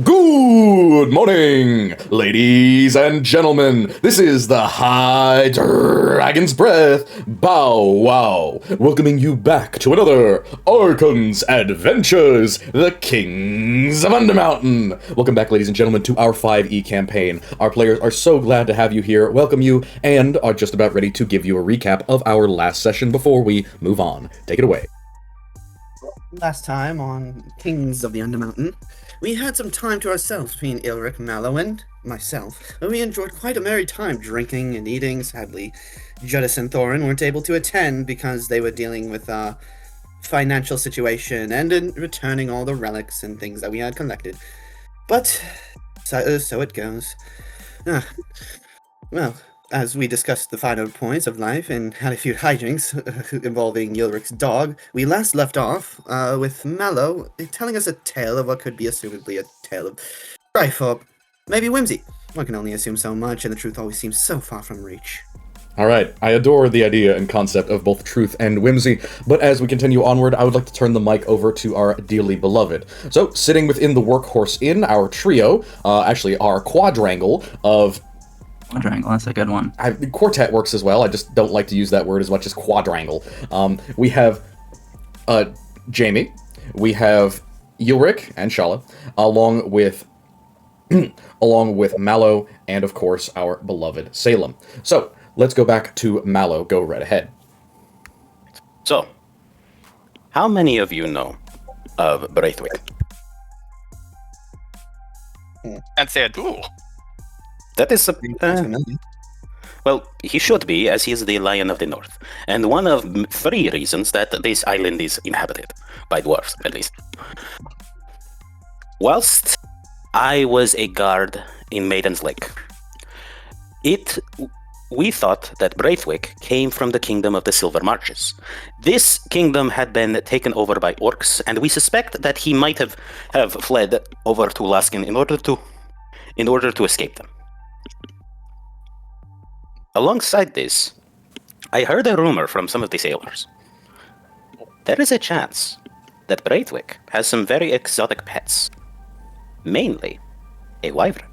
Good morning, ladies and gentlemen. This is the Hydragons Breath Bow Wow, welcoming you back to another Archon's Adventures, the Kings of Undermountain. Welcome back, ladies and gentlemen, to our 5e campaign. Our players are so glad to have you here, welcome you, and are just about ready to give you a recap of our last session before we move on. Take it away. Last time on Kings of the Undermountain, we had some time to ourselves between Ilric, Mallow, and myself, and we enjoyed quite a merry time drinking and eating. Sadly, Judis and Thorin weren't able to attend because they were dealing with a financial situation and in returning all the relics and things that we had collected. But so it goes. Well, as we discussed the finer points of life and had a few hijinks involving Ulrich's dog, we last left off with Mallow telling us a tale of what could be assumedly a tale of strife or maybe whimsy. One can only assume so much, and the truth always seems so far from reach. Alright, I adore the idea and concept of both truth and whimsy, but as we continue onward, I would like to turn the mic over to our dearly beloved. So, sitting within the Workhorse Inn, our trio, actually our quadrangle of... Quadrangle, that's a good one. Quartet works as well, I just don't like to use that word as much as quadrangle. We have Jamie, we have Ulrich and Shala, along with Mallow, and of course our beloved Salem. So, let's go back to Mallow, go right ahead. So, how many of you know of Braithwaite? I'd say I do. That is well, he should be, as he is the Lion of the North, and one of 3 reasons that this island is inhabited, by dwarves, at least. Whilst I was a guard in Maiden's Lake, we thought that Braithwaite came from the Kingdom of the Silver Marches. This kingdom had been taken over by orcs, and we suspect that he might have fled over to Laskin in order to escape them. Alongside this, I heard a rumor from some of the sailors. There is a chance that Braithwaite has some very exotic pets, mainly a wyvern.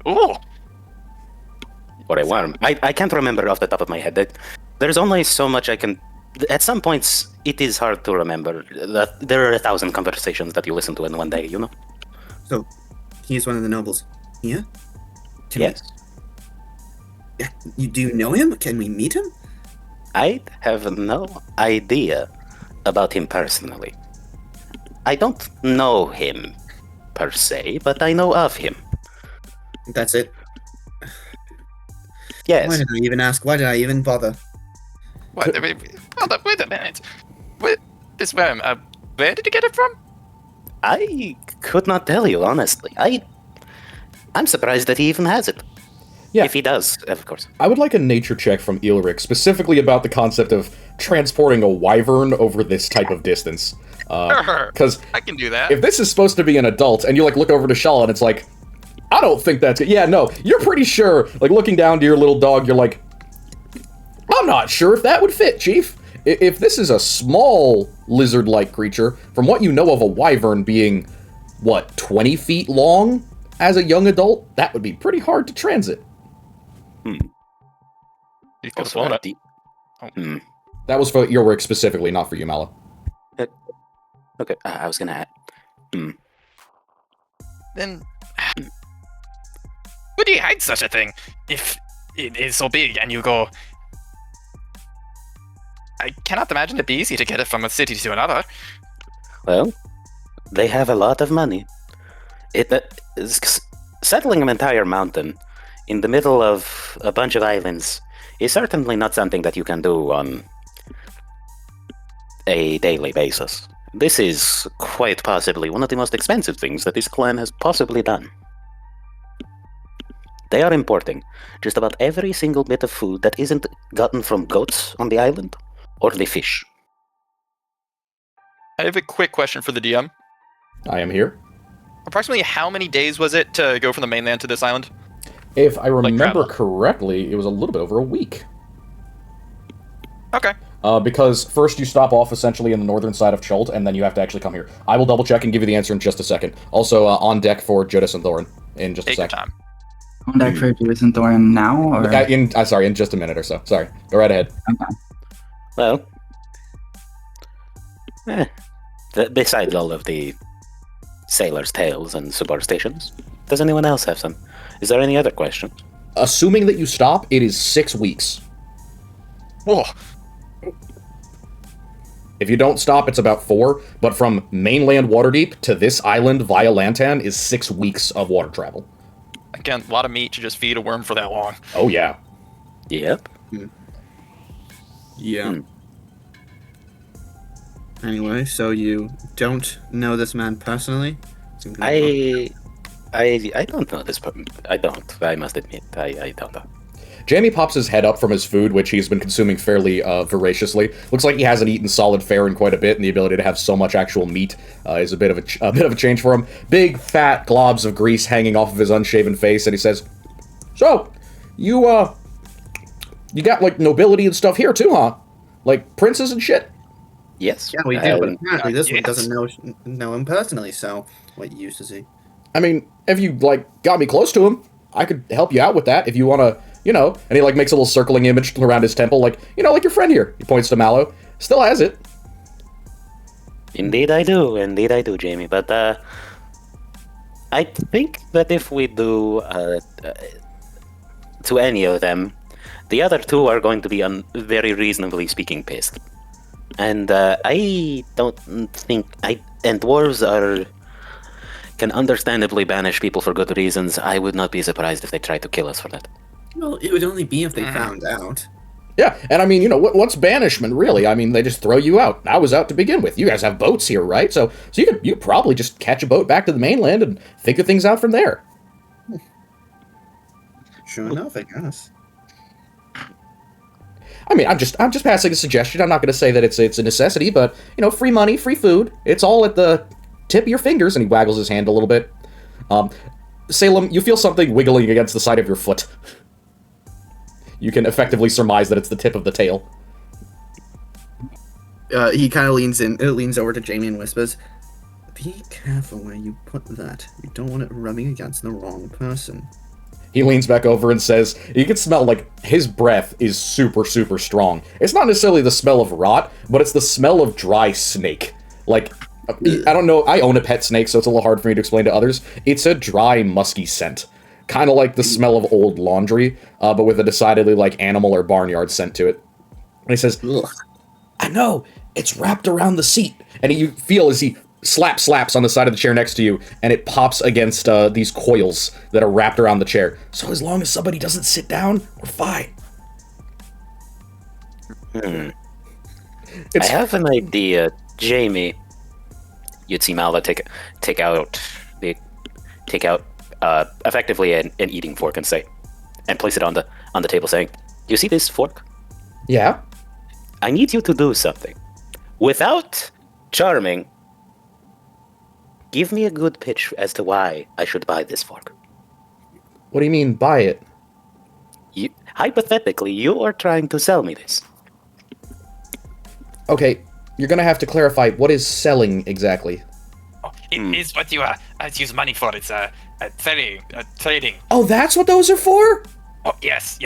Ooh! Or a worm. I can't remember off the top of my head. There's only so much I can... At some points, it is hard to remember. That there are 1,000 conversations that you listen to in one day, you know? So, he's one of the nobles. Yeah? Yes. You do know him? Can we meet him? I have no idea about him personally. I don't know him, per se, but I know of him. That's it. Yes. Why did I even ask? Why did I even bother? What? Wait a minute. This worm, where did you get it from? I could not tell you, honestly. I'm surprised that he even has it. Yeah. If he does, of course. I would like a nature check from Ulrich, specifically about the concept of transporting a wyvern over this type of distance. Because I can do that. if this is supposed to be an adult, and you look over to Shala and it's like, I don't think that's good. Yeah, no, you're pretty sure, looking down to your little dog, you're like, I'm not sure if that would fit, Chief. If this is a small lizard-like creature, from what you know of a wyvern being, 20 feet long as a young adult, that would be pretty hard to transit. You could have flown it. That was for your work specifically, not for you, Mala. Okay, I was gonna add. Then, would you hide such a thing if it is so big and you go... I cannot imagine it'd be easy to get it from a city to another. Well, they have a lot of money. Settling an entire mountain in the middle of a bunch of islands is certainly not something that you can do on a daily basis. This is quite possibly one of the most expensive things that this clan has possibly done. They are importing just about every single bit of food that isn't gotten from goats on the island or the fish. I have a quick question for the DM. I am here. Approximately how many days was it to go from the mainland to this island? If I remember correctly, it was a little bit over a week. Okay. Because first you stop off essentially in the northern side of Chult, and then you have to actually come here. I will double check and give you the answer in just a second. Also, on deck for Judas and Thorin in just Take a your second. time. On deck for Judas and Thorin now, or? In just a minute or so. Sorry. Go right ahead. Okay. Well, besides all of the sailors' tales and superstitions, does anyone else have some? Is there any other questions? Assuming that you stop, it is 6 weeks. Whoa. If you don't stop, it's about 4, but from mainland Waterdeep to this island via Lantan is 6 weeks of water travel. Again, a lot of meat to just feed a worm for that long. Oh, yeah. Yep. Yeah. Anyway, so you don't know this man personally? I don't know this. I don't. I must admit, I don't know. Jamie pops his head up from his food, which he's been consuming fairly voraciously. Looks like he hasn't eaten solid fare in quite a bit, and the ability to have so much actual meat is a bit of a change for him. Big, fat globs of grease hanging off of his unshaven face, and he says, "So, you got, like, nobility and stuff here, too, huh? Like, princes and shit?" Yes. Yeah, we do, but apparently this one doesn't know him personally, so what use is he? I mean, if you, like, got me close to him, I could help you out with that if you want to, you know. And he, like, makes a little circling image around his temple, like, you know, like your friend here. He points to Mallow. Still has it. Indeed I do, Jamie. But I think that if we do to any of them, the other two are going to be very reasonably speaking pissed. And I don't think and dwarves can understandably banish people for good reasons. I would not be surprised if they tried to kill us for that. Well, it would only be if they found out. Yeah, and I mean, you know, what's banishment, really? I mean, they just throw you out. I was out to begin with. You guys have boats here, right? So you could probably just catch a boat back to the mainland and figure things out from there. Sure enough, I guess. I mean, I'm just passing a suggestion. I'm not going to say that it's a necessity, but, you know, free money, free food. It's all at the tip of your fingers, and he waggles his hand a little bit. Salem, you feel something wiggling against the side of your foot. You can effectively surmise that it's the tip of the tail. He kind of leans over to Jamie and whispers, "Be careful where you put that. You don't want it rubbing against the wrong person." He leans back over and says, you can smell, like, his breath is super, super strong. It's not necessarily the smell of rot, but it's the smell of dry snake. Like, I don't know, I own a pet snake, so it's a little hard for me to explain to others. It's a dry, musky scent. Kind of like the smell of old laundry, but with a decidedly, like, animal or barnyard scent to it. And he says, Ugh. I know, it's wrapped around the seat. And you feel as he slaps on the side of the chair next to you, and it pops against these coils that are wrapped around the chair. So as long as somebody doesn't sit down, we're fine. I have an idea, Jamie. You'd see Malva take out effectively an eating fork and place it on the table, saying, "You see this fork? Yeah? I need you to do something. Without charming, give me a good pitch as to why I should buy this fork." What do you mean, buy it? Hypothetically, you are trying to sell me this. Okay, you're gonna have to clarify, what is selling exactly? Oh, it is what you use money for. It's trading. Oh, that's what those are for? Oh, yes.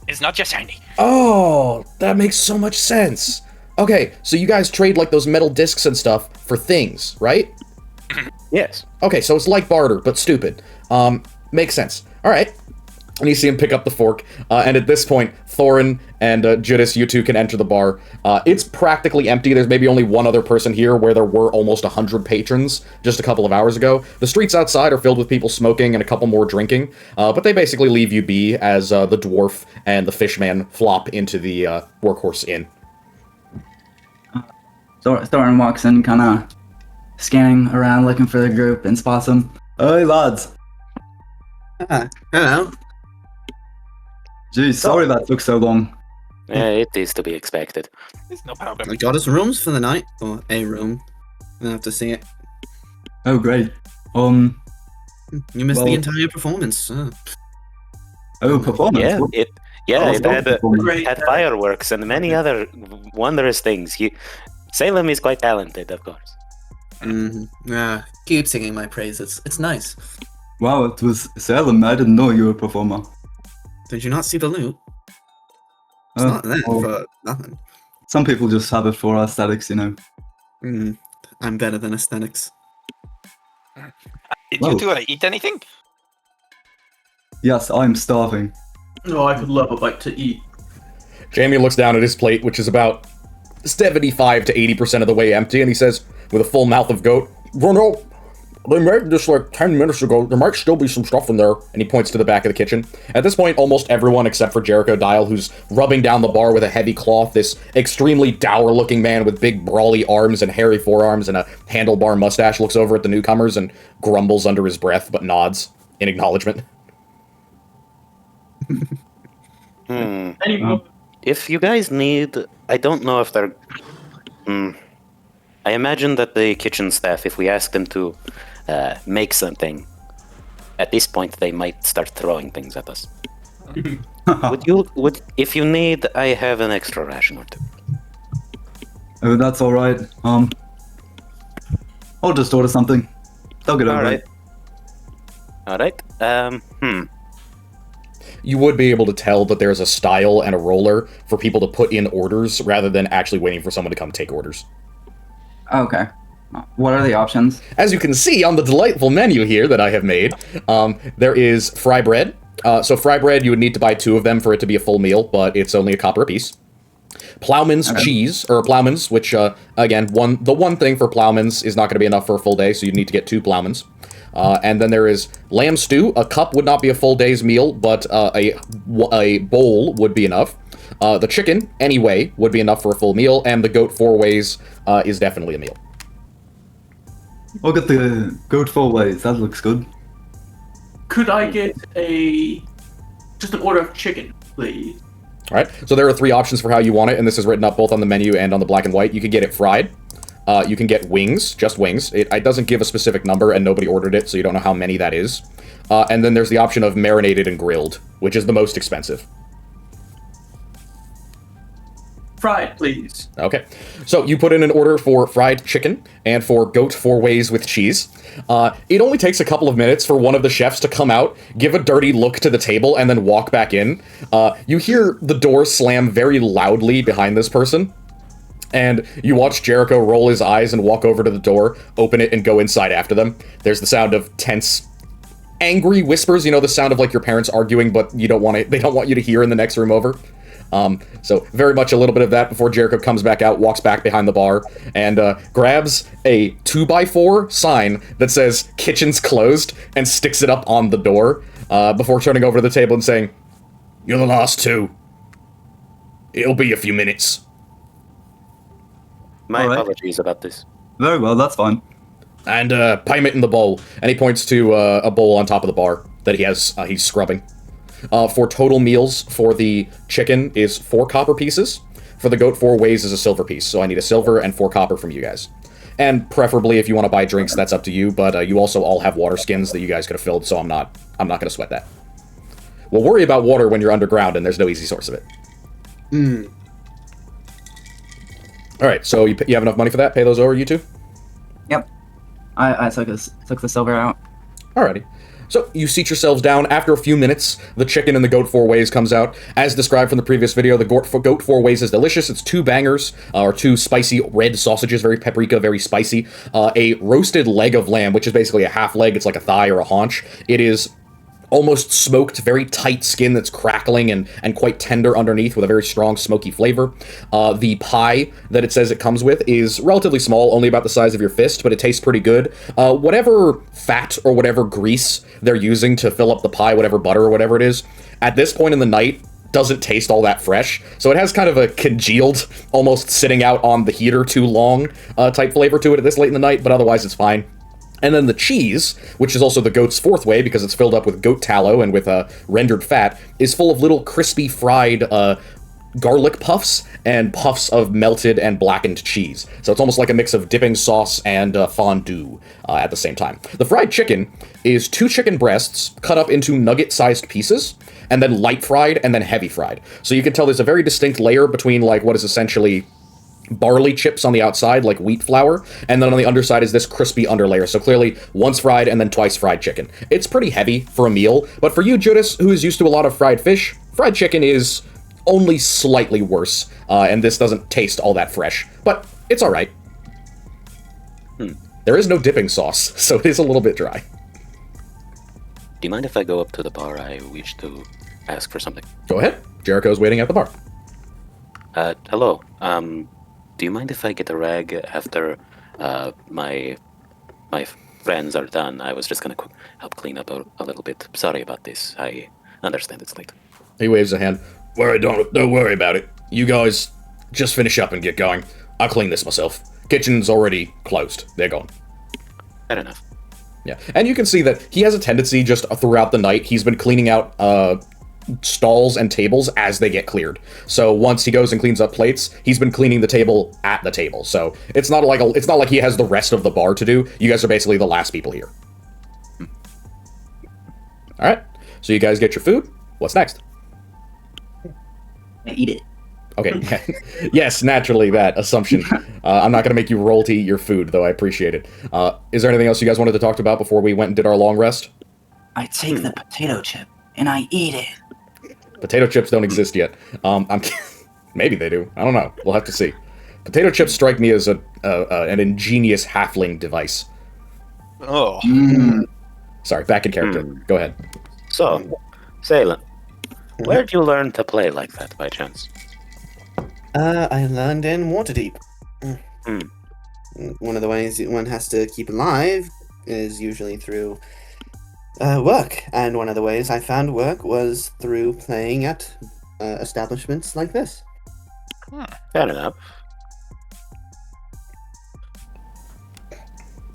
It's not just shiny. Oh, that makes so much sense. Okay, so you guys trade, like, those metal discs and stuff for things, right? Yes. Okay, so it's like barter, but stupid. Makes sense. Alright. And you see him pick up the fork, and at this point, Thorin and Judas, you two can enter the bar. It's practically empty. There's maybe only one other person here, where there were almost 100 patrons just a couple of hours ago. The streets outside are filled with people smoking and a couple more drinking, but they basically leave you be as the dwarf and the fishman flop into the Workhorse Inn. Thorin walks in, kind of scanning around, looking for the group, and spots them. Hey, lads. Hello. Geez, sorry that took so long. It is to be expected. It's no problem. I got us rooms for the night, or a room. I'll have to see it. Oh, great. You missed the Well- entire performance. Oh, performance. Yeah, What- Yeah, Oh, it great. had fireworks and many other wondrous things. Salem is quite talented, of course. Yeah, keep singing my praises. It's nice. Wow, it was Salem. I didn't know you were a performer. Did you not see the loot? It's Uh, not there well, for nothing. Some people just have it for aesthetics, you know. I'm better than aesthetics. Did Whoa. you two eat anything? Yes, I'm starving. Oh, I could love a bite to eat. Jamie looks down at his plate, which is about 75 to 80% of the way empty, and he says, with a full mouth of goat, "Bruno, they made this like 10 minutes ago. There might still be some stuff in there." And he points to the back of the kitchen. At this point, almost everyone except for Jericho Dial, who's rubbing down the bar with a heavy cloth, this extremely dour-looking man with big brawly arms and hairy forearms and a handlebar mustache, looks over at the newcomers and grumbles under his breath, but nods in acknowledgement. Anyone? If you guys need, I don't know if they're. I imagine that the kitchen staff, if we ask them to make something, at this point they might start throwing things at us. If you need, I have an extra ration or two. Oh, that's all right. I'll just order something. They'll get over it. All right. You would be able to tell that there's a style and a roller for people to put in orders rather than actually waiting for someone to come take orders. Okay. What are the options? As you can see on the delightful menu here that I have made, there is fry bread. So fry bread, you would need to buy 2 of them for it to be a full meal, but it's only a copper a piece. Plowman's cheese, or Plowman's, which, again, the one thing for Plowman's is not going to be enough for a full day, so you need to get 2 Plowman's. And then there is lamb stew. A cup would not be a full day's meal, but a bowl would be enough. The chicken, anyway, would be enough for a full meal, and the goat 4 ways is definitely a meal. I'll get the goat 4 ways. That looks good. Could I get just an order of chicken, please? All right, so there are 3 options for how you want it, and this is written up both on the menu and on the black and white. You could get it fried. You can get wings, just wings. It doesn't give a specific number, and nobody ordered it, so you don't know how many that is. And then there's the option of marinated and grilled, which is the most expensive. Fried, please. Okay, so you put in an order for fried chicken and for goat 4 ways with cheese. It only takes a couple of minutes for one of the chefs to come out, give a dirty look to the table, and then walk back in. You hear the door slam very loudly behind this person, and you watch Jericho roll his eyes and walk over to the door, open it, and go inside after them. There's the sound of tense, angry whispers, you know, the sound of like your parents arguing, but they don't want you to hear in the next room over. So very much a little bit of that before Jericho comes back out, walks back behind the bar, and grabs a 2x4 sign that says "Kitchen's closed" and sticks it up on the door before turning over to the table and saying, "You're the last 2. It'll be a few minutes." My All right. apologies about this. Very well, that's fine. And pime it in the bowl. And he points to a bowl on top of the bar that he's scrubbing. For total meals for the chicken is 4 copper pieces. For the goat 4 ways is a silver piece. So I need a silver and 4 copper from you guys. And preferably if you want to buy drinks, that's up to you. But you also all have water skins that you guys could have filled, so I'm not going to sweat that. We'll worry about water when you're underground and there's no easy source of it. All right, so you have enough money for that? Pay those over, you two? Yep. I took the silver out. Alrighty. So you seat yourselves down. After a few minutes, the chicken in the goat 4 ways comes out. As described from the previous video, the goat 4 ways is delicious. It's 2 bangers, or 2 spicy red sausages, very paprika, very spicy. A roasted leg of lamb, which is basically a half leg. It's like a thigh or a haunch. It is almost smoked, very tight skin that's crackling and quite tender underneath with a very strong smoky flavor. The pie that it says it comes with is relatively small, only about the size of your fist, but it tastes pretty good. Whatever fat or whatever grease they're using to fill up the pie, whatever butter or whatever it is, at this point in the night, doesn't taste all that fresh. So it has kind of a congealed, almost sitting out on the heater too long type flavor to it at this late in the night, but otherwise it's fine. And then the cheese, which is also the goat's 4th way because it's filled up with goat tallow and with rendered fat, is full of little crispy fried garlic puffs and puffs of melted and blackened cheese. So it's almost like a mix of dipping sauce and fondue at the same time. The fried chicken is 2 chicken breasts cut up into nugget-sized pieces, and then light fried, and then heavy fried. So you can tell there's a very distinct layer between like what is essentially barley chips on the outside, like wheat flour, and then on the underside is this crispy underlayer. So clearly once fried and then twice fried chicken. It's pretty heavy for a meal, but for you, Judas, who is used to a lot of fried fish, fried chicken is only slightly worse, and this doesn't taste all that fresh, but it's all right. There is no dipping sauce, so it is a little bit dry. Do you mind if I go up to the bar? I wish to ask for something. Go ahead. Jericho's waiting at the bar. Hello. Do you mind if I get a rag after my friends are done? I was just gonna help clean up a little bit. Sorry about this. I understand it's late. He waves a hand. Don't worry about it. You guys just finish up and get going. I'll clean this myself. Kitchen's already closed. They're gone. Fair enough. Yeah, and you can see that he has a tendency just throughout the night, he's been cleaning out stalls and tables as they get cleared. So once he goes and cleans up plates, he's been cleaning the table at the table. So it's not like he has the rest of the bar to do. You guys are basically the last people here. All right, so you guys get your food. What's next? I eat it. Okay, yes, naturally, that assumption. I'm not going to make you roll to eat your food, though I appreciate it. Is there anything else you guys wanted to talk about before we went and did our long rest? I take the potato chip and I eat it. Potato chips don't exist yet. Maybe they do. I don't know. We'll have to see. Potato chips strike me as an ingenious halfling device. Oh. Sorry, back in character. Go ahead. So, Salem, where'd you learn to play like that by chance? I learned in Waterdeep. One of the ways one has to keep alive is usually through work, and one of the ways I found work was through playing at establishments like this. Fair enough.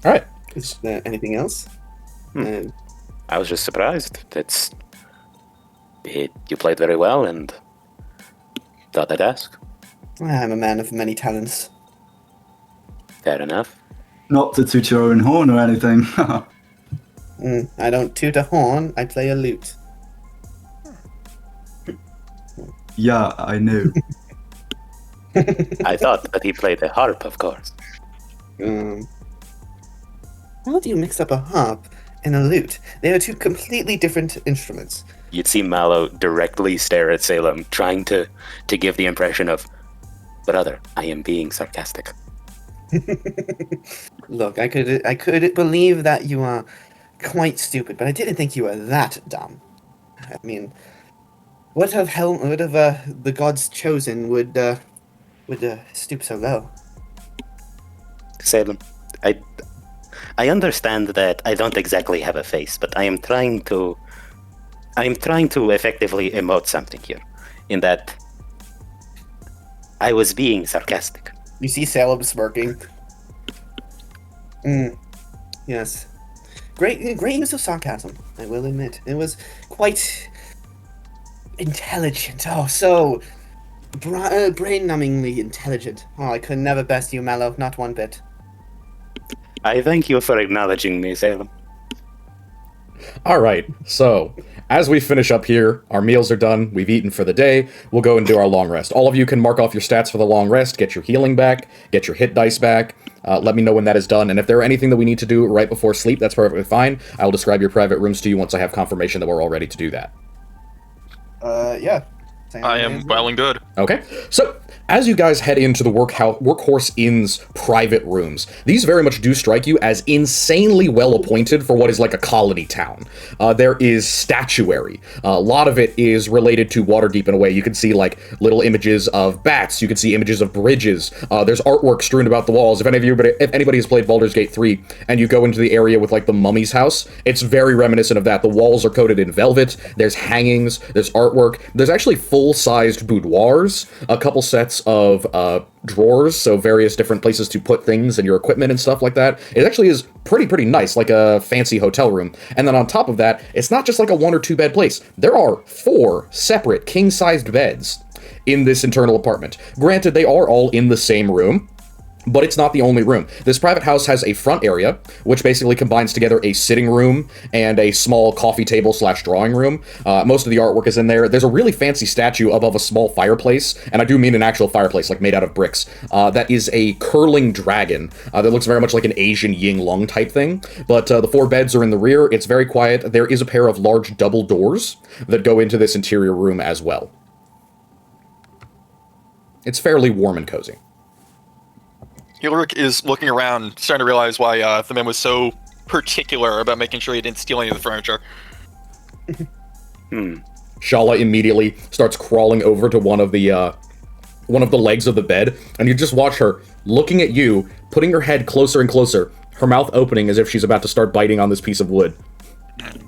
All right. Is there anything else? I was just surprised. You played very well and thought I'd ask. I'm a man of many talents. Fair enough. Not to toot your own horn or anything. I don't toot a horn, I play a lute. Yeah, I know. I thought that he played the harp, of course. How do you mix up a harp and a lute? They are 2 completely different instruments. You'd see Mallow directly stare at Salem, trying to give the impression of, brother, I am being sarcastic. Look, I could believe that you are quite stupid, but I didn't think you were that dumb. I mean, what have the gods chosen would stoop so low? Salem, I understand that I don't exactly have a face, but I am trying to effectively emote something here, in that I was being sarcastic. You see Salem smirking. Yes. Great use of sarcasm, I will admit. It was quite intelligent. Oh, so brain-numbingly intelligent. Oh, I could never best you, Mallow, not one bit. I thank you for acknowledging me, Salem. All right, so as we finish up here, our meals are done, we've eaten for the day, we'll go and do our long rest. All of you can mark off your stats for the long rest, get your healing back, get your hit dice back, let me know when that is done, and if there are anything that we need to do right before sleep, that's perfectly fine. I will describe your private rooms to you once I have confirmation that we're all ready to do that. Yeah. I am well and good. Okay, so as you guys head into the Workhorse Inn's private rooms, these very much do strike you as insanely well appointed for what is like a colony town. There is statuary. A lot of it is related to Waterdeep in a way. You can see like little images of bats. You can see images of bridges. There's artwork strewn about the walls. If anybody has played Baldur's Gate 3 and you go into the area with like the mummy's house, it's very reminiscent of that. The walls are coated in velvet. There's hangings. There's artwork. There's actually full-sized boudoirs, a couple sets of drawers, so various different places to put things and your equipment and stuff like that. It actually is pretty nice, like a fancy hotel room. And then on top of that, it's not just like a 1 or 2 bed place. There are 4 separate king-sized beds. in this internal apartment. Granted, they are all in the same room, but it's not the only room. This private house has a front area, which basically combines together a sitting room and a small coffee table / drawing room. Most of the artwork is in there. There's a really fancy statue above a small fireplace, and I do mean an actual fireplace, like made out of bricks, that is a curling dragon that looks very much like an Asian yin lung type thing. But the 4 beds are in the rear. It's very quiet. There is a pair of large double doors that go into this interior room as well. It's fairly warm and cozy. Ulrich is looking around, starting to realize why the man was so particular about making sure he didn't steal any of the furniture. Shala immediately starts crawling over to one of the legs of the bed, and you just watch her looking at you, putting her head closer and closer, her mouth opening as if she's about to start biting on this piece of wood.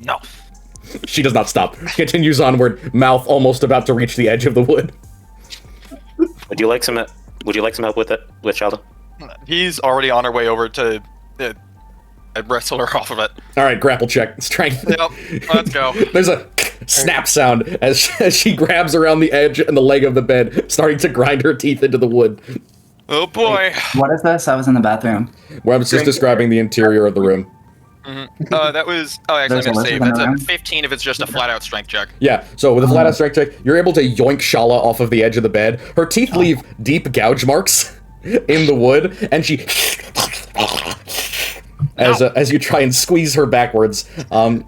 No. She does not stop. Continues onward, mouth almost about to reach the edge of the wood. Would you like some help with it, with Shala? He's already on her way over to wrestle her off of it. All right, grapple check. Strength. Yep, let's go. There's a snap sound as she grabs around the edge and the leg of the bed, starting to grind her teeth into the wood. Oh boy. What is this? I was in the bathroom. Where I was just describing the interior of the room. That was... Oh, actually, There's I'm a going to save. lizard That's in a the room? 15 if it's just a flat-out strength check. Yeah, so with a flat-out strength check, you're able to yoink Shala off of the edge of the bed. Her teeth leave deep gouge marks in the wood, and she... As you try and squeeze her backwards,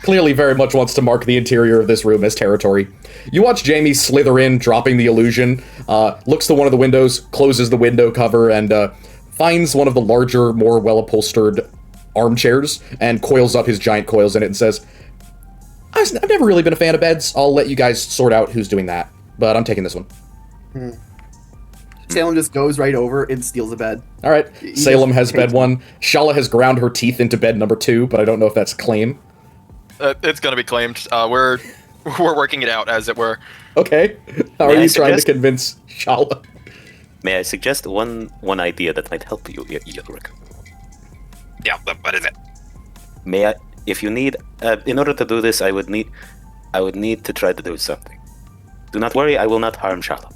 clearly very much wants to mark the interior of this room as territory. You watch Jamie slither in, dropping the illusion, looks to one of the windows, closes the window cover, and finds one of the larger, more well-upholstered armchairs, and coils up his giant coils in it and says, I've never really been a fan of beds. I'll let you guys sort out who's doing that, but I'm taking this one. Salem just goes right over and steals a bed. All right, Salem has bed 1. Shala has ground her teeth into bed number 2, but I don't know if that's claim. It's going to be claimed. We're working it out, as it were. Okay. How are you trying to convince Shala? May I suggest one idea that might help you, Ulrich? Yeah, what is it? May I, if you need, in order to do this, I would need to try to do something. Do not worry, I will not harm Shala.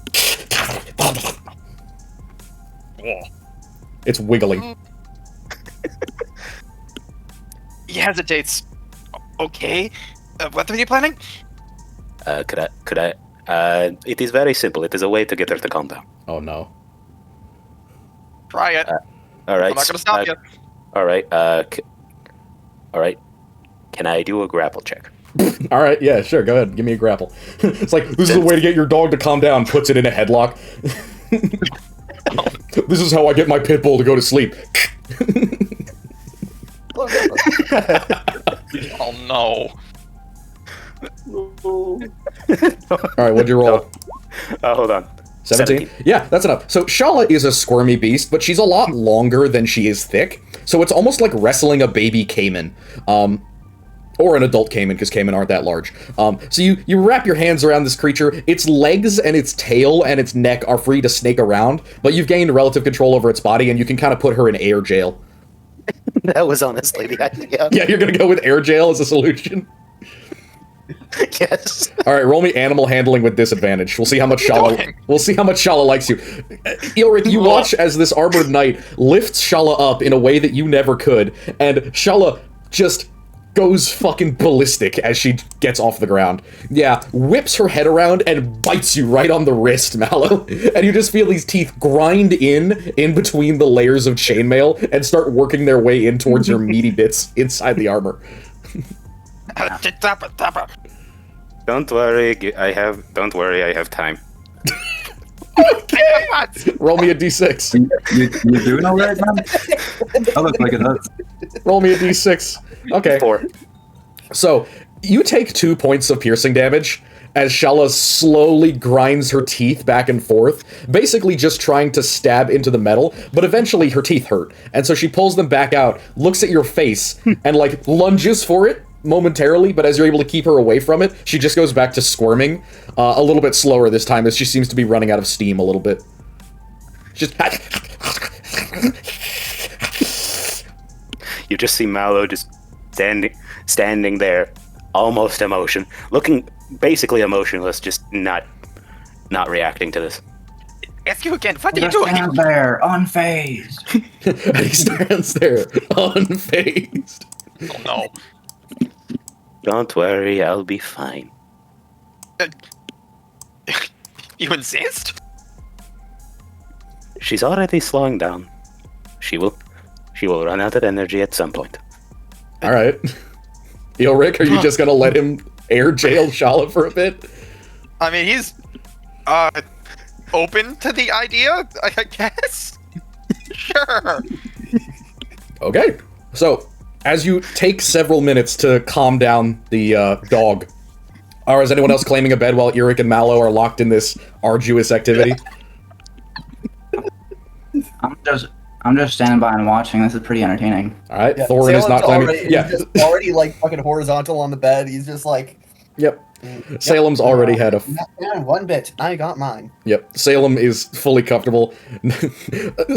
It's wiggling. He hesitates. Okay. What are you planning? Could I? It is very simple. It is a way to get her to calm down. Oh no. Try it. All right. I'm not going to stop you. All right. All right. Can I do a grapple check? All right, yeah, sure, go ahead. Give me a grapple. It's like, this is a way to get your dog to calm down, puts it in a headlock. This is how I get my pit bull to go to sleep. Oh no. All right, what'd you roll? Hold on. 17? Yeah, that's enough. So Shala is a squirmy beast, but she's a lot longer than she is thick. So it's almost like wrestling a baby caiman. Or an adult caiman, because caiman aren't that large. So you wrap your hands around this creature. Its legs and its tail and its neck are free to snake around, but you've gained relative control over its body, and you can kind of put her in air jail. That was honestly the idea. Yeah, you're gonna go with air jail as a solution? Yes. All right, roll me animal handling with disadvantage. We'll see how much Shala likes you. Ulrich, you watch as this armored knight lifts Shala up in a way that you never could, and Shala just goes fucking ballistic as she gets off the ground. Yeah, whips her head around and bites you right on the wrist, Mallow. And you just feel these teeth grind in between the layers of chainmail and start working their way in towards your meaty bits inside the armor. Don't worry, I have time. Roll me a d6. You doing all right, man? That looks like it does. Roll me a d6. Okay. 4. So, you take 2 points of piercing damage as Shala slowly grinds her teeth back and forth, basically just trying to stab into the metal, but eventually her teeth hurt. And so she pulls them back out, looks at your face, and like lunges for it momentarily, but as you're able to keep her away from it, she just goes back to squirming, a little bit slower this time, as she seems to be running out of steam a little bit. Just... You just see Mallow just standing there, almost looking basically emotionless, just not not reacting to this. Ask you again, what are you Just doing? stand there, unfazed. And he stands there, unfazed. Oh no. Don't worry, I'll be fine. You insist? She's already slowing down. She will run out of energy at some point. All right. Rick, are you just gonna let him air jail Shala for a bit? I mean, he's open to the idea, I guess. Sure. Okay. So, as you take several minutes to calm down the dog, or is anyone else claiming a bed while Eric and Mallow are locked in this arduous activity? I'm just standing by and watching. This is pretty entertaining. All right. Yeah, Thorin is Salem's not claiming. already, Yeah. he's just already like fucking horizontal on the bed. He's just like, Yep. Salem's already had a. one bit. I got mine. Yep. Salem is fully comfortable,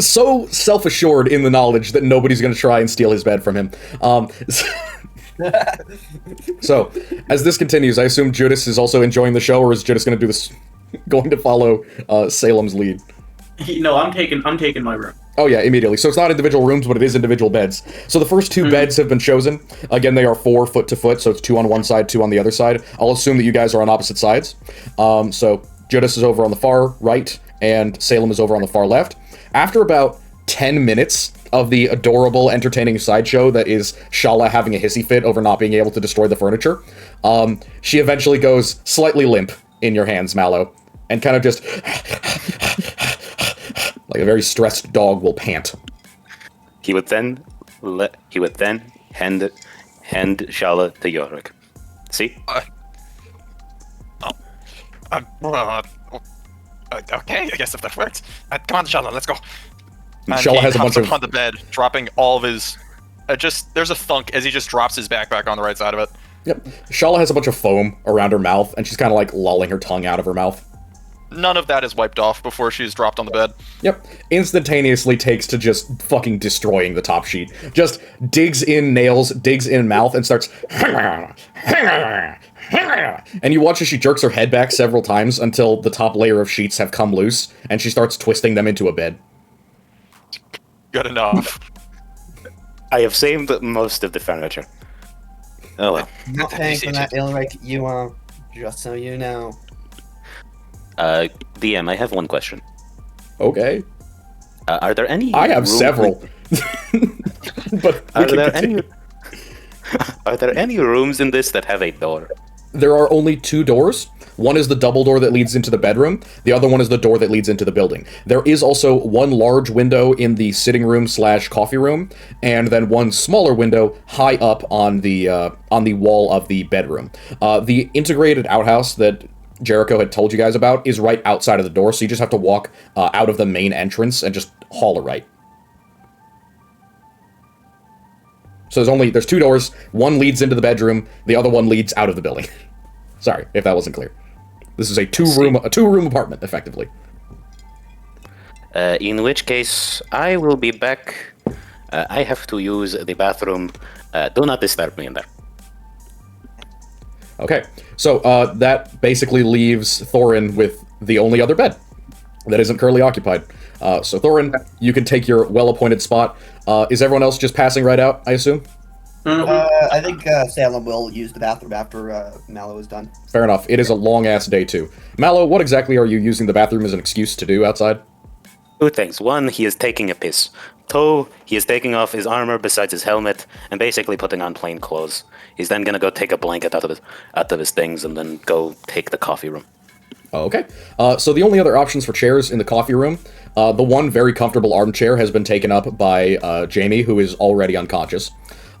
so self-assured in the knowledge that nobody's going to try and steal his bed from him. So, as this continues, I assume Judas is also enjoying the show, or is Judas going to do this? Going to follow Salem's lead? No, I'm taking my room. Oh yeah, immediately. So it's not individual rooms, but it is individual beds. So the first two beds have been chosen. Again, they are 4 foot to foot, so it's 2 on one side, 2 on the other side. I'll assume that you guys are on opposite sides. So Judas is over on the far right, and Salem is over on the far left. After about 10 minutes of the adorable, entertaining sideshow that is Shala having a hissy fit over not being able to destroy the furniture, she eventually goes slightly limp in your hands, Mallow, and kind of just... like a very stressed dog will pant. He would then hand Shala to Yorick. See? Okay, I guess if that works. Come on, Shala, let's go. And Shala he has a comes bunch of... on the bed, dropping all of his... there's a thunk as he just drops his backpack on the right side of it. Yep. Shala has a bunch of foam around her mouth, and she's kind of like lolling her tongue out of her mouth. None of that is wiped off before she's dropped on the bed. Yep. Instantaneously takes to just fucking destroying the top sheet. Just digs in nails, digs in mouth, and starts... And you watch as she jerks her head back several times until the top layer of sheets have come loose, and she starts twisting them into a bed. Good enough. I have saved most of the furniture. Oh well. Not paying for that, Ilric. You are, just so you know. DM, I have one question. Okay. Are there any... I have several. But we can continue. Are there any rooms in this that have a door? There are only 2 doors. One is the double door that leads into the bedroom. The other one is the door that leads into the building. There is also one large window in the sitting room / coffee room, and then one smaller window high up on the wall of the bedroom. The integrated outhouse that Jericho had told you guys about is right outside of the door, so you just have to walk out of the main entrance and just haul a right. So there's 2 doors. One leads into the bedroom. The other one leads out of the building. Sorry if that wasn't clear. This is a two room apartment, effectively. In which case, I will be back. I have to use the bathroom. Do not disturb me in there. Okay, so that basically leaves Thorin with the only other bed that isn't currently occupied. So Thorin, you can take your well-appointed spot. Is everyone else just passing right out, I assume? I think Salem will use the bathroom after Mallow is done. Fair enough. It is a long-ass day, too. Mallow, what exactly are you using the bathroom as an excuse to do outside? 2 things. 1, he is taking a piss. 2, he is taking off his armor besides his helmet and basically putting on plain clothes. He's then gonna go take a blanket out of his things and then go take the coffee room. Okay. So the only other options for chairs in the coffee room, the one very comfortable armchair has been taken up by Jamie, who is already unconscious.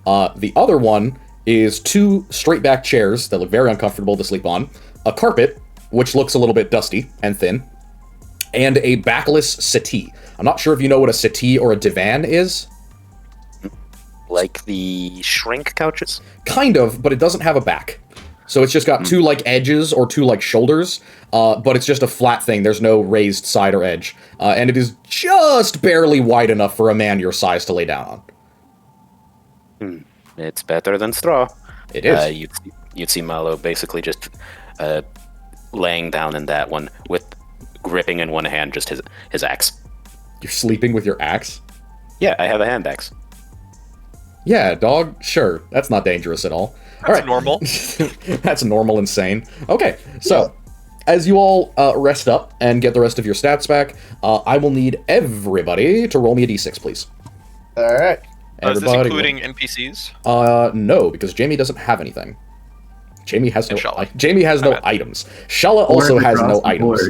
The other one is 2 straight-back chairs that look very uncomfortable to sleep on, a carpet, which looks a little bit dusty and thin, and a backless settee. I'm not sure if you know what a settee or a divan is. Like the shrink couches? Kind of, but it doesn't have a back. So it's just got 2, like, edges or 2, like, shoulders, but it's just a flat thing. There's no raised side or edge. And it is just barely wide enough for a man your size to lay down on. It's better than straw. It is. You'd see Mallow basically just laying down in that one with gripping in one hand just his axe. You're sleeping with your axe? Yeah, I have a hand axe. Yeah, dog, sure. That's not dangerous at all. That's normal. That's normal insane. Okay, so, as you all rest up and get the rest of your stats back, I will need everybody to roll me a d6, please. Alright. Is this including NPCs? No, because Jamie doesn't have anything. Jamie has no Shala. Jamie has no items. Shala also has no items.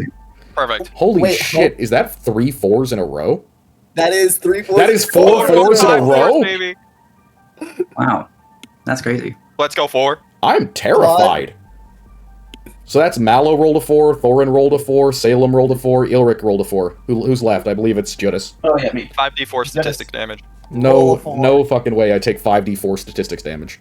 Perfect. Holy Wait, shit, is that 3 4s in a row? That is 3 4. That is 4 4s in a row? Baby. Wow, that's crazy. Let's go 4. I'm terrified. So that's Mallow rolled a 4, Thorin rolled a 4, Salem rolled a 4, Ilric rolled a 4. Who's left? I believe it's Judas. Oh yeah, me. 5d4 statistic damage. Roll a 4. No fucking way I take 5d4 statistics damage.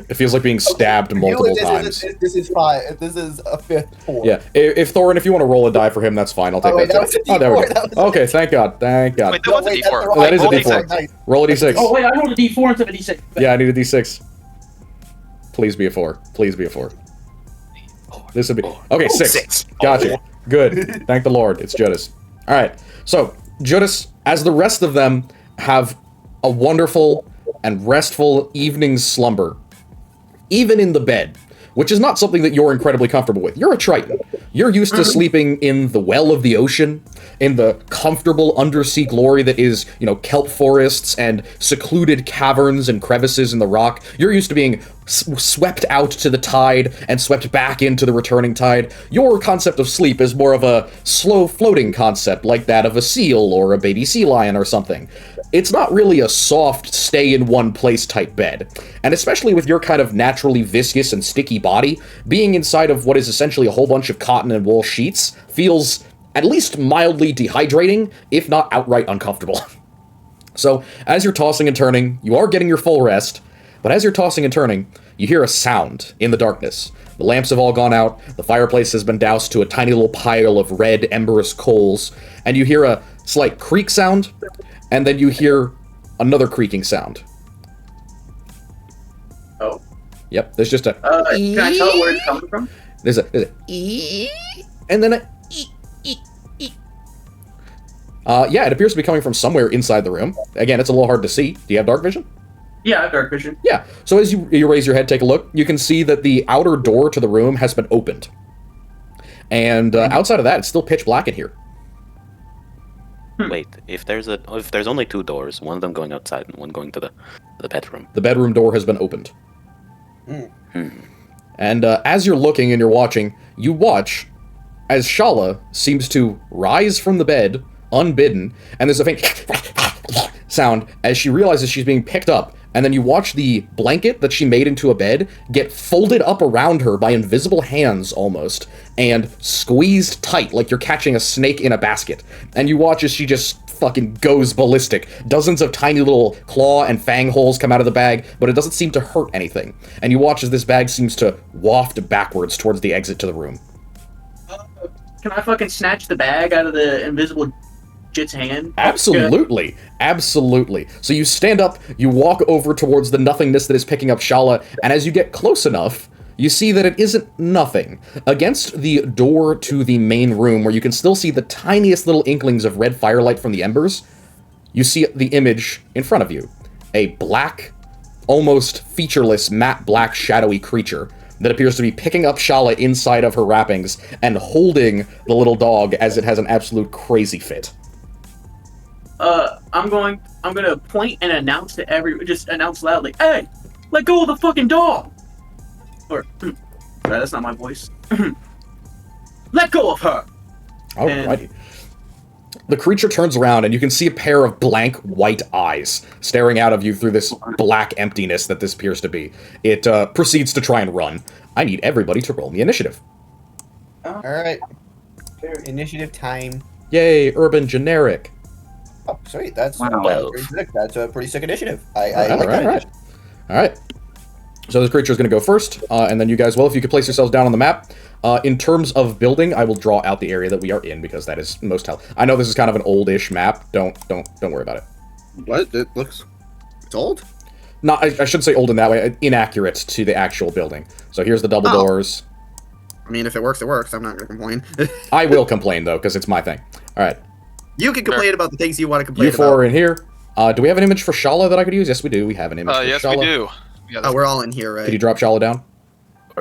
It feels like being stabbed multiple times. This is 5. This is a 5th 4. Yeah, if Thorin, if you want to roll a die for him, that's fine. I'll take wait, that that too. was a Oh, there we D4, go. that was a Okay, thank God. Thank God. Wait, that was a d4. That is a Roll D4. Nice. Roll a d6. Oh wait, I rolled a D4 instead of a D6. Yeah, I need a d6. Please be a 4. Please be a 4. This would be... Okay, 6. 6. Gotcha. Good. Thank the Lord. It's Judas. Alright, so, Judas, as the rest of them have a wonderful and restful evening's slumber, even in the bed, which is not something that you're incredibly comfortable with. You're a Triton. You're used to sleeping in the well of the ocean, in the comfortable undersea glory that is, kelp forests and secluded caverns and crevices in the rock. You're used to being swept out to the tide and swept back into the returning tide. Your concept of sleep is more of a slow floating concept, like that of a seal or a baby sea lion or something. It's not really a soft, stay-in-one-place type bed. And especially with your kind of naturally viscous and sticky body, being inside of what is essentially a whole bunch of cotton and wool sheets feels at least mildly dehydrating, if not outright uncomfortable. So, as you're tossing and turning, you are getting your full rest, but as you're tossing and turning, you hear a sound in the darkness. The lamps have all gone out, the fireplace has been doused to a tiny little pile of red, emberous coals, and you hear a slight creak sound, and then you hear another creaking sound. Oh. Yep, there's just a... Can I tell where it's coming from? There's a and then a yeah, it appears to be coming from somewhere inside the room. Again, it's a little hard to see. Do you have dark vision? Yeah, I have dark vision. Yeah. So as you raise your head, take a look, you can see that the outer door to the room has been opened. And outside of that, it's still pitch black in here. Wait, if there's only 2 doors, one of them going outside and one going to the bedroom. The bedroom door has been opened. And as you're looking and you're watching, you watch as Shala seems to rise from the bed, unbidden, and there's a faint sound as she realizes she's being picked up, and then you watch the blanket that she made into a bed get folded up around her by invisible hands almost, and squeezed tight like you're catching a snake in a basket. And you watch as she just fucking goes ballistic. Dozens of tiny little claw and fang holes come out of the bag, but it doesn't seem to hurt anything. And you watch as this bag seems to waft backwards towards the exit to the room. Can I fucking snatch the bag out of the invisible Jit's hand? Absolutely. Absolutely. So you stand up, you walk over towards the nothingness that is picking up Shala, and as you get close enough, you see that it isn't nothing. Against the door to the main room, where you can still see the tiniest little inklings of red firelight from the embers, you see the image in front of you. A black, almost featureless, matte black, shadowy creature that appears to be picking up Shala inside of her wrappings and holding the little dog as it has an absolute crazy fit. I'm gonna point and announce to just announce loudly, "Hey, let go of the fucking dog!" Or, sorry, that's not my voice. Let go of her! Alrighty. The creature turns around and you can see a pair of blank white eyes staring out of you through this black emptiness that this appears to be. It proceeds to try and run. I need everybody to roll me initiative. Alright. Initiative time. Yay, urban generic. Oh, sweet. That's Wow. pretty sick. That's a pretty sick initiative. I like that initiative. Alright. So this creature is going to go first, and then you guys, well, if you could place yourselves down on the map. In terms of building, I will draw out the area that we are in, because that is most helpful. I know this is kind of an old-ish map. Don't worry about it. What? It looks... It's old? No, I shouldn't say old in that way. Inaccurate to the actual building. So here's the double doors. I mean, if it works, it works. I'm not gonna complain. I will complain, though, because it's my thing. All right. You can complain about the things you want to complain You four about. are in here. Do we have an image for Shala that I could use? Yes, we do. We have an image for Yes, Shala. we do. Yeah, Oh, we're all in here, right? Could you drop Shala down?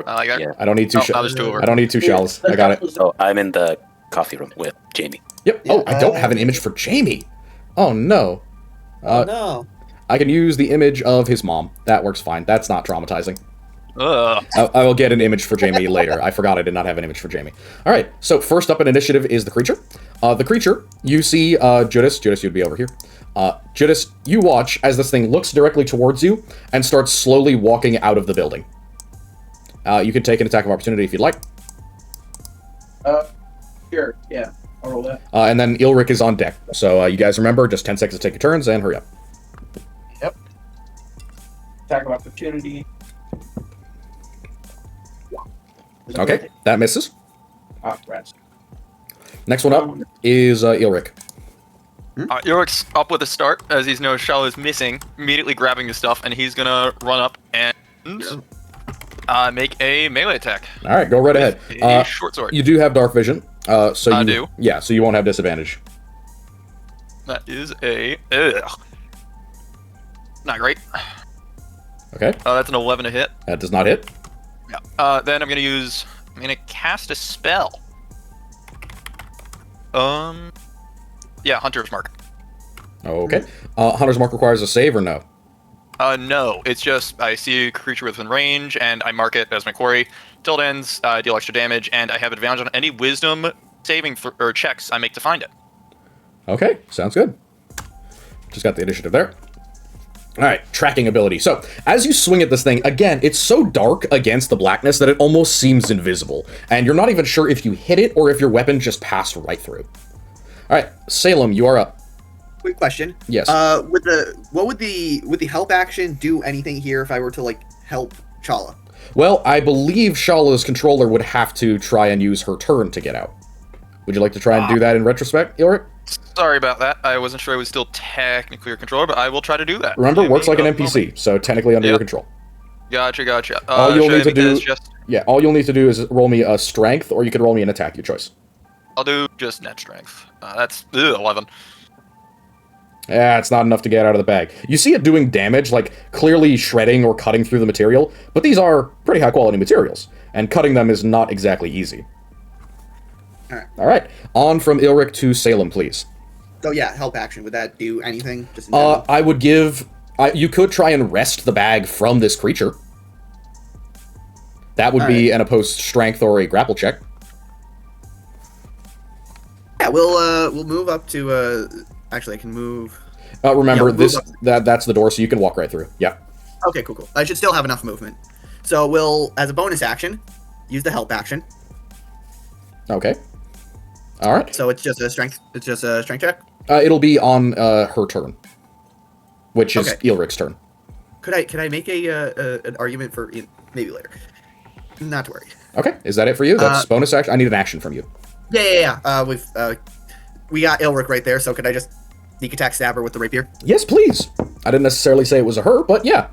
I got. Yeah. I don't need two. Oh, there's two over. I don't need two Shalas. I got it. Oh, I'm in the coffee room with Jamie. Yep. Yeah, Oh, I don't have an image for Jamie. Oh no. No. I can use the image of his mom. That works fine. That's not traumatizing. Ugh. I will get an image for Jamie later. I forgot I did not have an image for Jamie. All right. So first up in initiative is the creature. The creature, you see Judas. Judas, you'd be over here. Judas, you watch as this thing looks directly towards you and starts slowly walking out of the building. You can take an attack of opportunity if you'd like. Sure. Yeah. I'll roll that. And then Ilric is on deck. So you guys remember, just 10 seconds to take your turns and hurry up. Yep. Attack of opportunity. Okay, that misses. Ah, rats. Next one up is Ilric. Yorik's up with a start as he's knows Shell is missing, immediately grabbing the stuff, and he's gonna run up and make a melee attack. All right, go right ahead. A short sword. You do have dark vision. So I you, do. Yeah, so you won't have disadvantage. That is a not great. Okay, That's an 11 to hit. that does not hit. Yeah. Then I'm gonna cast a spell. Yeah, Hunter's Mark. Okay. Hunter's Mark requires a save or no? No, it's just I see a creature within range, and I mark it as my quarry. Till it ends, deal extra damage, and I have advantage on any wisdom saving or checks I make to find it. Okay, sounds good. Just got the initiative there. All right, tracking ability. So, as you swing at this thing, again, it's so dark against the blackness that it almost seems invisible, and you're not even sure if you hit it or if your weapon just passed right through. All right, Salem, you are up. Quick question. Yes. Would the help action do anything here if I were to like help Chala? Well, I believe Shala's controller would have to try and use her turn to get out. Would you like to try and do that in retrospect, Ilric? Sorry about that. I wasn't sure I was still technically your controller, but I will try to do that. Remember, Give works me like an a NPC, moment. so technically under your Yep. control. Gotcha. All you'll should I need to make do- this just Yeah, all you'll need to do is roll me a strength, or you could roll me an attack, your choice. I'll do just net strength. That's 11. Yeah, it's not enough to get out of the bag. You see it doing damage, like clearly shredding or cutting through the material, but these are pretty high quality materials, and cutting them is not exactly easy. All right, on from Ilric to Salem, please. So yeah, help action. Would that do anything? Just in general? I would give... you could try and wrest the bag from this creature. That would be an opposed strength or a grapple check. Yeah, we'll move up to. Actually, I can move. Remember, Yeah, we'll move that's the door, so you can walk right through. Yeah. Okay, cool. I should still have enough movement. So we'll, as a bonus action, use the help action. Okay. All right. So it's just a strength. It's just a strength check. It'll be on her turn, which is Okay. Ilric's turn. Could I make an argument for maybe later? Not to worry. Okay, is that it for you? That's bonus action. I need an action from you. Yeah. We got Ilric right there. So could I just sneak attack stab her with the rapier? Yes, please. I didn't necessarily say it was a her, but yeah.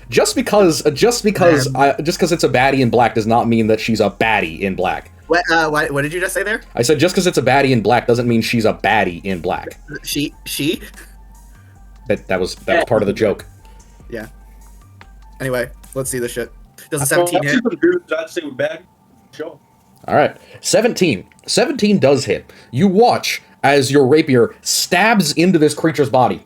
Just because it's a baddie in black does not mean that she's a baddie in black. What did you just say there? I said just because it's a baddie in black doesn't mean she's a baddie in black. She. That was part of the joke. Yeah. Anyway, let's see this shit. Does a 17 hit? I'd say we're bad. Sure. All right, 17. 17 does hit. You watch as your rapier stabs into this creature's body.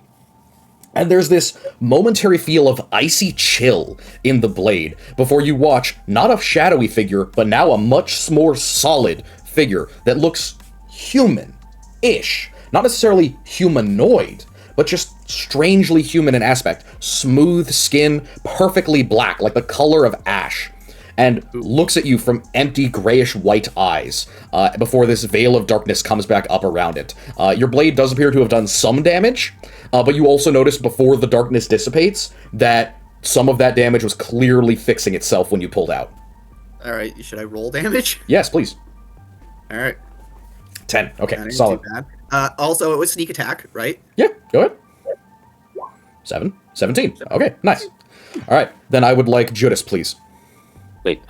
And there's this momentary feel of icy chill in the blade before you watch not a shadowy figure, but now a much more solid figure that looks human-ish. Not necessarily humanoid, but just strangely human in aspect. Smooth skin, perfectly black, like the color of ash. And looks at you from empty grayish-white eyes before this veil of darkness comes back up around it. Your blade does appear to have done some damage, but you also notice before the darkness dissipates that some of that damage was clearly fixing itself when you pulled out. All right. Should I roll damage? Yes, please. All right. 10. Okay, That ain't solid. too bad. Also, it was sneak attack, right? Yeah, go ahead. 17. Okay, nice. All right, then I would like Judas, please. Wait,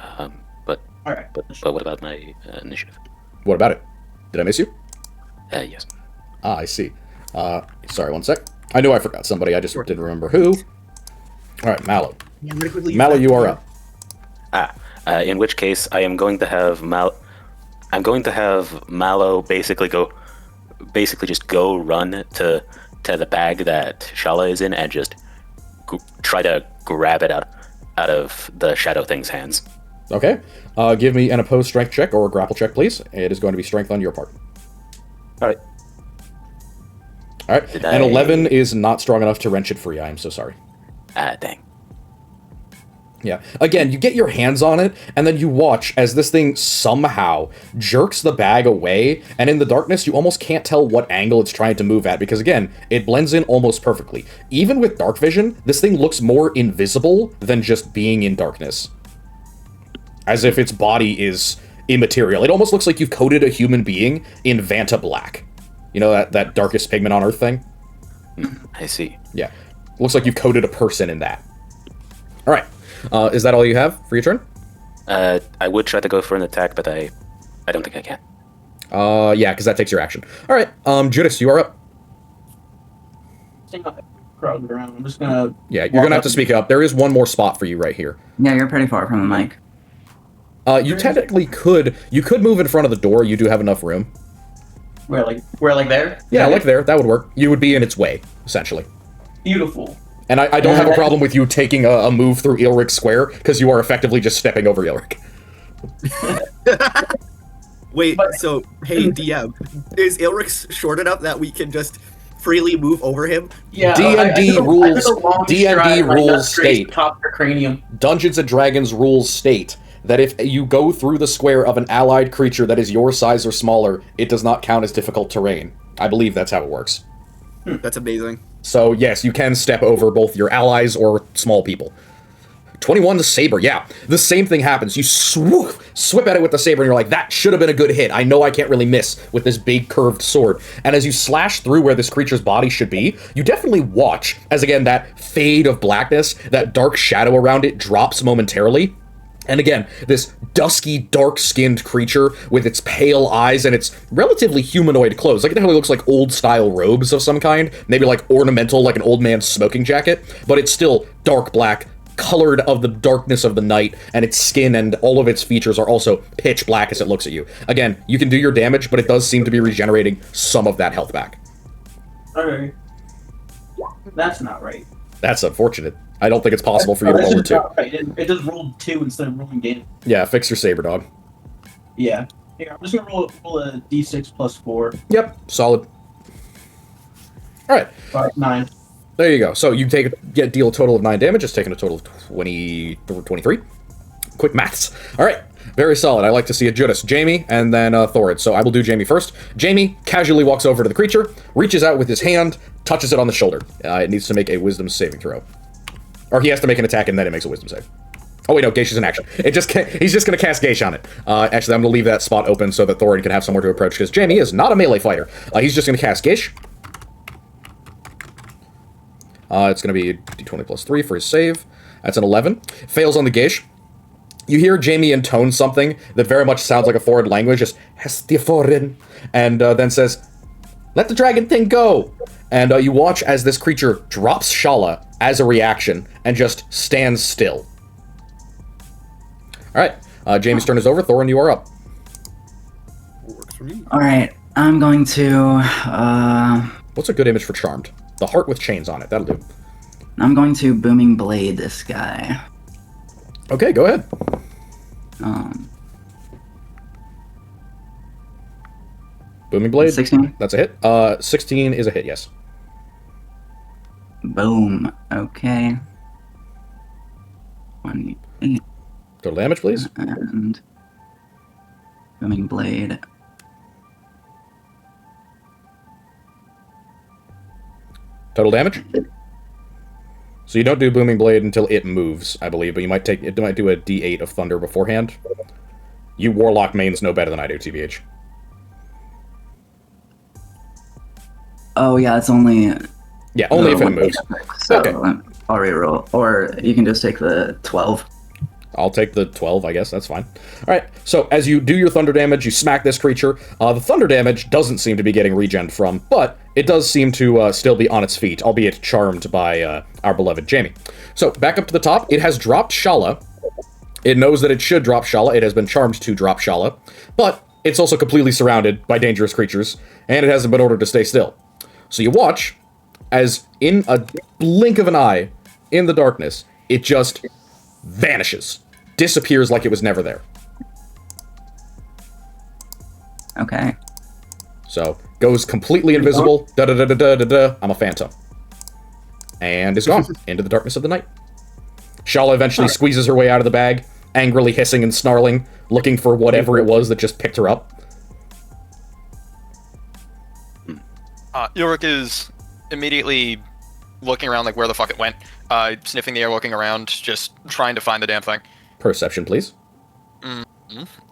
but All right. But what about my initiative? What about it? Did I miss you? Yes. Ah, I see. Sorry, one sec. I knew I forgot somebody. I just didn't remember who. All right, Mallow. Yeah, I'm gonna quickly use Mallow, that you are to- up. In which case, I am going to have Mallow basically just go run to the bag that Shala is in and just try to grab it out of the shadow thing's hands. Okay. Give me an opposed strength check or a grapple check, please. It is going to be strength on your part. All right. All right. And 11 is not strong enough to wrench it free. I am so sorry. Dang. Yeah. Again, you get your hands on it, and then you watch as this thing somehow jerks the bag away, and in the darkness, you almost can't tell what angle it's trying to move at, because again, it blends in almost perfectly. Even with dark vision, this thing looks more invisible than just being in darkness. As if its body is immaterial. It almost looks like you've coated a human being in Vanta Black. You know that darkest pigment on Earth thing? I see. Yeah. Looks like you've coated a person in that. Alright. Is that all you have for your turn? I would try to go for an attack, but I don't think I can. Yeah, because that takes your action. Alright, Judas, you are up. Staying up, crowded around. I'm just gonna. Yeah, you're gonna have to speak up. There is one more spot for you right here. Yeah, you're pretty far from the mic. You technically could move in front of the door. You do have enough room. Where like there? Yeah, like there. That would work. You would be in its way, essentially. Beautiful. And I don't have a problem with you taking a move through Ilric Square, because you are effectively just stepping over Ilric. Wait, so, hey, DM, is Ilrix short enough that we can just freely move over him? Yeah. D&D rules state. Top your cranium. Dungeons & Dragons rules state that if you go through the square of an allied creature that is your size or smaller, it does not count as difficult terrain. I believe that's how it works. That's amazing. So, yes, you can step over both your allies or small people. 21 to saber, yeah. The same thing happens. You swip at it with the saber, and you're like, that should have been a good hit. I know I can't really miss with this big curved sword. And as you slash through where this creature's body should be, you definitely watch as, again, that fade of blackness, that dark shadow around it drops momentarily. And again, this dusky, dark-skinned creature with its pale eyes and its relatively humanoid clothes. Like, it definitely looks like old-style robes of some kind. Maybe, like, ornamental, like an old man's smoking jacket. But it's still dark black, colored of the darkness of the night, and its skin and all of its features are also pitch black as it looks at you. Again, you can do your damage, but it does seem to be regenerating some of that health back. Okay. That's not right. That's unfortunate. I don't think it's possible for you to That's roll a just 2. not right. It just rolled 2 instead of rolling damage. Yeah, fix your saber, dog. Yeah. Here, I'm just gonna roll a d6 plus 4. Yep, solid. Alright. 9. There you go. So you deal a total of 9 damage. It's taken a total of 23. Quick maths. All right. Very solid. I like to see a Judas. Jamie, and then Thorid. So I will do Jamie first. Jamie casually walks over to the creature, reaches out with his hand, touches it on the shoulder. It needs to make a wisdom saving throw. Or he has to make an attack, and then it makes a wisdom save. Oh, wait, no. Geish is in action. He's just going to cast Geish on it. Actually, I'm going to leave that spot open so that Thorid can have somewhere to approach, because Jamie is not a melee fighter. He's just going to cast Geish. It's going to be d20 plus 3 for his save. That's an 11. Fails on the Geish. You hear Jamie intone something that very much sounds like a foreign language, just Hestiaforin, and then says, "Let the dragon thing go!" And you watch as this creature drops Shala as a reaction and just stands still. Alright, Jamie's turn is over. Thorin, you are up. Works for me. Alright, I'm going to, What's a good image for Charmed? The heart with chains on it. That'll do. I'm going to Booming Blade this guy. Okay, go ahead. Booming Blade? 16? That's a hit. 16 is a hit, yes. Boom. Okay. 28. Total damage, please. And Booming Blade. Total damage? So you don't do Booming Blade until it moves, I believe, but you might do a D8 of Thunder beforehand. You Warlock mains know better than I do, TBH. Oh yeah, it's only. Yeah, only if it moves. So Okay. I'll reroll, or you can just take the 12. I'll take the 12, I guess. That's fine. All right, so as you do your thunder damage, you smack this creature. The thunder damage doesn't seem to be getting regen from, but it does seem to still be on its feet, albeit charmed by our beloved Jamie. So back up to the top, it has dropped Shala. It knows that it should drop Shala. It has been charmed to drop Shala, but it's also completely surrounded by dangerous creatures, and it hasn't been ordered to stay still. So you watch as, in a blink of an eye, in the darkness, it just vanishes. Disappears like it was never there. Okay. So, goes completely invisible. Da-da-da-da-da-da-da. I'm a phantom. And is gone into the darkness of the night. Shala eventually squeezes her way out of the bag, angrily hissing and snarling, looking for whatever it was that just picked her up. Ulrich is immediately looking around like where the fuck it went. Sniffing the air, looking around, just trying to find the damn thing. Perception, please.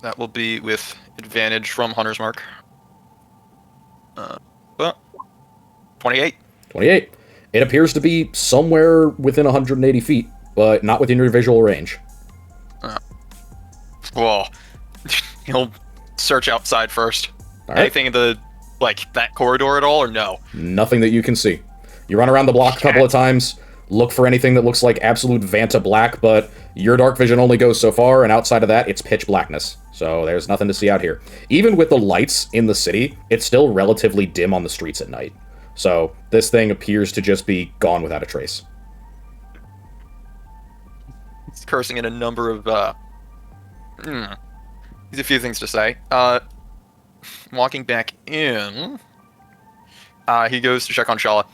That will be with advantage from Hunter's Mark. Well, 28. 28. It appears to be somewhere within 180 feet, but not within your visual range. Well, he'll search outside first. All right. Anything in the, like, that corridor at all, or no? Nothing that you can see. You run around the block a couple of times, look for anything that looks like absolute Vanta black, but your dark vision only goes so far, and outside of that, it's pitch blackness. So there's nothing to see out here. Even with the lights in the city, it's still relatively dim on the streets at night. So this thing appears to just be gone without a trace. He's cursing in a number of, He's a few things to say. Walking back in, he goes to check on Shala.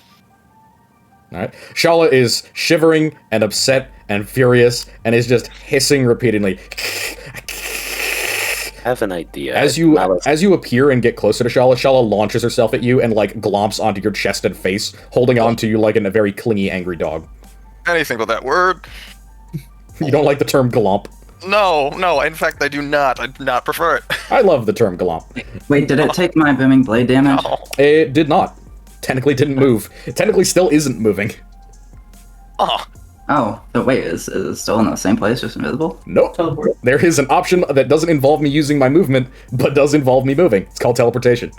Alright. Shala is shivering and upset and furious and is just hissing repeatedly. I have an idea. As you appear and get closer to Shala, Shala launches herself at you and like glomps onto your chest and face, holding on to you like a very clingy, angry dog. Anything but that word. You don't like the term glomp? No, in fact I do not. I do not prefer it. I love the term glomp. Wait, did it take my booming blade damage? No. It did not. Technically didn't move. It technically still isn't moving. Oh. Oh, but wait, is it still in the same place, just invisible? Nope. Teleport. There is an option that doesn't involve me using my movement, but does involve me moving. It's called teleportation.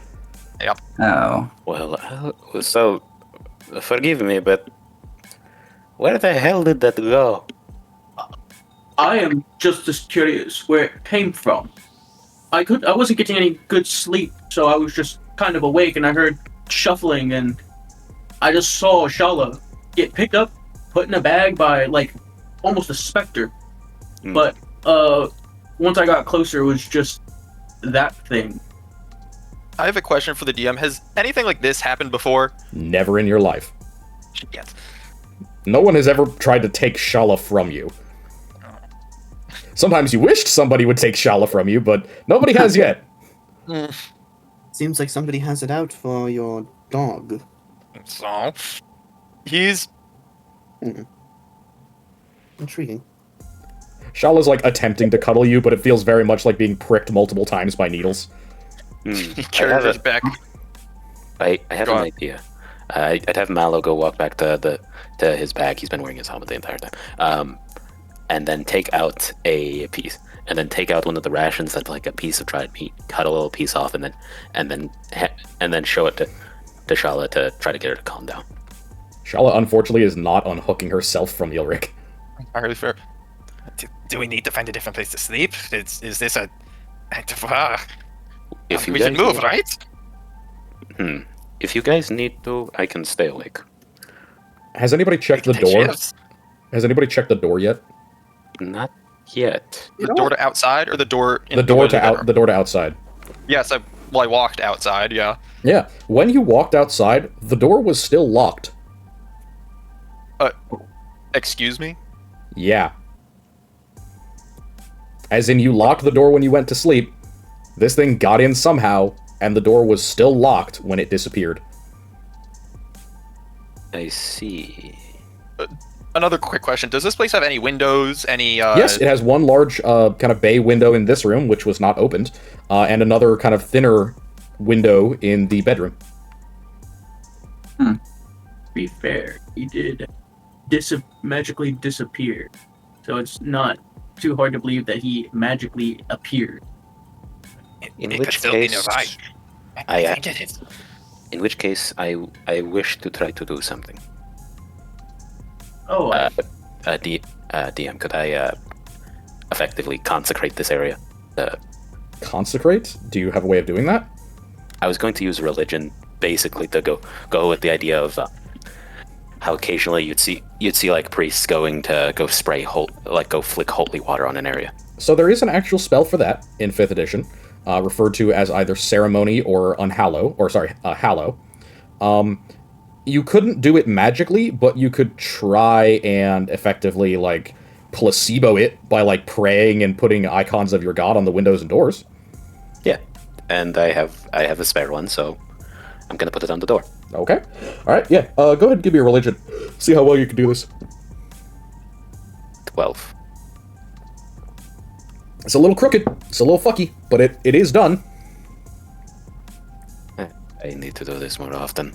Yep. Oh. Well, so forgive me, but where the hell did that go? I am just as curious where it came from. I wasn't getting any good sleep, so I was just kind of awake, and I heard shuffling, and I just saw Shala get picked up, put in a bag by like almost a specter. But once I got closer, it was just that thing. I have a question for the DM. Has anything like this happened before? Never in your life. Yes. No one has ever tried to take Shala from you. Sometimes you wished somebody would take Shala from you, but nobody has yet. Seems like somebody has it out for your dog. So, he's Intriguing. Shala's like attempting to cuddle you, but it feels very much like being pricked multiple times by needles. he carries his back. I have Go an on. idea. I'd have Mallow go walk back to his bag. He's been wearing his helmet the entire time. And then take out a piece, and then take out one of the rations that's like a piece of dried meat, cut a little piece off, and then show it to Shala to try to get her to calm down. Shala, unfortunately, is not unhooking herself from Ulrich. Entirely fair. Do we need to find a different place to sleep? Is this a... If you we guys should move, need- right? If you guys need to, I can stay awake. Has anybody checked the Take door? shifts. Has anybody checked the door yet? Not yet. The door to outside or the door in The door to bedroom? the door to outside. Yes, I walked outside, yeah. Yeah. When you walked outside, the door was still locked. Excuse me? Yeah. As in, you locked the door when you went to sleep. This thing got in somehow, and the door was still locked when it disappeared. I see. Another quick question. Does this place have any windows? Any, Yes, it has one large kind of bay window in this room, which was not opened, and another kind of thinner window in the bedroom. To be fair, he did magically disappear, so it's not too hard to believe that he magically appeared. In It which could still be case, nearby. I in which case I wish to try to do something. Oh, DM, could I effectively consecrate this area? Consecrate? Do you have a way of doing that? I was going to use religion basically to go with the idea of how occasionally you'd see like priests going to go spray go flick holy water on an area. So there is an actual spell for that in 5th edition, referred to as either ceremony or hallow. You couldn't do it magically, but you could try and effectively like placebo it by like praying and putting icons of your god on the windows and doors. Yeah, and I have a spare one, so I'm gonna put it on the door. Okay. All right. Yeah. Go ahead and give me a religion. See how well you can do this. 12. It's a little crooked. It's a little fucky, but it is done. I need to do this more often.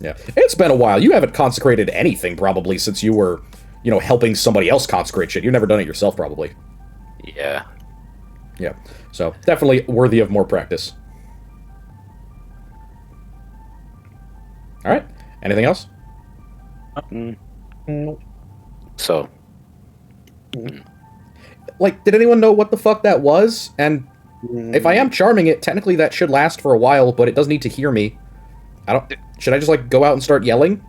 Yeah. It's been a while. You haven't consecrated anything probably since you were, helping somebody else consecrate shit. You've never done it yourself probably. Yeah. Yeah. So definitely worthy of more practice. All right. Anything else? So. Like, did anyone know what the fuck that was? And if I am charming it, technically that should last for a while, but it does need to hear me. Should I just, like, go out and start yelling?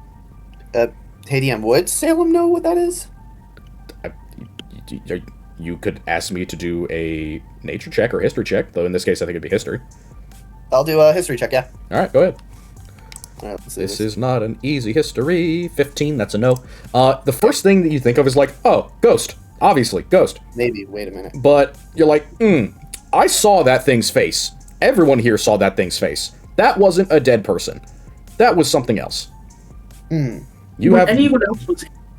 Hey, DM, would Salem know what that is? You could ask me to do a nature check or history check, though in this case I think it'd be history. I'll do a history check, yeah. Alright, go ahead. All right, let's see This is not an easy history. 15, that's a no. The first thing that you think of is like, oh, ghost. Obviously, ghost. Maybe, wait a minute. But you're like, I saw that thing's face. Everyone here saw that thing's face. That wasn't a dead person. That was something else. You have... Anyone else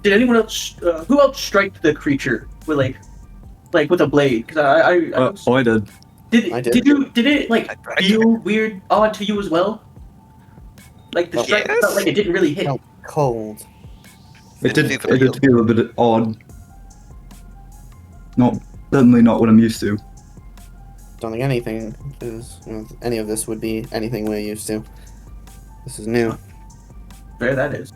did anyone else, who else strike the creature with like with a blade? Because I did. Did it like feel weird, odd to you as well? Like the strike felt like it didn't really hit. Felt cold. It did feel a bit odd. Certainly not what I'm used to. Don't think any of this would be anything we're used to. This is new. There that is.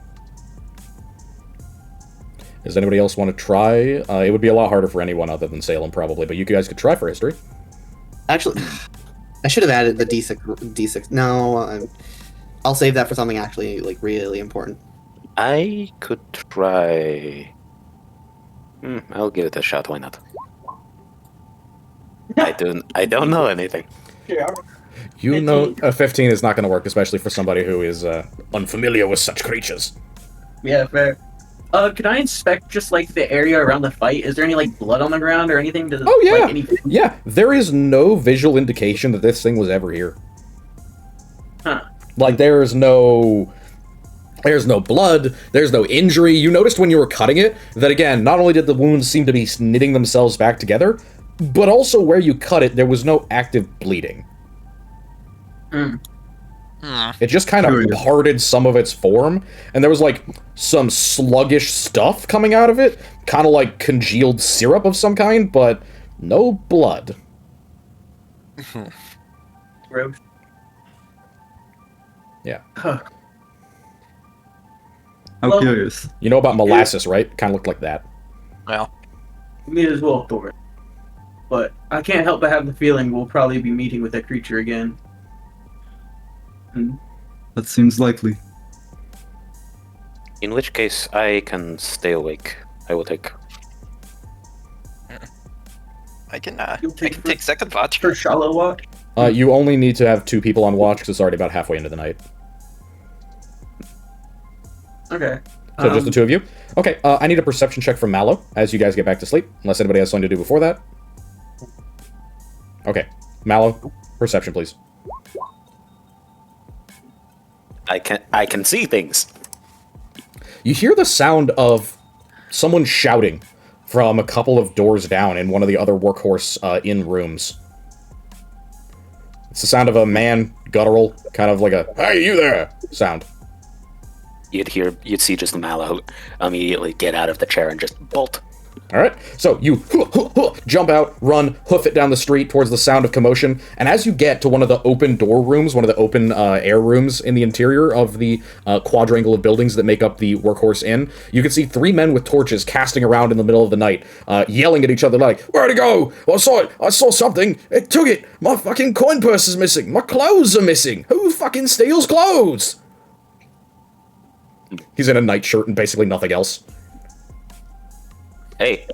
Does anybody else want to try? It would be a lot harder for anyone other than Salem, probably, but you guys could try for history. Actually, I should have added the D6. No, I'll save that for something actually like really important. I could try. I'll give it a shot. Why not? I don't know anything. You know, a 15 is not going to work, especially for somebody who is unfamiliar with such creatures. Yeah, fair. Can I inspect just like the area around the fight? Is there any like blood on the ground or anything? Yeah, there is no visual indication that this thing was ever here. Huh. Like, there's no blood, there's no injury. You noticed when you were cutting it that, again, not only did the wounds seem to be knitting themselves back together, but also where you cut it, there was no active bleeding. It just kind of parted some of its form, and there was, like, some sluggish stuff coming out of it, kind of like congealed syrup of some kind, but no blood. Gross. Yeah. Huh. How curious. You know about molasses, right? Kind of looked like that. Well, Me as well, Thor. But I can't help but have the feeling we'll probably be meeting with that creature again. That seems likely. In which case, I can stay awake. I will take. I can You'll take second watch. For shallow watch? You only need to have 2 people on watch, because it's already about halfway into the night. Okay. So just the 2 of you? Okay, I need a perception check from Mallow, as you guys get back to sleep, unless anybody has something to do before that. Okay, Mallow, perception, please. I can see things. You hear the sound of someone shouting from a couple of doors down in one of the other workhorse inn rooms. It's the sound of a man, guttural, kind of like a, "Hey, you there!" sound. You'd see just Mallow immediately get out of the chair and just bolt. All right, so you jump out, run, hoof it down the street towards the sound of commotion, and as you get to one of the open door rooms, one of the open air rooms in the interior of the quadrangle of buildings that make up the Workhorse Inn, you can see 3 men with torches casting around in the middle of the night, yelling at each other like, "Where'd it go? I saw it. I saw something. It took it. My fucking coin purse is missing. My clothes are missing. Who fucking steals clothes?" He's in a nightshirt and basically nothing else. Hey,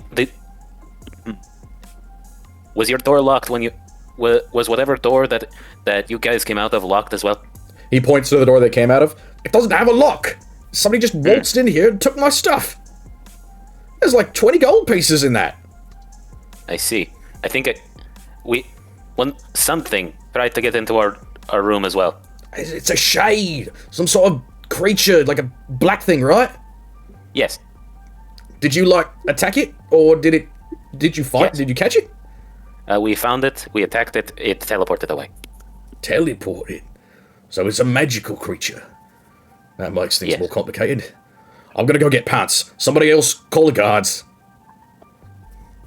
was your door locked when you... Was whatever door that you guys came out of locked as well? He points to the door they came out of. It doesn't have a lock. Somebody just waltzed in here and took my stuff. There's like 20 gold pieces in that. I see. I think something tried to get into our room as well. It's a shade. Some sort of creature, like a black thing, right? Yes. Did you, like, attack it? Or did you fight? Yes. Did you catch it? We found it, we attacked it, it teleported away. Teleported? So it's a magical creature. That makes things more complicated. I'm gonna go get pants. Somebody else call the guards.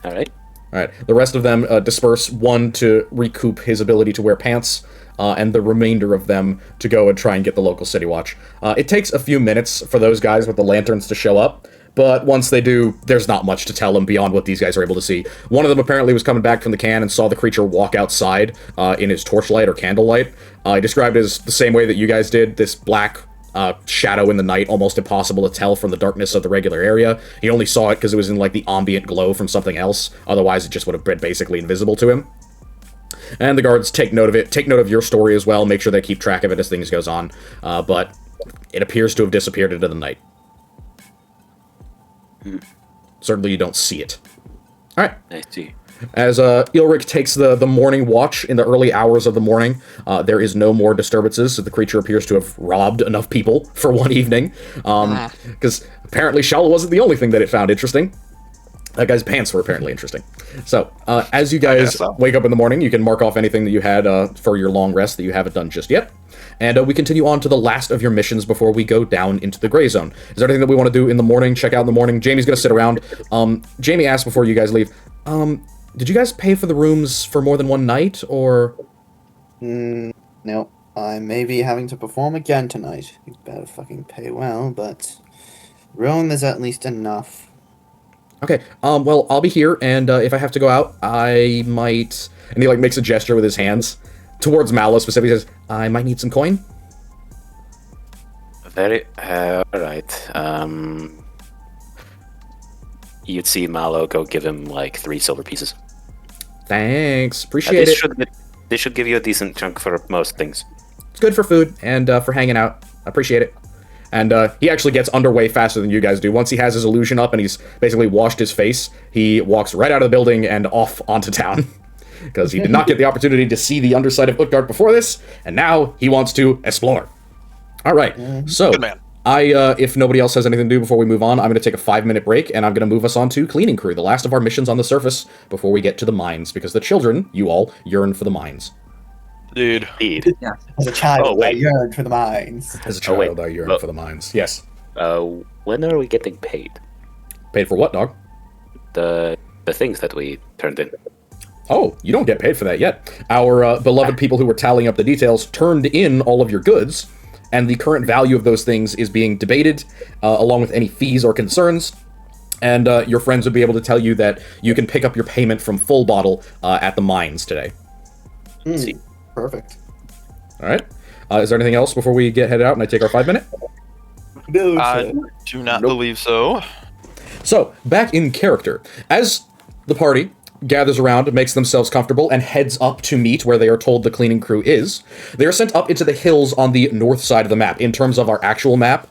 Alright. Alright, the rest of them disperse, one to recoup his ability to wear pants, and the remainder of them to go and try and get the local city watch. It takes a few minutes for those guys with the lanterns to show up, but once they do, there's not much to tell them beyond what these guys are able to see. One of them apparently was coming back from the can and saw the creature walk outside in his torchlight or candlelight. He described it as the same way that you guys did, this black shadow in the night, almost impossible to tell from the darkness of the regular area. He only saw it because it was in like the ambient glow from something else, otherwise it just would have been basically invisible to him. And the guards take note of it, take note of your story as well, make sure they keep track of it as things goes on, but it appears to have disappeared into the night. Certainly you don't see it. Alright. I see. As Ilric takes the morning watch in the early hours of the morning, there is no more disturbances, so the creature appears to have robbed enough people for one evening. Because apparently Shala wasn't the only thing that it found interesting. That guy's pants were apparently interesting. So, as you guys wake up in the morning, you can mark off anything that you had for your long rest that you haven't done just yet. And we continue on to the last of your missions before we go down into the gray zone. Is there anything that we want to do in the morning? Check out in the morning. Jamie's going to sit around. Jamie asked before you guys leave, did you guys pay for the rooms for more than one night, or...? Nope. I may be having to perform again tonight. You better fucking pay well, but... room is at least enough. Okay, well, I'll be here, and if I have to go out, I might... And he, like, makes a gesture with his hands towards Mallow specifically, says, I might need some coin. Very... alright. You'd see Mallow go give him, like, 3 silver pieces. Thanks, appreciate it. They should give you a decent chunk for most things. It's good for food, and for hanging out. I appreciate it. And he actually gets underway faster than you guys do. Once he has his illusion up and he's basically washed his face, he walks right out of the building and off onto town. Because he did not get the opportunity to see the underside of Utgard before this, and now he wants to explore. Alright, so, Good man. if nobody else has anything to do before we move on, I'm going to take a 5-minute break, and I'm going to move us on to Cleaning Crew, the last of our missions on the surface, before we get to the mines, because the children, you all, yearn for the mines. Dude. Indeed. Yeah. As a child, Oh, wait. I yearned for the mines. As a child, wait. I yearn Look. for the mines. Yes. When are we getting paid? Paid for what, dog? The things that we turned in. Oh, you don't get paid for that yet. Our beloved people who were tallying up the details turned in all of your goods, and the current value of those things is being debated, along with any fees or concerns. And your friends would be able to tell you that you can pick up your payment from Full Bottle at the mines today. See. Perfect. All right. Is there anything else before we get headed out and I take our 5-minute? No, I do not believe so. So, back in character. As the party gathers around, makes themselves comfortable, and heads up to meet where they are told the cleaning crew is, they are sent up into the hills on the north side of the map. In terms of our actual map,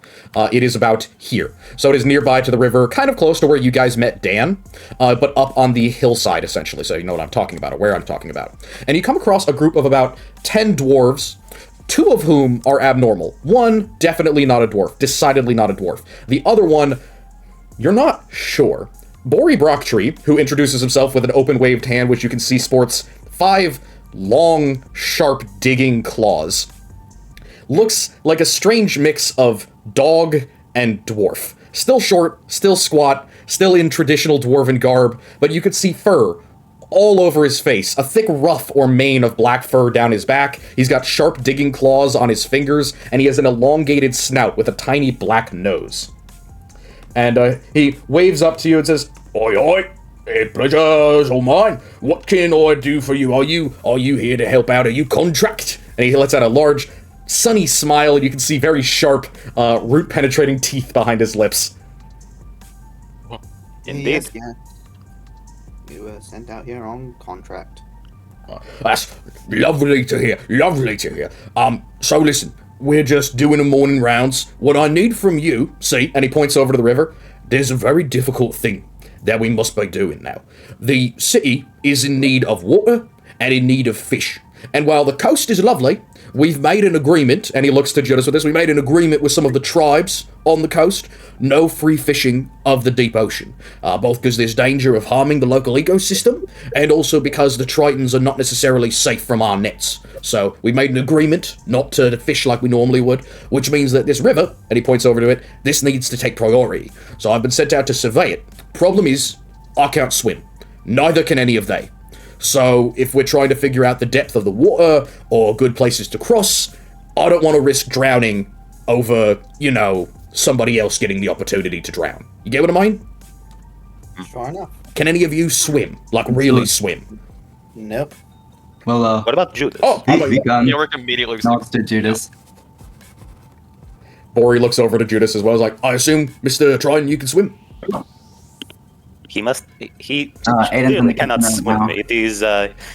it is about here. So it is nearby to the river, kind of close to where you guys met Dan, but up on the hillside, essentially, so you know what I'm talking about, or where I'm talking about. And you come across a group of about 10 dwarves, 2 of whom are abnormal. One, definitely not a dwarf, decidedly not a dwarf. The other one, you're not sure. Bori Brocktree, who introduces himself with an open waved hand, which you can see sports 5 long, sharp, digging claws. Looks like a strange mix of dog and dwarf. Still short, still squat, still in traditional dwarven garb, but you could see fur all over his face, a thick ruff or mane of black fur down his back. He's got sharp digging claws on his fingers, and he has an elongated snout with a tiny black nose. And he waves up to you and says, "Oi, oi, pleasure's all mine. What can I do for you? Are you here to help out? Are you contract?" And he lets out a large, sunny smile, and you can see very sharp, root-penetrating teeth behind his lips. Indeed. Yes. You were sent out here on contract. That's lovely to hear. Lovely to hear. So listen, we're just doing the morning rounds. What I need from you, see, and he points over to the river, there's a very difficult thing that we must be doing now. The city is in need of water and in need of fish. And while the coast is lovely, we've made an agreement, and he looks to Judas with this, we made an agreement with some of the tribes on the coast, no free fishing of the deep ocean. Both because there's danger of harming the local ecosystem, and also because the tritons are not necessarily safe from our nets. So we made an agreement not to fish like we normally would, which means that this river, and he points over to it, this needs to take priority. So I've been sent out to survey it. Problem is, I can't swim. Neither can any of they. So if we're trying to figure out the depth of the water or good places to cross, I don't want to risk drowning over, somebody else getting the opportunity to drown. You get what I mean? Sure enough. Can any of you swim? Like, really swim? Nope. Well, What about Judas? Oh, how about we you? can. Ulrich immediately was Nods to Judas. Bori looks over to Judas as well. He's like, I assume, Mr. Triton, you can swim? He must. He Aiden's clearly in the cannot kitchen right swim. now. It is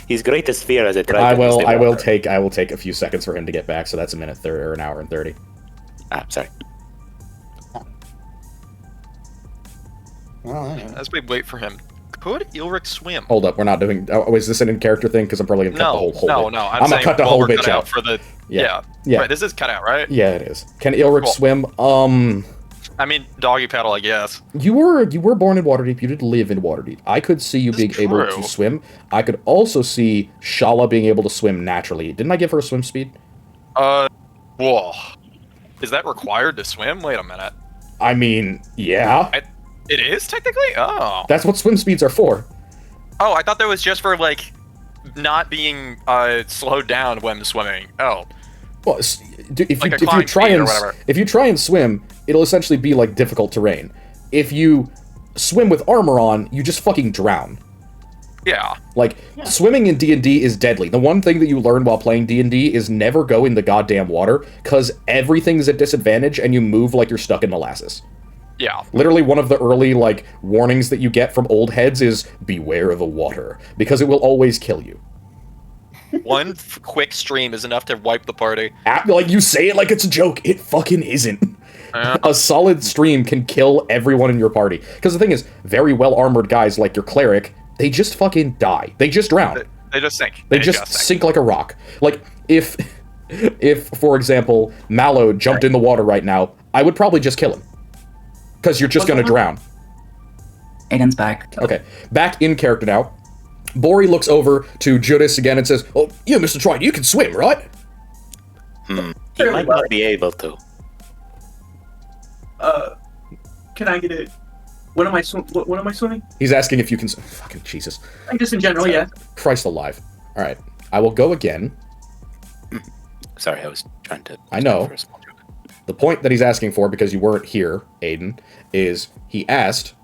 his greatest fear as a I Triton. is will. the I will water. take. I will take a few seconds for him to get back. So that's a minute or an hour and 30. Sorry. Well, anyway. As we wait for him, could Ulrich swim? Hold up, we're not doing. Oh, is this an in character thing? Because I'm probably gonna cut the whole bit. No. I'm gonna saying cut the while whole we're bitch cut out. for the. Yeah. Right, this is cut out, right? Yeah, it is. Can Ulrich Cool. swim? I mean, doggy paddle, I guess. You were born in Waterdeep. You did live in Waterdeep. I could see you being That's able true. to swim. I could also see Shala being able to swim naturally. Didn't I give her swim speed? Whoa. Is that required to swim? Wait a minute. I mean, yeah. It is technically? Oh. That's what swim speeds are for. Oh, I thought that was just for, like, not being slowed down when swimming. Oh. Well, if Like a you climb try speed or and whatever. if you try and swim, it'll essentially be like difficult terrain. If you swim with armor on, you just fucking drown. Yeah. Like, swimming in D&D is deadly. The one thing that you learn while playing D&D is never go in the goddamn water, because everything's at disadvantage and you move like you're stuck in molasses. Yeah. Literally, one of the early, warnings that you get from old heads is, beware of the water, because it will always kill you. One quick stream is enough to wipe the party. You say it like it's a joke, it fucking isn't. Yeah. A solid stream can kill everyone in your party. Because the thing is, very well-armored guys like your cleric, they just fucking die. They just drown. They just sink. They just sink like a rock. Like, if, for example, Mallow jumped in the water right now, I would probably just kill him. Because you're just gonna drown. Aiden's back. Okay, back in character now. Bori looks over to Judas again and says, "Oh, you, Mr. Triton, you can swim, right?" He might not be able to. Can I get it? When am I swimming? He's asking if you can... Fucking Jesus. Like just in general, yeah. Christ alive. Alright, I will go again. Sorry, I was trying to. I know. For a small joke. The point that he's asking for, because you weren't here, Aiden, is he asked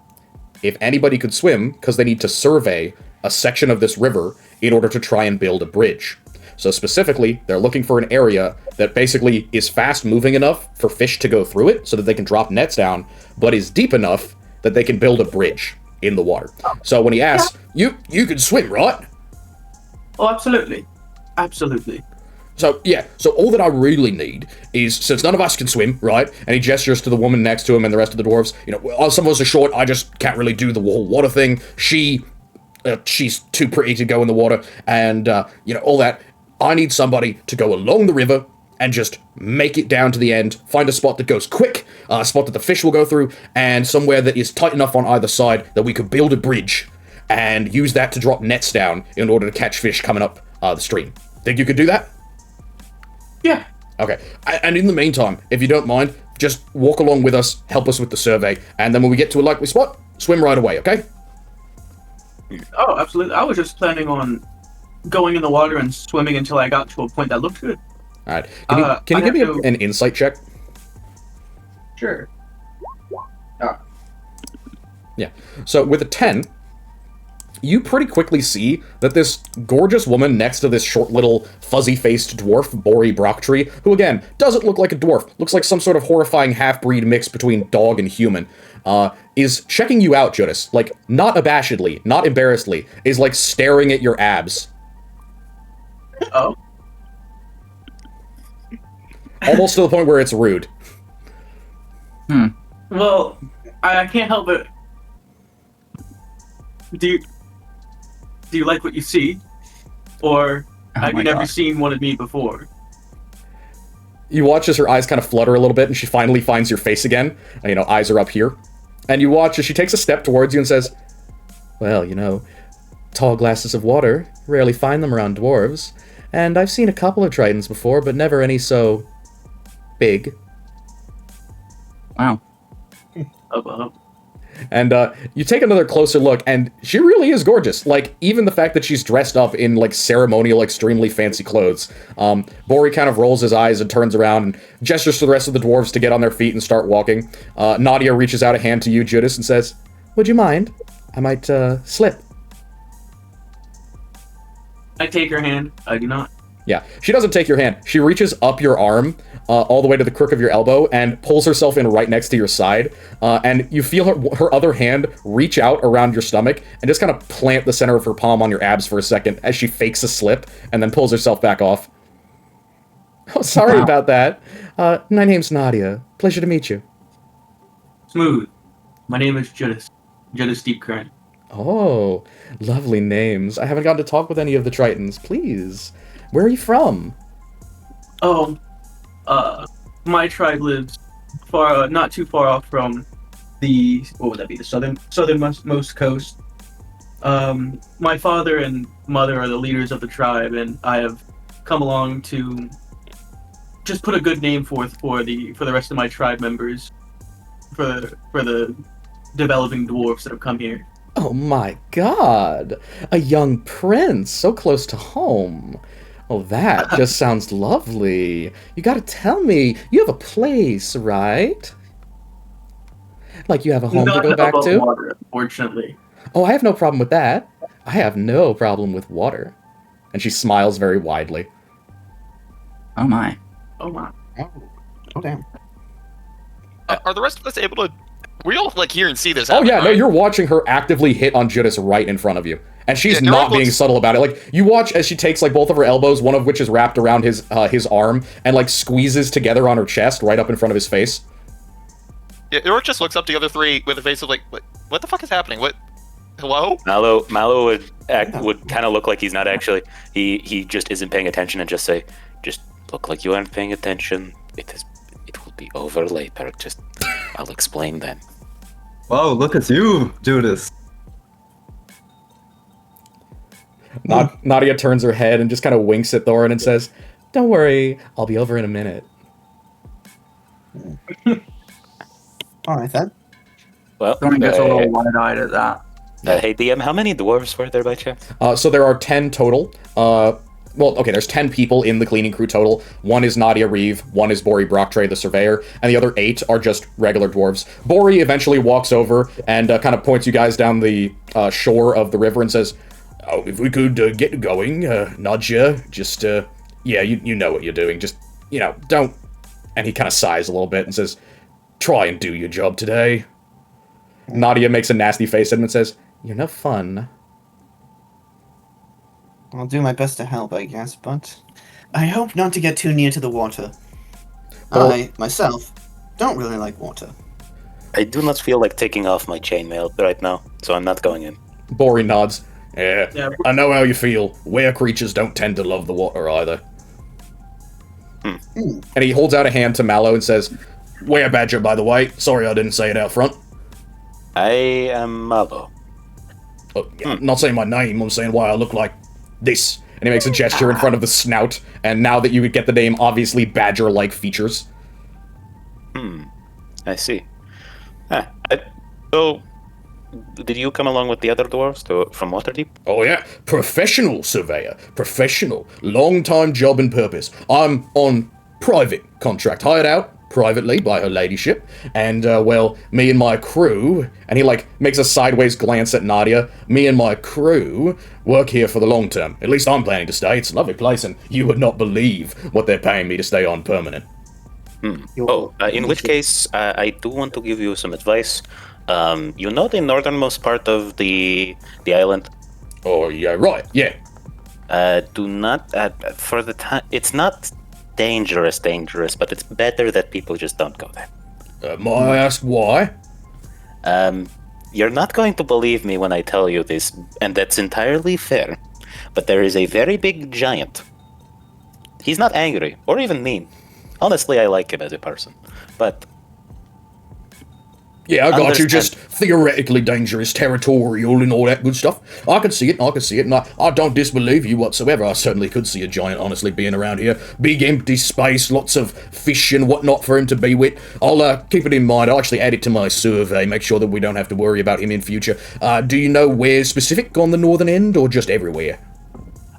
if anybody could swim, because they need to survey a section of this river in order to try and build a bridge. So specifically, they're looking for an area that basically is fast-moving enough for fish to go through it, so that they can drop nets down, but is deep enough that they can build a bridge in the water. So when he asks, you can swim, right? Oh, absolutely. Absolutely. So, yeah, so all that I really need is, since none of us can swim, right, and he gestures to the woman next to him and the rest of the dwarves, some of us are short, I just can't really do the whole water thing, she's too pretty to go in the water, and, all that. I need somebody to go along the river and just make it down to the end, find a spot that goes quick, a spot that the fish will go through, and somewhere that is tight enough on either side that we could build a bridge and use that to drop nets down in order to catch fish coming up the stream. Think you could do that? Yeah. Okay. And in the meantime, if you don't mind, just walk along with us, help us with the survey, and then when we get to a likely spot, swim right away, okay? Oh, absolutely. I was just planning on going in the water and swimming until I got to a point that looked good. Alright. Can you give me an insight check? Sure. Yeah. So with a 10, you pretty quickly see that this gorgeous woman next to this short little fuzzy-faced dwarf, Bori Brocktree, who again, doesn't look like a dwarf, looks like some sort of horrifying half-breed mix between dog and human, is checking you out, Judas. Like, not abashedly, not embarrassedly, is like staring at your abs. Oh. Almost to the point where it's rude. Well, I can't help it. Do you like what you see? Or have you never seen one of me before? You watch as her eyes kind of flutter a little bit, and she finally finds your face again. You know, eyes are up here. And you watch as she takes a step towards you and says, well, you know, tall glasses of water, rarely find them around dwarves. And I've seen a couple of tritons before, but never any so big. Wow. And you take another closer look, and she really is gorgeous. Like, even the fact that she's dressed up in, like, ceremonial, extremely fancy clothes. Bori kind of rolls his eyes and turns around and gestures to the rest of the dwarves to get on their feet and start walking. Nadia reaches out a hand to you, Judas, and says, would you mind? I might, slip. I take her hand. I do not. Yeah, she doesn't take your hand. She reaches up your arm, all the way to the crook of your elbow, and pulls herself in right next to your side. And you feel her other hand reach out around your stomach and just kind of plant the center of her palm on your abs for a second as she fakes a slip and then pulls herself back off. Oh, sorry about that. My name's Nadia. Pleasure to meet you. Smooth. My name is Judas. Judas Deepcurrent. Oh, lovely names. I haven't gotten to talk with any of the Tritons. Please. Where are you from? Oh, my tribe lives far, not too far off from the, what would that be, the southernmost coast. My father and mother are the leaders of the tribe, and I have come along to just put a good name forth for the rest of my tribe members, for the developing dwarves that have come here. Oh my god! A young prince, so close to home. Oh, that just sounds lovely. You gotta tell me, you have a place, right? Like you have a home to go back to? Water, unfortunately. Oh, I have no problem with that. I have no problem with water. And she smiles very widely. Oh my. Oh my. Oh damn. Are the rest of us able to... We all, like, hear and see this Oh happen, yeah, right? no, you're watching her actively hit on Judas right in front of you. And she's not being subtle about it. Like, you watch as she takes, like, both of her elbows, one of which is wrapped around his arm, and, like, squeezes together on her chest right up in front of his face. Yeah, Orc just looks up to the other three with a face of, like, what the fuck is happening? What? Hello? Mallow would kind of look like he's not actually. He just isn't paying attention and just say, just look like you aren't paying attention. It will be over later. Just, I'll explain then. Wow, look at you, Judas. Nadia turns her head and just kind of winks at Thorin and says, don't worry, I'll be over in a minute. Alright then. Well, Thorin gets a little wide-eyed at that. hey DM, how many dwarves were there by chance? So there are 10 total. Well, okay, there's 10 people in the cleaning crew total. One is Nadia Reeve, one is Bori Brocktree, the surveyor, and the other 8 are just regular dwarves. Bori eventually walks over and kind of points you guys down the shore of the river and says, oh, if we could get going, Nadia, just, yeah, you know what you're doing. Just, you know, don't... And he kind of sighs a little bit and says, try and do your job today. Nadia makes a nasty face at him and says, you're no fun. I'll do my best to help, I guess, but I hope not to get too near to the water. Well- I, myself, don't really like water. I do not feel like taking off my chainmail right now, so I'm not going in. Bori nods. Yeah, Yeah. I know how you feel. Were creatures don't tend to love the water either. And he holds out a hand to Mallow and says, Were Badger, by the way. Sorry I didn't say it out front. I am Mallow. Oh, yeah, I'm not saying my name, I'm saying why I look like this. And he makes a gesture in front of the snout, and now that you get the name, obviously Badger-like features. I see. So, did you come along with the other dwarves from Waterdeep? Oh yeah, professional surveyor. Professional. Long-time job and purpose. I'm on private contract, hired out privately by her ladyship, and, well, me and my crew, and he, like, makes a sideways glance at Nadia, me and my crew work here for the long term. At least I'm planning to stay. It's a lovely place, and you would not believe what they're paying me to stay on permanent. In which case, I do want to give you some advice. You know the northernmost part of the island? Oh, yeah, right, yeah. Do not, for the time, it's not dangerous, but it's better that people just don't go there. May I ask why? You're not going to believe me when I tell you this, and that's entirely fair, but there is a very big giant. He's not angry, or even mean. Honestly, I like him as a person, but... Yeah, I got you, just theoretically dangerous, territorial, and all that good stuff. I can see it, and I don't disbelieve you whatsoever. I certainly could see a giant, honestly, being around here. Big empty space, lots of fish and whatnot for him to be with. I'll keep it in mind. I'll actually add it to my survey, make sure that we don't have to worry about him in future. Do you know where specific on the northern end, or just everywhere?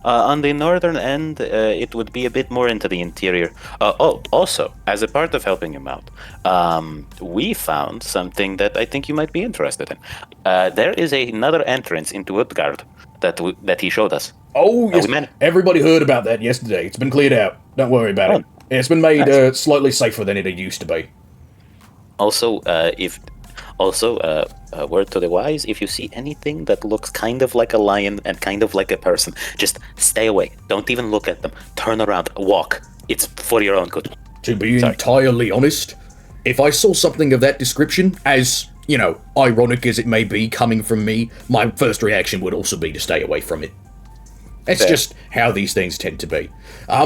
On the northern end, it would be a bit more into the interior. Also, as a part of helping him out, we found something that I think you might be interested in. There is another entrance into Utgard that he showed us. Oh, yes. Everybody heard about that yesterday. It's been cleared out. Don't worry about it. It's been made slightly safer than it used to be. Also, word to the wise, if you see anything that looks kind of like a lion and kind of like a person, just stay away. Don't even look at them. Turn around. Walk. It's for your own good. To be entirely honest, if I saw something of that description, as, you know, ironic as it may be coming from me, my first reaction would also be to stay away from it. That's just how these things tend to be. I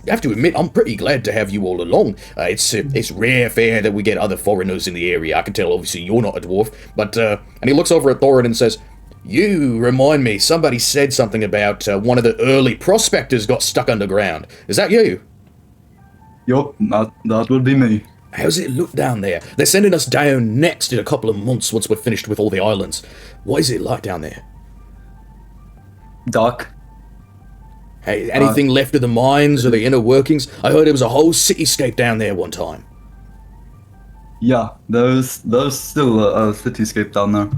have to admit, I'm pretty glad to have you all along. It's rare fare that we get other foreigners in the area. I can tell, obviously, you're not a dwarf, but, and he looks over at Thorin and says, you remind me, somebody said something about one of the early prospectors got stuck underground. Is that you? Yup, that would be me. How's it look down there? They're sending us down next in a couple of months once we're finished with all the islands. What is it like down there? Doc. Hey, anything left of the mines or the inner workings? I heard there was a whole cityscape down there one time. Yeah, there's still a cityscape down there.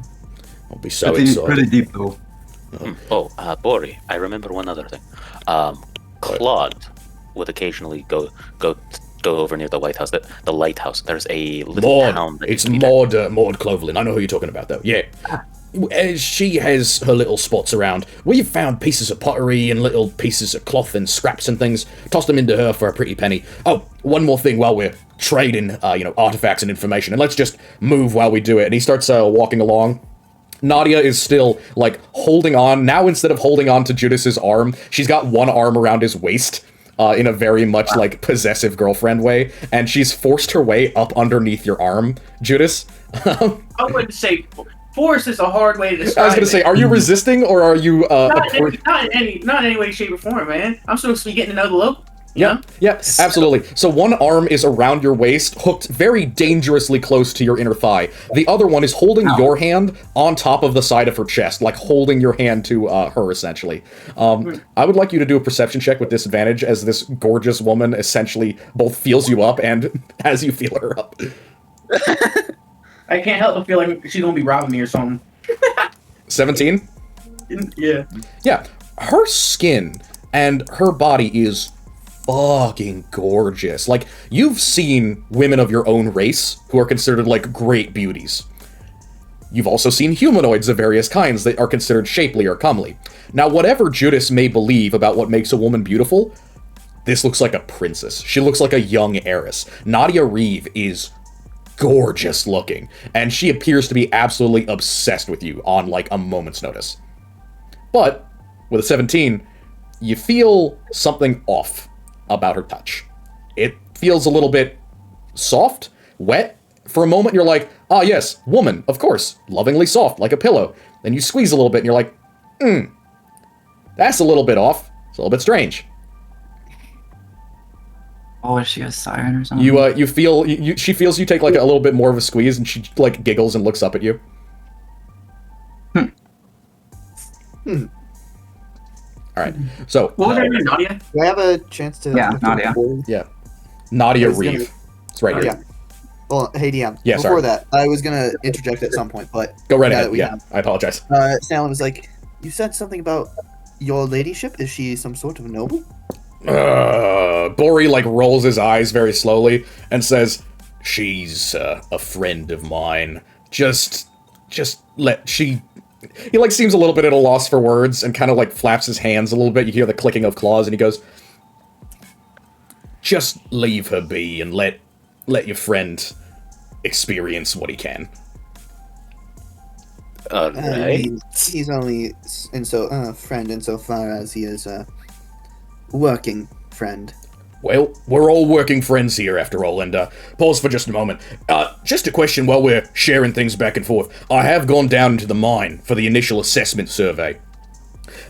I'll be so excited. Pretty deep though. Bori, I remember one other thing. Claude would occasionally go over near the lighthouse. The lighthouse. There's a little town. It's Maud Clovelin. I know who you're talking about, though. Yeah. She has her little spots around. We've found pieces of pottery and little pieces of cloth and scraps and things. Tossed them into her for a pretty penny. Oh, one more thing while we're trading, artifacts and information. And let's just move while we do it. And he starts walking along. Nadia is still, like, holding on. Now, instead of holding on to Judas's arm, she's got one arm around his waist. In a very much, like, possessive girlfriend way. And she's forced her way up underneath your arm, Judas. I wouldn't say force is a hard way to describe it. I was gonna say, are you resisting, or are you, not in any way, shape, or form, man. I'm supposed to be getting to know the local. Yeah, absolutely. So one arm is around your waist, hooked very dangerously close to your inner thigh. The other one is holding your hand on top of the side of her chest, like holding your hand to her, essentially. I would like you to do a perception check with disadvantage, as this gorgeous woman essentially both feels you up and as you feel her up. I can't help but feel like she's gonna be robbing me or something. 17? Yeah. Yeah. Her skin and her body is fucking gorgeous. Like, you've seen women of your own race who are considered, like, great beauties. You've also seen humanoids of various kinds that are considered shapely or comely. Now, whatever Judas may believe about what makes a woman beautiful, this looks like a princess. She looks like a young heiress. Nadia Reeve is gorgeous looking, and she appears to be absolutely obsessed with you on, like, a moment's notice. But, with a 17, you feel something off about her touch. It feels a little bit soft, wet. For a moment, you're like, ah, yes, woman, of course, lovingly soft, like a pillow. Then you squeeze a little bit, and you're like, that's a little bit off. It's a little bit strange. Oh, is she a siren or something? You feel she feels you take like a little bit more of a squeeze, and she like giggles and looks up at you. All right, so What was her name, Nadia? Do I have a chance to? Yeah, look Nadia. forward? Nadia I was gonna- Reeve. It's right here. Yeah. Well, hey DM. Yeah, Before sorry. that, I was gonna interject at some point, but Go right now ahead. that we Yeah, have- I apologize. Salem was like, "You said something about your ladyship. Is she some sort of noble?" Bori like rolls his eyes very slowly and says, "She's a friend of mine. Just let she." He like seems a little bit at a loss for words and kind of like flaps his hands a little bit. You hear the clicking of claws, and he goes, "Just leave her be and let your friend experience what he can." Alright. He's only friend insofar as he is a working friend. Well, we're all working friends here, after all, and pause for just a moment. Just a question while we're sharing things back and forth. I have gone down into the mine for the initial assessment survey.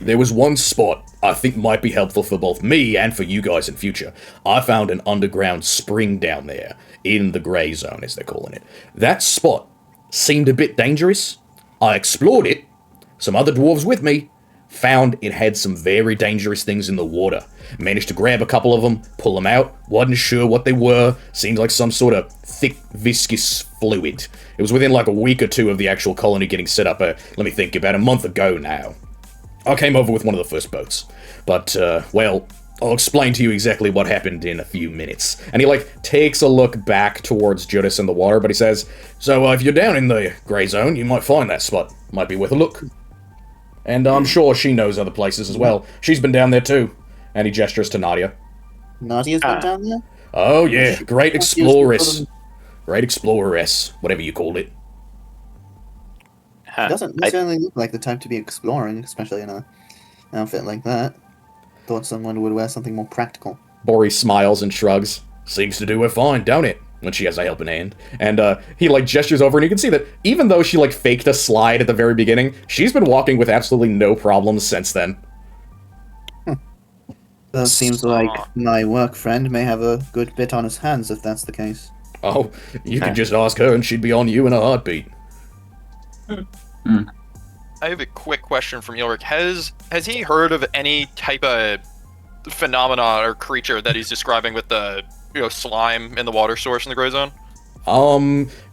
There was one spot I think might be helpful for both me and for you guys in future. I found an underground spring down there, in the grey zone, as they're calling it. That spot seemed a bit dangerous. I explored it, some other dwarves with me, found it had some very dangerous things in the water. Managed to grab a couple of them, pull them out, wasn't sure what they were, seemed like some sort of thick, viscous fluid. It was within like a week or two of the actual colony getting set up, let me think, about a month ago now. I came over with one of the first boats, but, well, I'll explain to you exactly what happened in a few minutes. And he, like, takes a look back towards Judas in the water, but he says, so if you're down in the grey zone, you might find that spot. Might be worth a look. And I'm sure she knows other places as well. She's been down there too. And he gestures to Nadia. Nadia's been down there? Oh yeah, great Nadia's exploress. been- Great exploress, whatever you call it. Huh. Doesn't necessarily look like the type to be exploring, especially in a outfit like that. Thought someone would wear something more practical. Bori smiles and shrugs. Seems to do her fine, don't it? When she has a helping hand. And he like gestures over, and you can see that even though she like faked a slide at the very beginning, she's been walking with absolutely no problems since then. So it seems like my work friend may have a good bit on his hands if that's the case. Oh, you can just ask her and she'd be on you in a heartbeat. I have a quick question from Ulrich. Has he heard of any type of phenomena or creature that he's describing with the slime in the water source in the gray zone?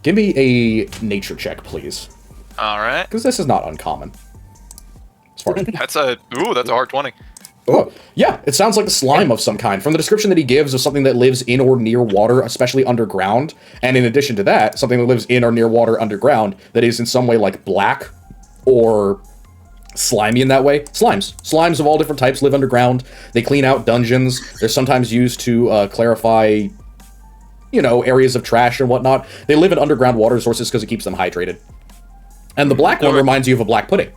Give me a nature check, please. All right. Because this is not uncommon. As far as That's a hard 20. Oh, yeah, it sounds like a slime of some kind. From the description that he gives of something that lives in or near water, especially underground, and in addition to that, something that lives in or near water underground that is in some way like black or slimy in that way. Slimes of all different types live underground. They clean out dungeons. They're sometimes used to clarify, areas of trash and whatnot. They live in underground water sources because it keeps them hydrated. And the black one reminds you of a black pudding.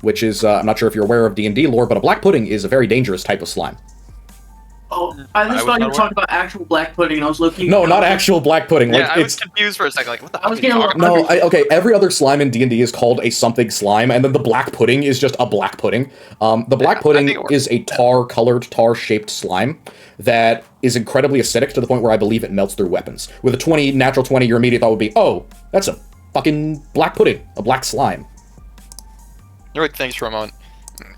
Which is, I'm not sure if you're aware of D&D lore, but a black pudding is a very dangerous type of slime. Oh, I just thought you were talking about actual black pudding, and I was looking. No, not actual black pudding. Yeah, Like, I was it's confused for a second. Like, what the I hell was are you getting a talking little- about? okay, every other slime in D&D is called a something slime, and then the black pudding is just a black pudding. The black I pudding think it works. is a tar-shaped slime that is incredibly acidic to the point where I believe it melts through weapons. With a natural 20, your immediate thought would be, oh, that's a fucking black pudding, a black slime. Ulrich thinks for a moment.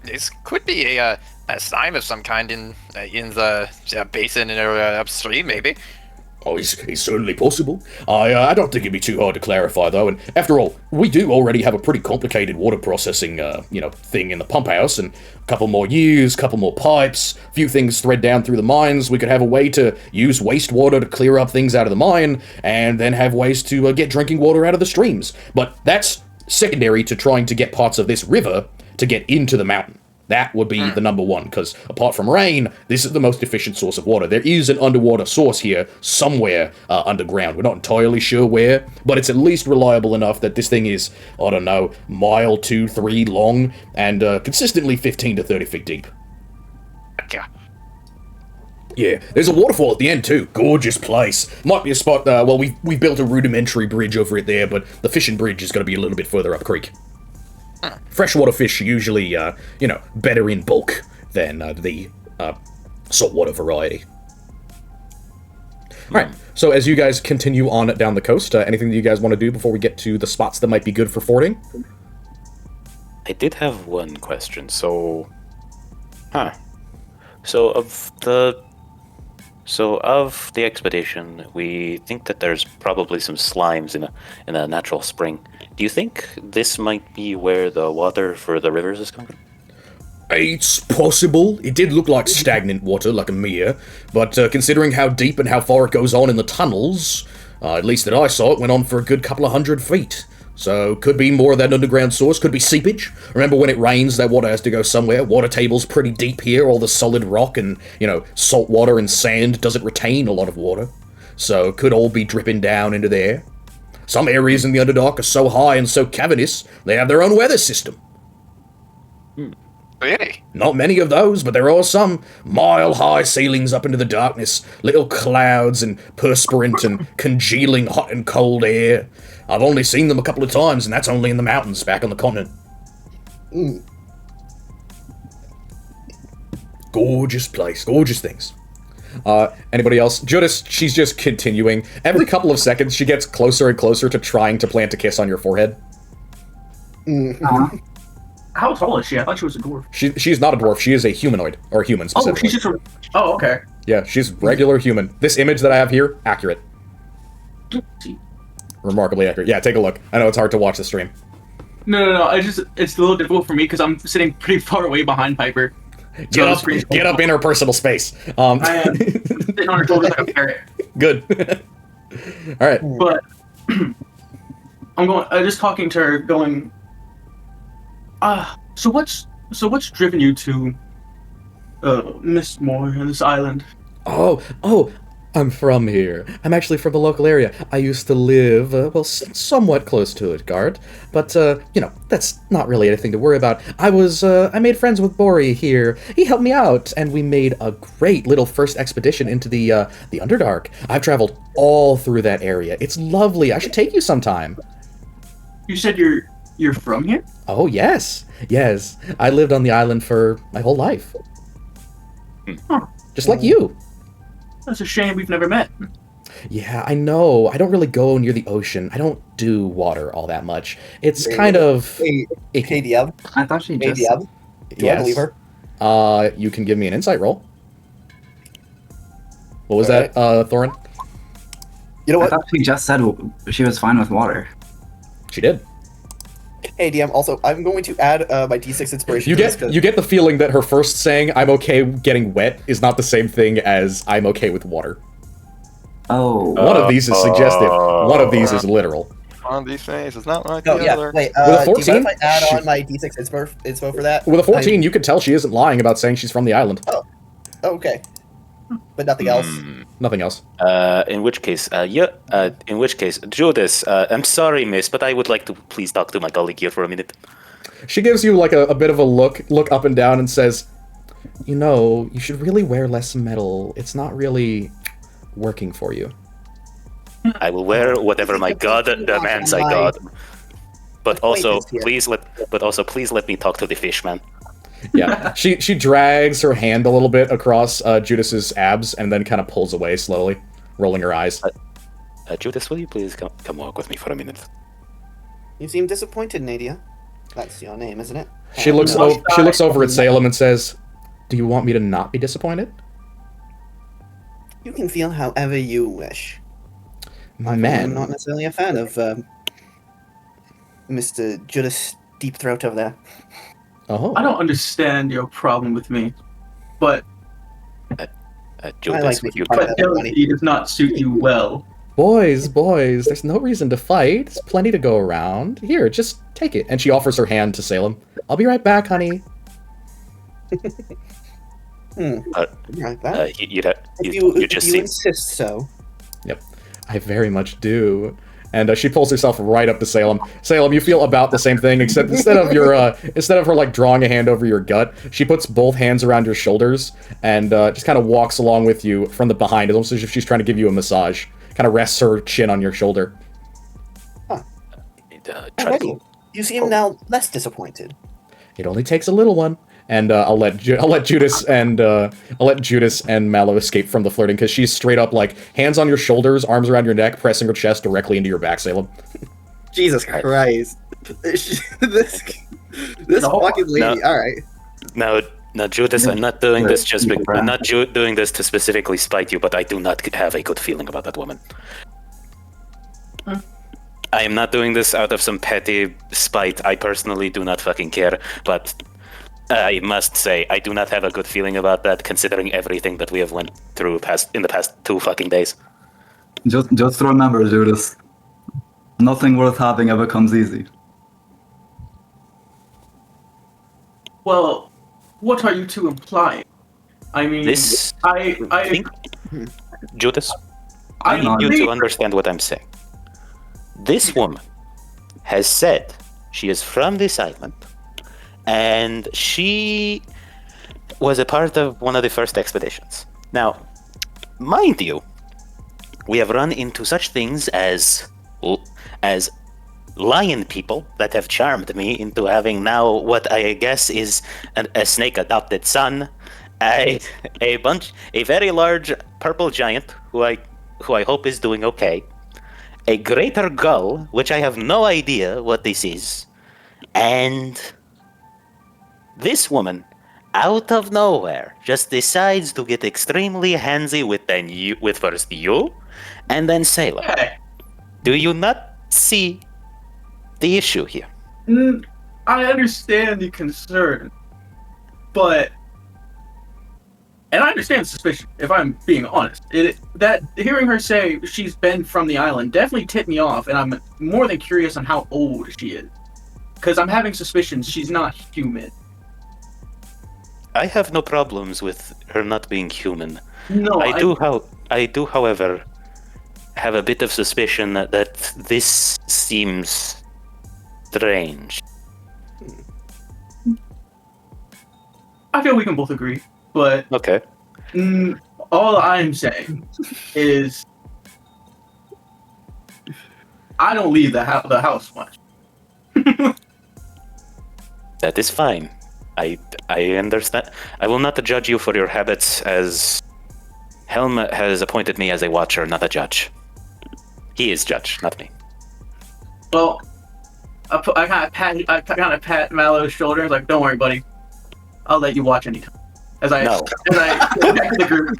This could be a slime of some kind in the basin or upstream, maybe. Oh, it's certainly possible. I don't think it'd be too hard to clarify, though. And after all, we do already have a pretty complicated water processing, thing in the pump house, and a couple more years, couple more pipes, a few things thread down through the mines. We could have a way to use wastewater to clear up things out of the mine, and then have ways to get drinking water out of the streams. But that's secondary to trying to get parts of this river to get into the mountain. That would be the number one, because apart from rain, this is the most efficient source of water. There is an underwater source here, somewhere underground. We're not entirely sure where, but it's at least reliable enough that this thing is, I don't know, mile 2-3 long, and consistently 15 to 30 feet deep. Okay. Yeah, there's a waterfall at the end too. Gorgeous place. Might be a spot, we built a rudimentary bridge over it there, but the fishing bridge is going to be a little bit further up creek. Freshwater fish are usually, better in bulk than the saltwater variety. Alright, so as you guys continue on down the coast, anything that you guys want to do before we get to the spots that might be good for fording? I did have one question. So of the expedition, we think that there's probably some slimes in a natural spring. Do you think this might be where the water for the rivers is coming from? It's possible. It did look like stagnant water, like a mere, but considering how deep and how far it goes on in the tunnels, at least that I saw, it went on for a good couple of 100 feet. So, could be more of that underground source, could be seepage. Remember when it rains, that water has to go somewhere. Water table's pretty deep here, all the solid rock and, salt water and sand doesn't retain a lot of water. So, could all be dripping down into there. Some areas in the Underdark are so high and so cavernous, they have their own weather system. Really? Not many of those, but there are some. Mile-high ceilings up into the darkness, little clouds and perspirant and congealing hot and cold air. I've only seen them a couple of times, and that's only in the mountains back on the continent. Gorgeous place, gorgeous things. Anybody else? Judas, she's just continuing. Every couple of seconds, she gets closer and closer to trying to plant a kiss on your forehead. How tall is she? I thought she was a dwarf. She's not a dwarf, she is a humanoid, or human Oh, specifically. she's just a... Oh, okay. Yeah, she's regular human. This image that I have here, accurate. Remarkably accurate. Yeah, take a look. I know it's hard to watch the stream. No. It's a little difficult for me because I'm sitting pretty far away behind Piper. Get up in her personal space. I am sitting on her shoulders like a parrot. Good. All right. But I'm just talking to her, going, so what's driven you to Miss Moore and this island? Oh, I'm from here. I'm actually from the local area. I used to live, somewhat close to it, guard. But, that's not really anything to worry about. I made friends with Bori here. He helped me out, and we made a great little first expedition into the Underdark. I've traveled all through that area. It's lovely. I should take you sometime. You said you're from here? Oh, yes. Yes. I lived on the island for my whole life. Huh. Just like you. That's a shame we've never met. Yeah, I know. I don't really go near the ocean. I don't do water all that much. It's kind of... Hey, Diab. I thought she Hey, just... Diab. Do I believe her? You can give me an insight roll. What was that, Thorin? You know I what? thought she just said she was fine with water. She did. Hey, DM, also, I'm going to add my D6 inspiration You to this, get you get the feeling that her first saying, I'm okay getting wet, is not the same thing as I'm okay with water. Oh. One of these is suggestive. One of these is literal. On these things, it's not like Oh, the yeah. other. Wait, With a do you 14? mind if I add on my D6 inspo for that? With a 14, you can tell she isn't lying about saying she's from the island. Oh, okay. But nothing else. Nothing else. In which case, Judas, I'm sorry, miss, but I would like to please talk to my colleague here for a minute. She gives you like a bit of a look up and down and says, you should really wear less metal. It's not really working for you. I will wear whatever my god demands I god. But also, please let me talk to the fish, man. Yeah, she drags her hand a little bit across Judas's abs and then kind of pulls away slowly, rolling her eyes. Judas, will you please come walk with me for a minute? You seem disappointed, Nadia. That's your name, isn't it? She looks over at Salem and says, "Do you want me to not be disappointed?" You can feel however you wish. Man, I'm not necessarily a fan of Mr. Judas Deep Throat over there. Oh, I don't understand your problem with me, but Judas, like would you? making fun of fidelity does not suit you well. boys, there's no reason to fight. There's plenty to go around. Here, just take it. And she offers her hand to Salem. I'll be right back, honey. Right back. If You just you seem. insist so. Yep, I very much do. And she pulls herself right up to Salem. Salem, you feel about the same thing, except instead of her like drawing a hand over your gut, she puts both hands around your shoulders and just kind of walks along with you from the behind, almost as if she's trying to give you a massage. Kind of rests her chin on your shoulder. Alrighty. You seem now less disappointed. It only takes a little one. and I'll let Judas and Mallow escape from the flirting because she's straight up like hands on your shoulders, arms around your neck, pressing her chest directly into your back, Salem. Jesus Christ. this fucking lady. All right. Now, Judas, I'm not doing this I'm not doing this to specifically spite you, but I do not have a good feeling about that woman. I am not doing this out of some petty spite. I personally do not fucking care, but I must say I do not have a good feeling about that, considering everything that we have went through in the past 2 fucking days. Just remember, Judas, nothing worth having ever comes easy. Well, what are you two implying? I mean, Judas, I need you to understand what I'm saying. This woman has said she is from this island, and she was a part of one of the first expeditions. Now, mind you, we have run into such things as lion people that have charmed me into having now what I guess is a snake adopted son, a very large purple giant who I hope is doing okay, a greater gull, which I have no idea what this is, and this woman, out of nowhere, just decides to get extremely handsy with first you, and then Salem. Hey. Do you not see the issue here? I understand the concern, but... And I understand suspicion, if I'm being honest. That hearing her say she's been from the island definitely tipped me off, and I'm more than curious on how old she is. Because I'm having suspicions she's not human. I have no problems with her not being human. No, I do, however, have a bit of suspicion that this seems strange. I feel we can both agree, but Okay. all I'm saying is I don't leave the house much. That is fine. I understand. I will not judge you for your habits, as Helm has appointed me as a watcher, not a judge. He is judge, not me. Well, I kind of pat Mallow's shoulder, like, "Don't worry, buddy. I'll let you watch anytime." As I go back to the group.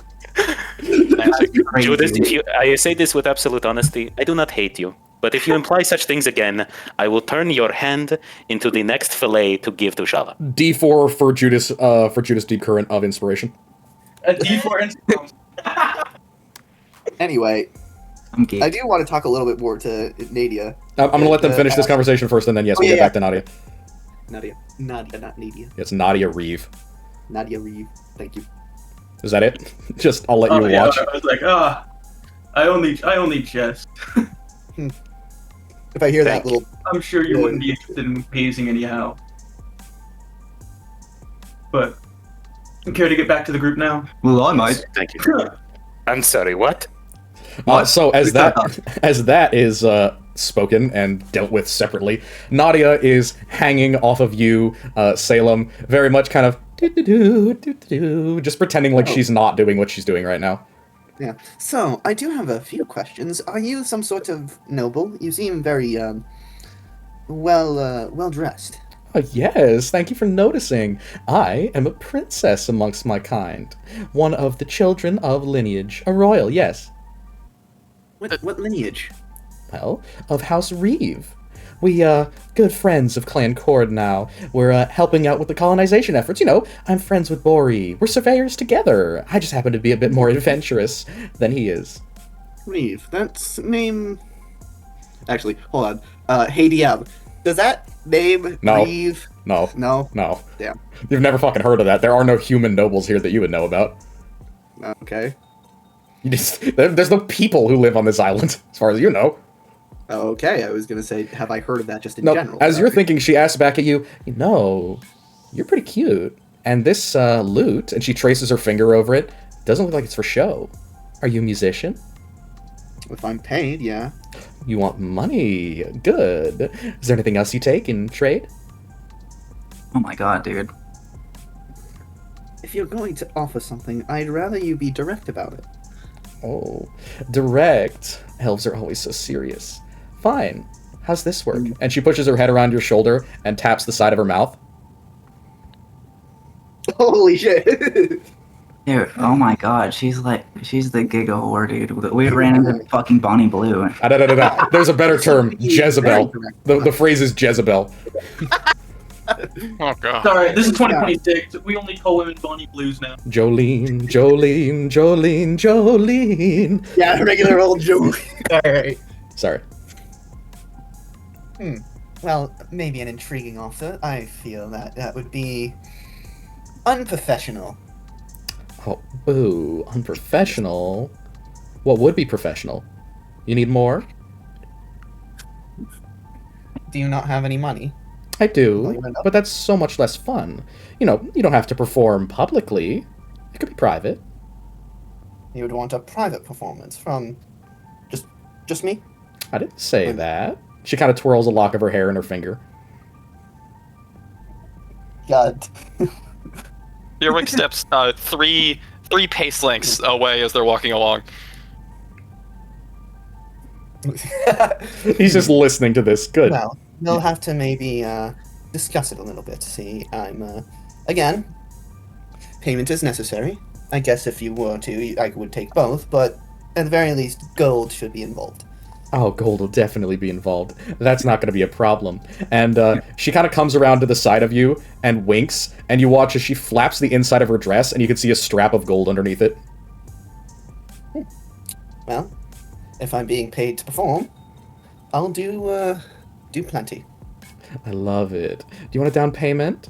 Judas, I say this with absolute honesty. I do not hate you, but if you imply such things again, I will turn your hand into the next fillet to give to Shala. D4 for Judas Deep Current of Inspiration. A D4 inspiration. Anyway, I'm geeked. I do want to talk a little bit more to Nadia. I'm going to let them finish this conversation first, and then, yes, we'll get back to Nadia. Nadia, not Nadia. It's Nadia Reeve. Nadia Reeve. Thank you. Is that it? Just, I'll let you watch. I was like, I only jest. If I hear that little... I'm sure you wouldn't be interested in hazing anyhow. But, care to get back to the group now? Well, I might. Thank you. I'm sorry, what? So as that is spoken and dealt with separately, Nadia is hanging off of you, Salem, very much kind of just pretending like she's not doing what she's doing right now. Yeah. So, I do have a few questions. Are you some sort of noble? You seem very, well dressed. Yes, thank you for noticing. I am a princess amongst my kind. One of the children of lineage. A royal, yes. What lineage? Well, of House Reeve. We, good friends of Clan Cord now. We're, helping out with the colonization efforts. You know, I'm friends with Bori. We're surveyors together. I just happen to be a bit more adventurous than he is. Reeve. That's name... Actually, hold on. Hey, DM. Does that name Reeve... No. No? No. Damn. You've never fucking heard of that. There are no human nobles here that you would know about. Okay. There's no people who live on this island, as far as you know. Okay, I was gonna say, have I heard of that just in No, general? as you're thinking, she asks back at you, you know, you're pretty cute. And this, lute, and she traces her finger over it, doesn't look like it's for show. Are you a musician? If I'm paid, yeah. You want money. Good. Is there anything else you take in trade? Oh my god, dude. if you're going to offer something, I'd rather you be direct about it. Oh, direct. Elves are always so serious. Fine. How's this work? And she pushes her head around your shoulder and taps the side of her mouth. Holy shit! Dude, oh my god, she's the giga whore, dude. We ran into fucking Bonnie Blue. There's a better term, Jezebel. The phrase is Jezebel. Oh god. Sorry, this is 2026. We only call women Bonnie Blues now. Jolene, Jolene, Jolene, Jolene. Yeah, regular old Joe. Alright. Sorry. Well, maybe an intriguing offer. I feel that would be unprofessional. Oh, boo. Unprofessional. What would be professional? You need more? Do you not have any money? I Well, do, you went up. but that's so much less fun. You know, you don't have to perform publicly. It could be private. You would want a private performance from just me? I didn't say that. She kind of twirls a lock of her hair in her finger. God. Earwig steps three pace lengths away as they're walking along. He's just listening to this. Good. Well, we'll have to maybe discuss it a little bit. See, I'm again, payment is necessary. I guess if you were to, I would take both, but at the very least, gold should be involved. Oh, gold will definitely be involved. That's not going to be a problem. And she kind of comes around to the side of you and winks, and you watch as she flaps the inside of her dress, and you can see a strap of gold underneath it. Well, if I'm being paid to perform, I'll do plenty. I love it. Do you want a down payment?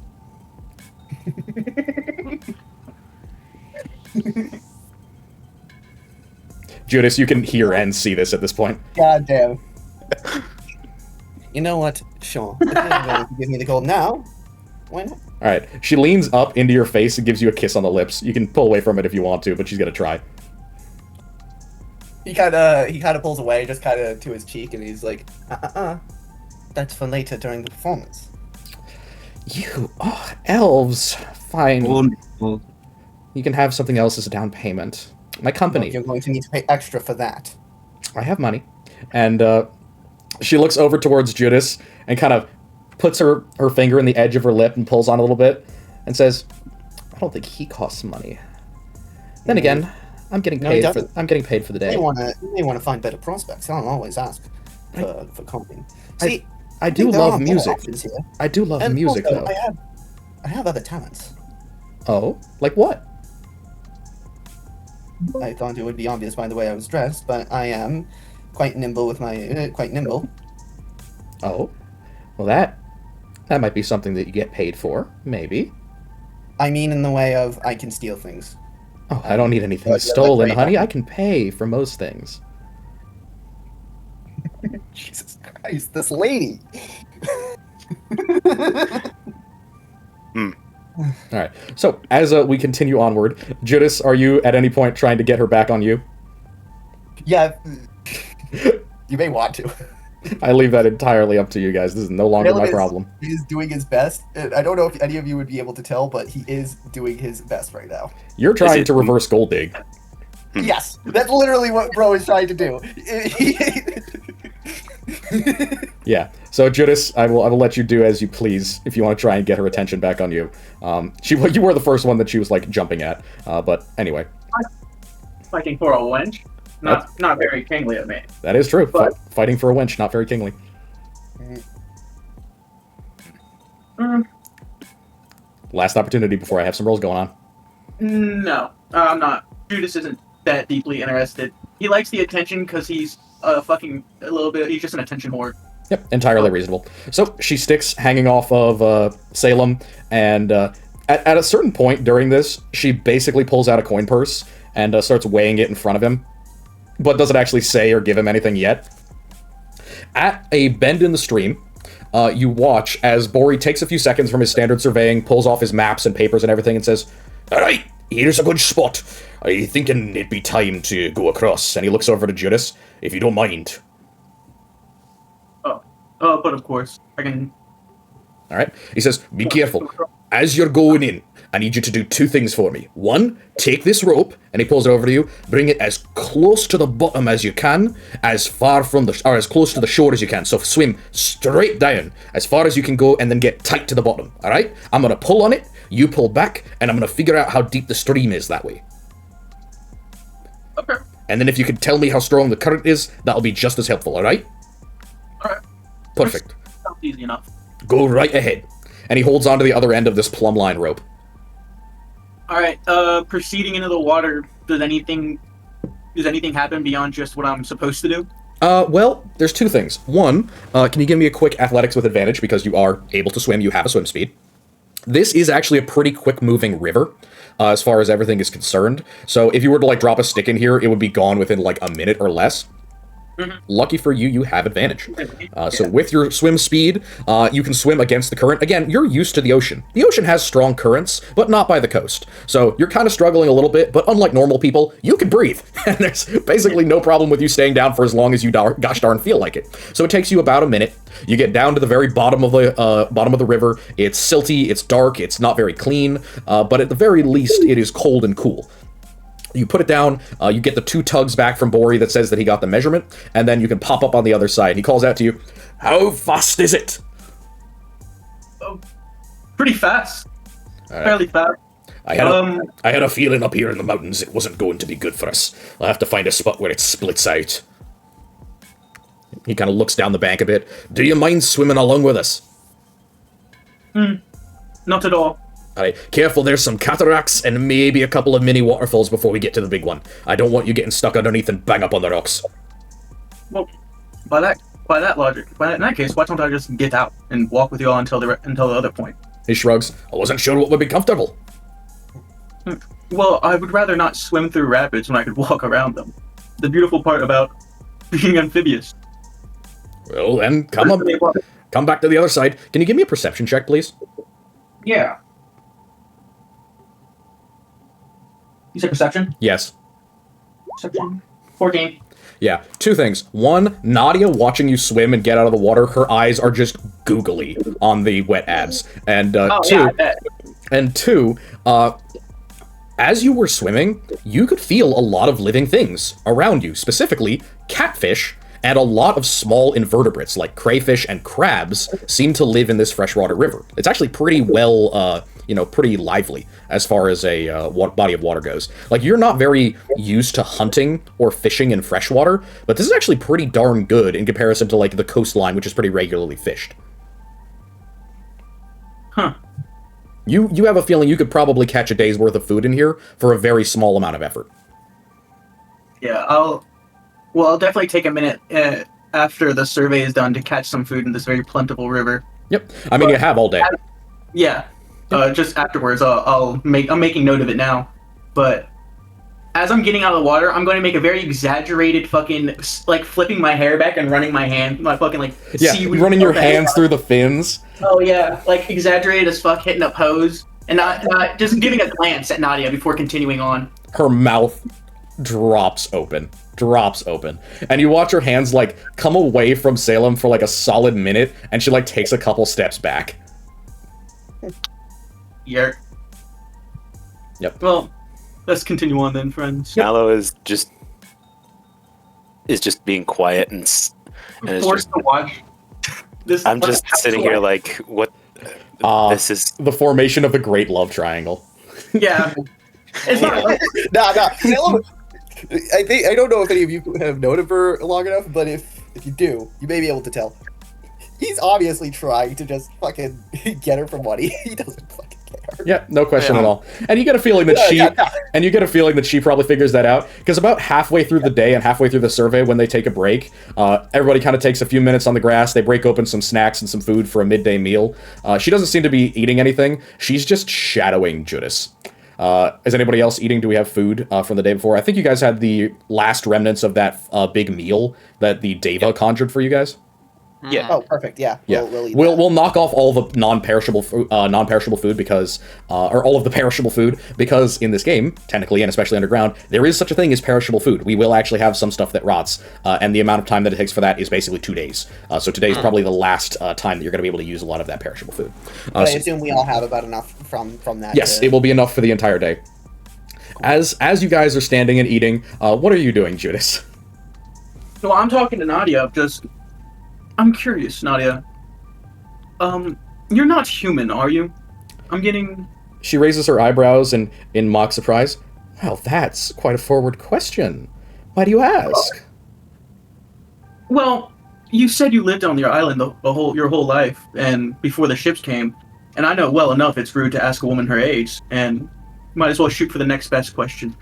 Judas, you can hear and see this at this point. God damn. You know what? Sure. If you're going to give me the gold now, why not? All right. She leans up into your face and gives you a kiss on the lips. You can pull away from it if you want to, but she's gonna try. He kind of pulls away, just kind of to his cheek, and he's like, That's for later during the performance. Elves. Fine. Wonderful. You can have something else as a down payment. My company. You're going to need to pay extra for that. I have money. And she looks over towards Judas and kind of puts her finger in the edge of her lip and pulls on a little bit and says, I don't think he costs money. Then again, I'm getting No, he paid doesn't. I'm getting paid for the day. You may want to find better prospects. I'll always ask for comping. See, I do think there love are better music. options here. I do love And music also, though. I have other talents. Oh? Like what? I thought it would be obvious by the way I was dressed, but I am quite nimble with my quite nimble. Oh? Well that might be something that you get paid for, maybe. I mean, in the way of I can steal things. Oh, I don't need anything Like stolen, right honey. now. I can pay for most things. Jesus Christ, this lady. All right. So as we continue onward, Judas, are you at any point trying to get her back on you? Yeah, you may want to. I leave that entirely up to you guys. This is no longer my problem. He is doing his best. I don't know if any of you would be able to tell, but he is doing his best right now. You're trying it- to reverse gold dig. Yes, that's literally what bro is trying to do. Yeah. So Judas, I will let you do as you please if you want to try and get her attention back on you. You were the first one that she was like jumping at. But anyway, Fighting for a wench? Not very kingly of me. that is true. But- Fighting for a wench, not very kingly. Last opportunity before I have some rolls going on. No, I'm not. Judas isn't that deeply interested. He likes the attention because he's a little bit. He's just an attention whore. Yep, entirely reasonable. So she sticks hanging off of Salem, and at a certain point during this, she basically pulls out a coin purse and starts weighing it in front of him, but doesn't actually say or give him anything yet. At a bend in the stream, you watch as Bori takes a few seconds from his standard surveying, pulls off his maps and papers and everything, and says, "All right, here's a good spot. I thinking it'd be time to go across." And he looks over to Judas, "If you don't mind." But of course, I can. All right. He says, "Be careful. as you're going in, I need you to do two things for me. One, take this rope, and he pulls it over to you, bring it as close to the bottom as you can, as far from the, or as close to the shore as you can. So swim straight down, as far as you can go, and then get tight to the bottom, alright? I'm gonna pull on it, you pull back, and I'm gonna figure out how deep the stream is that way. Okay. And then if you can tell me how strong the current is, that'll be just as helpful, alright? Alright. Perfect. Sounds easy enough. Go right ahead. And he holds onto the other end of this plumb line rope. Alright, proceeding into the water, does anything happen beyond just what I'm supposed to do? Well, there's two things. One, can you give me a quick athletics with advantage because you are able to swim, you have a swim speed. This is actually a pretty quick-moving river, as far as everything is concerned. So if you were to, like, drop a stick in here, it would be gone within, like, a minute or less. Lucky for you, you have advantage. So with your swim speed, you can swim against the current. Again, you're used to the ocean. The ocean has strong currents, but not by the coast. So you're kind of struggling a little bit, but unlike normal people, you can breathe. And there's basically no problem with you staying down for as long as you gosh darn feel like it. So it takes you about a minute. You get down to the very bottom of the river. It's silty, it's dark, it's not very clean, but at the very least, it is cold and cool. You put it down, you get the 2 tugs back from Bori that says that he got the measurement, and then you can pop up on the other side. He calls out to you, "How fast is it?" Pretty fast. Right. Fairly fast. I had a feeling up here in the mountains it wasn't going to be good for us. I'll have to find a spot where it splits out. He kind of looks down the bank a bit. "Do you mind swimming along with us?" Not at all. Alright, careful, there's some cataracts and maybe a couple of mini waterfalls before we get to the big one. I don't want you getting stuck underneath and bang up on the rocks. Well, by that logic, in that case, why don't I just get out and walk with you all until the other point? He shrugs. "I wasn't sure what would be comfortable." Well, I would rather not swim through rapids when I could walk around them. The beautiful part about being amphibious. Well, then, come back to the other side. Can you give me a perception check, please? Yeah. You said perception? Yes. Perception. 14. Yeah, two things. One, Nadia watching you swim and get out of the water, her eyes are just googly on the wet abs. And two, as you were swimming, you could feel a lot of living things around you, specifically catfish, and a lot of small invertebrates like crayfish and crabs seem to live in this freshwater river. It's actually pretty well, pretty lively as far as a body of water goes. Like, you're not very used to hunting or fishing in freshwater, but this is actually pretty darn good in comparison to, like, the coastline, which is pretty regularly fished. Huh. You have a feeling you could probably catch a day's worth of food in here for a very small amount of effort. Yeah, I'll definitely take a minute after the survey is done to catch some food in this very plentiful river. Yep. I mean, you have all day. Just afterwards, I'm making note of it now. But as I'm getting out of the water, I'm going to make a very exaggerated fucking, like, flipping my hair back and running my fucking, like, seaweed. Running your hands through the fins. Oh, yeah. Like, exaggerated as fuck, hitting a pose. And not just giving a glance at Nadia before continuing on. Her mouth drops open. And you watch her hands, like, come away from Salem for, like, a solid minute, and she, like, takes a couple steps back. Yeah. Yep. Well, let's continue on then, friends. Mallow is just being quiet and is Forced to watch. I'm just sitting here like, what? This is the formation of the Great Love Triangle. Yeah. It's not. Nah. Salem, I don't know if any of you have known him for long enough, but if you do, you may be able to tell. He's obviously trying to just fucking get her for money. He doesn't fucking care. Yeah, no question at all. And you get a feeling that she probably figures that out, because about halfway through the day and halfway through the survey, when they take a break, everybody kind of takes a few minutes on the grass. They break open some snacks and some food for a midday meal. She doesn't seem to be eating anything. She's just shadowing Judas. Is anybody else eating? Do we have food from the day before? I think you guys had the last remnants of that big meal that the Deva conjured for you guys. Yeah. Oh, perfect. Yeah. Yeah, We'll eat we'll, that. we'll knock off all the non-perishable food because, or all of the perishable food because in this game, technically and especially underground, there is such a thing as perishable food. We will actually have some stuff that rots, and the amount of time that it takes for that is basically 2 days. So today is probably the last time that you're going to be able to use a lot of that perishable food. But I So- assume we all have about enough from that. yes, it will be enough for the entire day. As you guys are standing and eating, what are you doing, Judas? So I'm talking to Nadia. I'm curious, Nadia. You're not human, are you? I'm getting. She raises her eyebrows in mock surprise. Well, that's quite a forward question. Why do you ask? Well, you said you lived on your island your whole life, and before the ships came. And I know well enough it's rude to ask a woman her age, and might as well shoot for the next best question.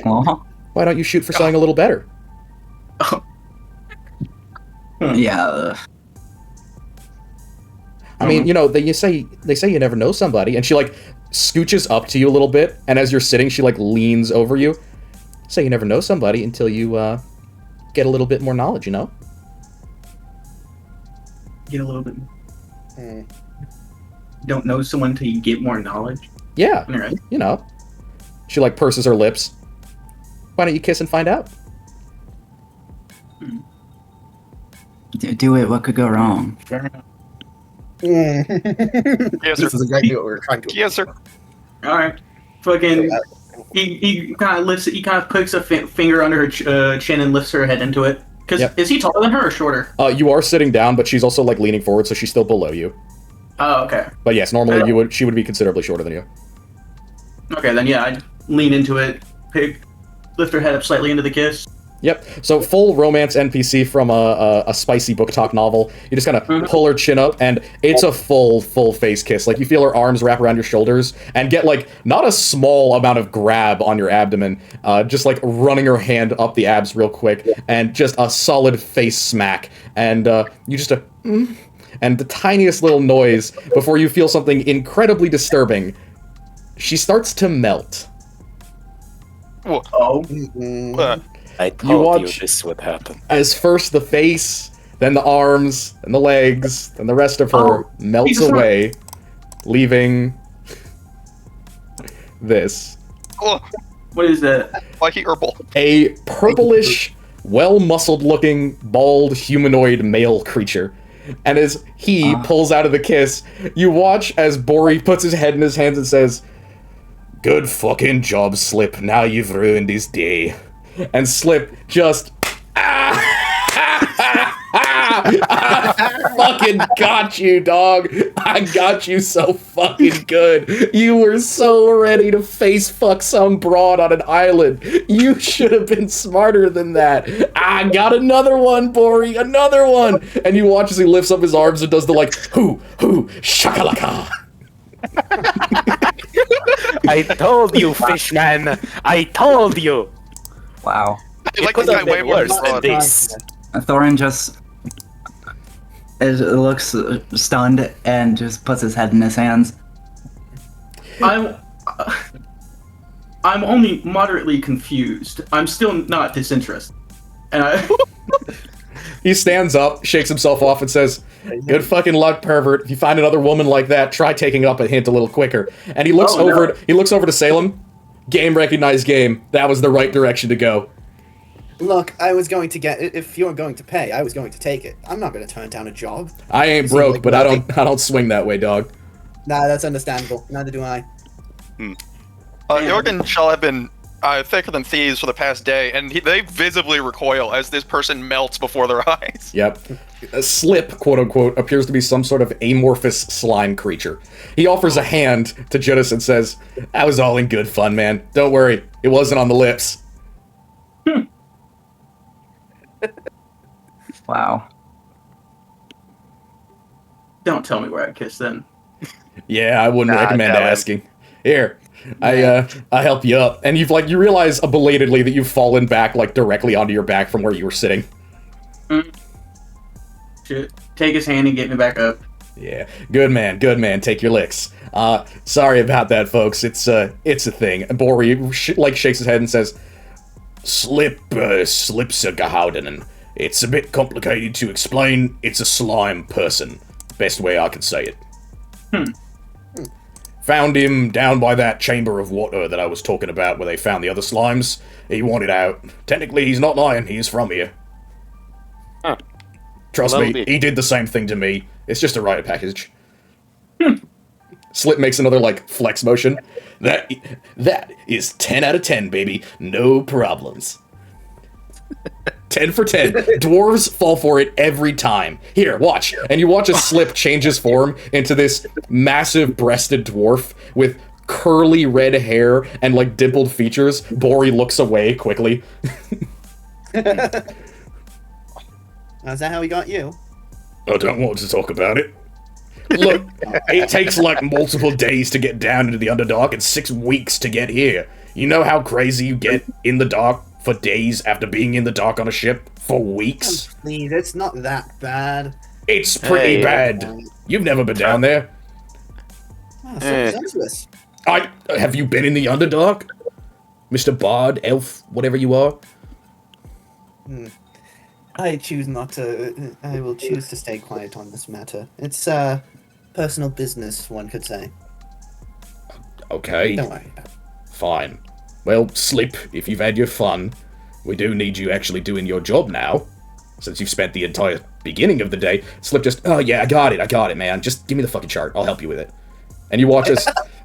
Well, Why don't you shoot for something a little better? yeah. I mean, you know, they say you never know somebody, and she like scooches up to you a little bit, and as you're sitting, she like leans over you. Say you never know somebody until you get a little bit more knowledge, you know? Get a little bit. Hmm. Don't know someone until you get more knowledge. Yeah, All right. you know. She like purses her lips. Why don't you kiss and find out? Do it. What could go wrong? Yes, This sir. is exactly what we were trying to. Yes, sir. All right. Fucking. He kind of lifts. He kind of puts a finger under her chin and lifts her head into it. Cause Yep. is he taller than her or shorter? You are sitting down, but she's also like leaning forward, so she's still below you. Oh, okay. But yes, normally she would be considerably shorter than you. Okay, then yeah, I'd lean into it, lift her head up slightly into the kiss. Yep. So full romance NPC from a spicy book talk novel. You just kind of pull her chin up, and it's a full face kiss. Like you feel her arms wrap around your shoulders, and get like not a small amount of grab on your abdomen. Just like running her hand up the abs real quick, and just a solid face smack, and you just and the tiniest little noise before you feel something incredibly disturbing. She starts to melt. Oh, I You told you watch- this would happen. As first the face, then the arms, then the legs, then the rest of her melts Jesus away, leaving this. Oh, what is that? like herbal. A purplish, well-muscled looking, bald, humanoid male creature. And as he pulls out of the kiss, you watch as Bori puts his head in his hands and says, "Good fucking job, Slip. Now you've ruined his day." And Slip just I fucking got you, dog. I got you so fucking good. You were so ready to face fuck some broad on an island. You should have been smarter than that. I got another one, Bori, another one. And you watch as he lifts up his arms and does the like, hoo, shakalaka. I told you, fishman. I told you. Wow. I It like could this have guy way been more worse than than this. Thorin just looks stunned and just puts his head in his hands. I'm only moderately confused. I'm still not disinterested. And I He stands up, shakes himself off, and says, "Good fucking luck, pervert. If you find another woman like that, try taking up a hint a little quicker." And he looks Oh, over. no. He looks over to Salem. Game recognized game. That was the right direction to go. Look, I was going to get. If you were going to pay, I was going to take it. I'm not going to turn down a job. I ain't Seems broke, like but I nothing. don't swing that way, dog. Nah, that's understandable. Neither do I. Jorg and Michal have been thicker than thieves for the past day, and they visibly recoil as this person melts before their eyes. Yep. A Slip, quote unquote, appears to be some sort of amorphous slime creature. He offers a hand to Judas and says, "That was all in good fun, man. Don't worry, it wasn't on the lips." Wow. don't tell me where I kissed then. Yeah, I wouldn't recommend damn it. asking. Here, I help you up, and you realize belatedly that you've fallen back like directly onto your back from where you were sitting. Shit. Take his hand and get me back up. Yeah, good man. Take your licks. Sorry about that, folks. It's a thing. And Bori shakes his head and says, "Slip, slip's a gehouden. It's a bit complicated to explain. It's a slime person. Best way I can say it. Found him down by that chamber of water that I was talking about where they found the other slimes. He wanted out. Technically, he's not lying. He is from here. Huh. Trust Well, me, he did the same thing to me. It's just a riot package. Slip makes another, like, flex motion. That is 10 out of 10, baby. No problems. 10 for 10. Dwarves fall for it every time. Here, watch. And you watch a Slip change his form into this massive breasted dwarf with curly red hair and, like, dimpled features. Bori looks away quickly. Is that how he got you? I don't want to talk about it. Look, it takes like multiple days to get down into the Underdark and 6 weeks to get here. You know how crazy you get in the dark for days after being in the dark on a ship for weeks? Oh, please, it's not that bad. It's pretty Hey, bad. You've never been down there. Oh, so presumptuous. Have you been in the Underdark? Mr. Bard, elf, whatever you are? I choose not to. I will choose to stay quiet on this matter. It's personal business, one could say. Okay, Don't worry about it. fine. Well, Slip, if you've had your fun, we do need you actually doing your job now. Since you've spent the entire beginning of the day. Slip just, oh yeah, I got it, man. Just give me the fucking chart. I'll help you with it. And you watch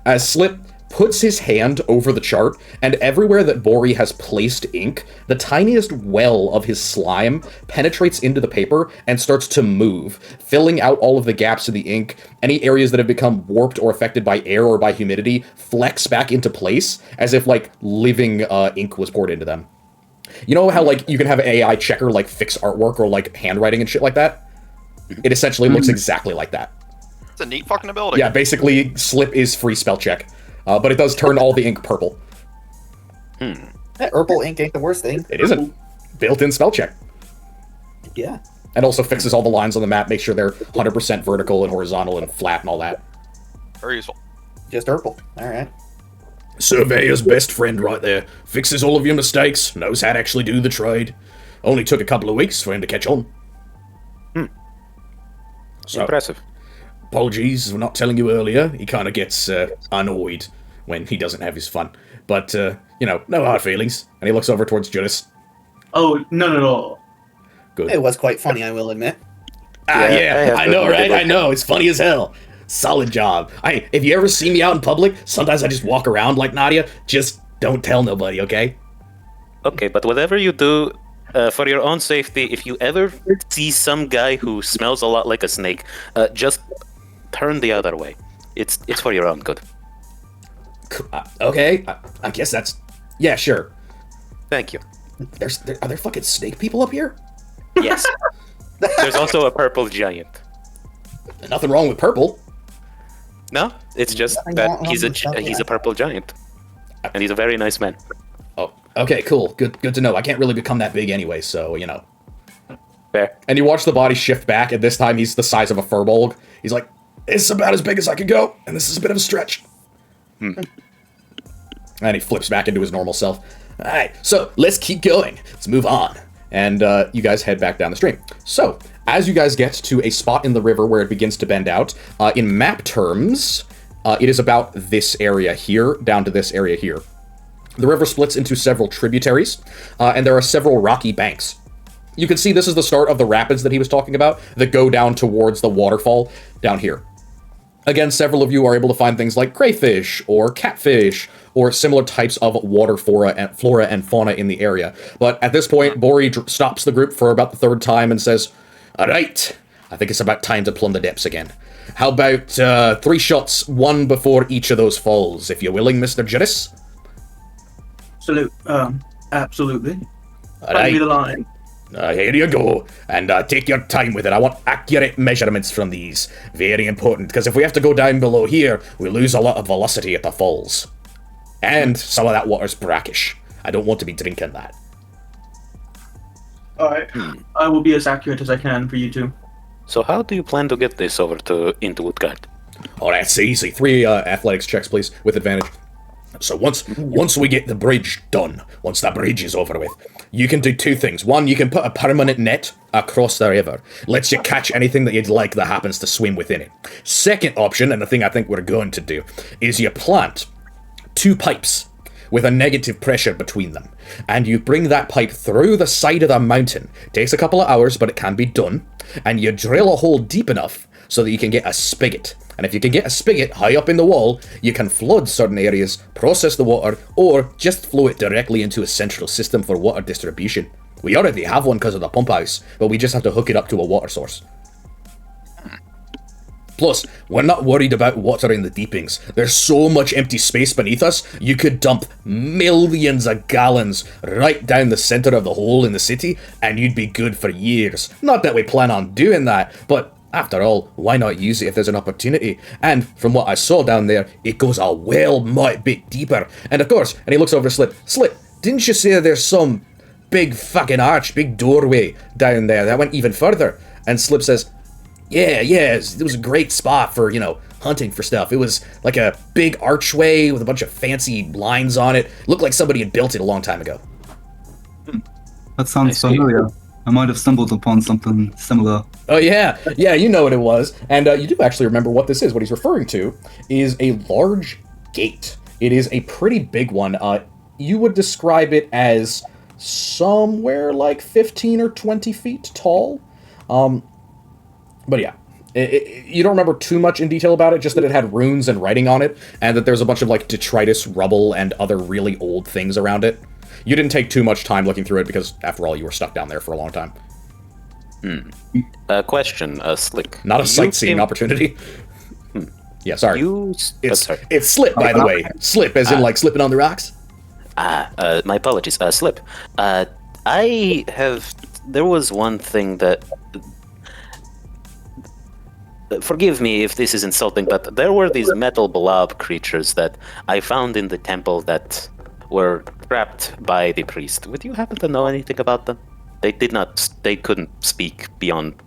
as Slip puts his hand over the chart, and everywhere that Bori has placed ink, the tiniest well of his slime penetrates into the paper and starts to move, filling out all of the gaps in the ink. Any areas that have become warped or affected by air or by humidity flex back into place, as if, like, living ink was poured into them. You know how, like, you can have an AI checker, like, fix artwork or, like, handwriting and shit like that? It essentially looks exactly like that. It's a neat fucking ability. Yeah, basically, Slip is free spell check. But it does turn all the ink purple. That purple ink ain't the worst thing. It isn't. Built-in spell check. Yeah. And also fixes all the lines on the map, makes sure they're 100% vertical and horizontal and flat and all that. Very useful. Just purple. Alright. Surveyor's best friend right there. Fixes all of your mistakes, knows how to actually do the trade. Only took a couple of weeks for him to catch on. So, Impressive. apologies for not telling you earlier. He kind of gets annoyed when he doesn't have his fun. But, you know, no hard feelings. And he looks over towards Judas. Oh, none at all. Good. It was quite funny, I will admit. Yeah, I I know, have to right? admit. I know. It's funny as hell. Solid job. If you ever see me out in public, sometimes I just walk around like Nadia. Just don't tell nobody, okay? Okay, but whatever you do, for your own safety, if you ever see some guy who smells a lot like a snake, just turn the other way. It's for your own good. Okay, I guess that's... Yeah, sure. Thank you. Are there fucking snake people up here? Yes. There's also a purple giant. Nothing wrong with purple. No, it's just Nothing that wrong with that, he's yeah. a purple giant, and he's a very nice man. Oh, okay, cool. Good to know. I can't really become that big anyway, so, you know. Fair. And you watch the body shift back, and this time he's the size of a furbolg. He's like, it's about as big as I can go, and this is a bit of a stretch. And he flips back into his normal self. Alright, so let's keep going. Let's move on. And you guys head back down the stream. So, as you guys get to a spot in the river where it begins to bend out, in map terms, it is about this area here, down to this area here. The river splits into several tributaries, and there are several rocky banks. You can see this is the start of the rapids that he was talking about, that go down towards the waterfall down here. Again, several of you are able to find things like crayfish, or catfish, or similar types of water flora and fauna in the area. But at this point, Bori stops the group for about the third time and says, alright, I think it's about time to plumb the depths again. How about 3 shots, 1 before each of those falls, if you're willing, Mr. Judas? Salute. Absolutely. Hand Alright. me the line. Here you go, and take your time with it. I want accurate measurements from these. Very important, because if we have to go down below here, we lose a lot of velocity at the falls. And some of that water's brackish. I don't want to be drinking that. Alright. I will be as accurate as I can for you two. So how do you plan to get this over into Woodguard? Oh, that's easy. 3 athletics checks, please, with advantage. So once we get the bridge done, once that bridge is over with, you can do two things. One, you can put a permanent net across the river. Lets you catch anything that you'd like that happens to swim within it. Second option, and the thing I think we're going to do, is you plant 2 pipes with a negative pressure between them. And you bring that pipe through the side of the mountain. Takes a couple of hours, but it can be done. And you drill a hole deep enough so that you can get a spigot. And if you can get a spigot high up in the wall, you can flood certain areas, process the water, or just flow it directly into a central system for water distribution. We already have one because of the pump house, but we just have to hook it up to a water source. Plus, we're not worried about watering the deepings. There's so much empty space beneath us, you could dump millions of gallons right down the center of the hole in the city, and you'd be good for years. Not that we plan on doing that, but after all, why not use it if there's an opportunity? And from what I saw down there, it goes a might bit deeper. And of course, and he looks over to Slip. Slip, didn't you say there's some big fucking arch, big doorway down there that went even further? And Slip says, yeah, it was a great spot for, hunting for stuff. It was like a big archway with a bunch of fancy lines on it. Looked like somebody had built it a long time ago. That sounds familiar. I might have stumbled upon something similar. Oh yeah, you know what it was. And you do actually remember what this is. What he's referring to is a large gate. It is a pretty big one. You would describe it as somewhere like 15 or 20 feet tall. But yeah, you don't remember too much in detail about it, just that it had runes and writing on it, and that there's a bunch of detritus, rubble, and other really old things around it. You didn't take too much time looking through it because, after all, you were stuck down there for a long time. Question, Slick. Not a sightseeing opportunity. Yeah, sorry. It's Slip, by the way. Slip, as in slipping on the rocks. My apologies. Slip. There was one thing that... Forgive me if this is insulting, but there were these metal blob creatures that I found in the temple that were trapped by the priest. Would you happen to know anything about them? They couldn't speak beyond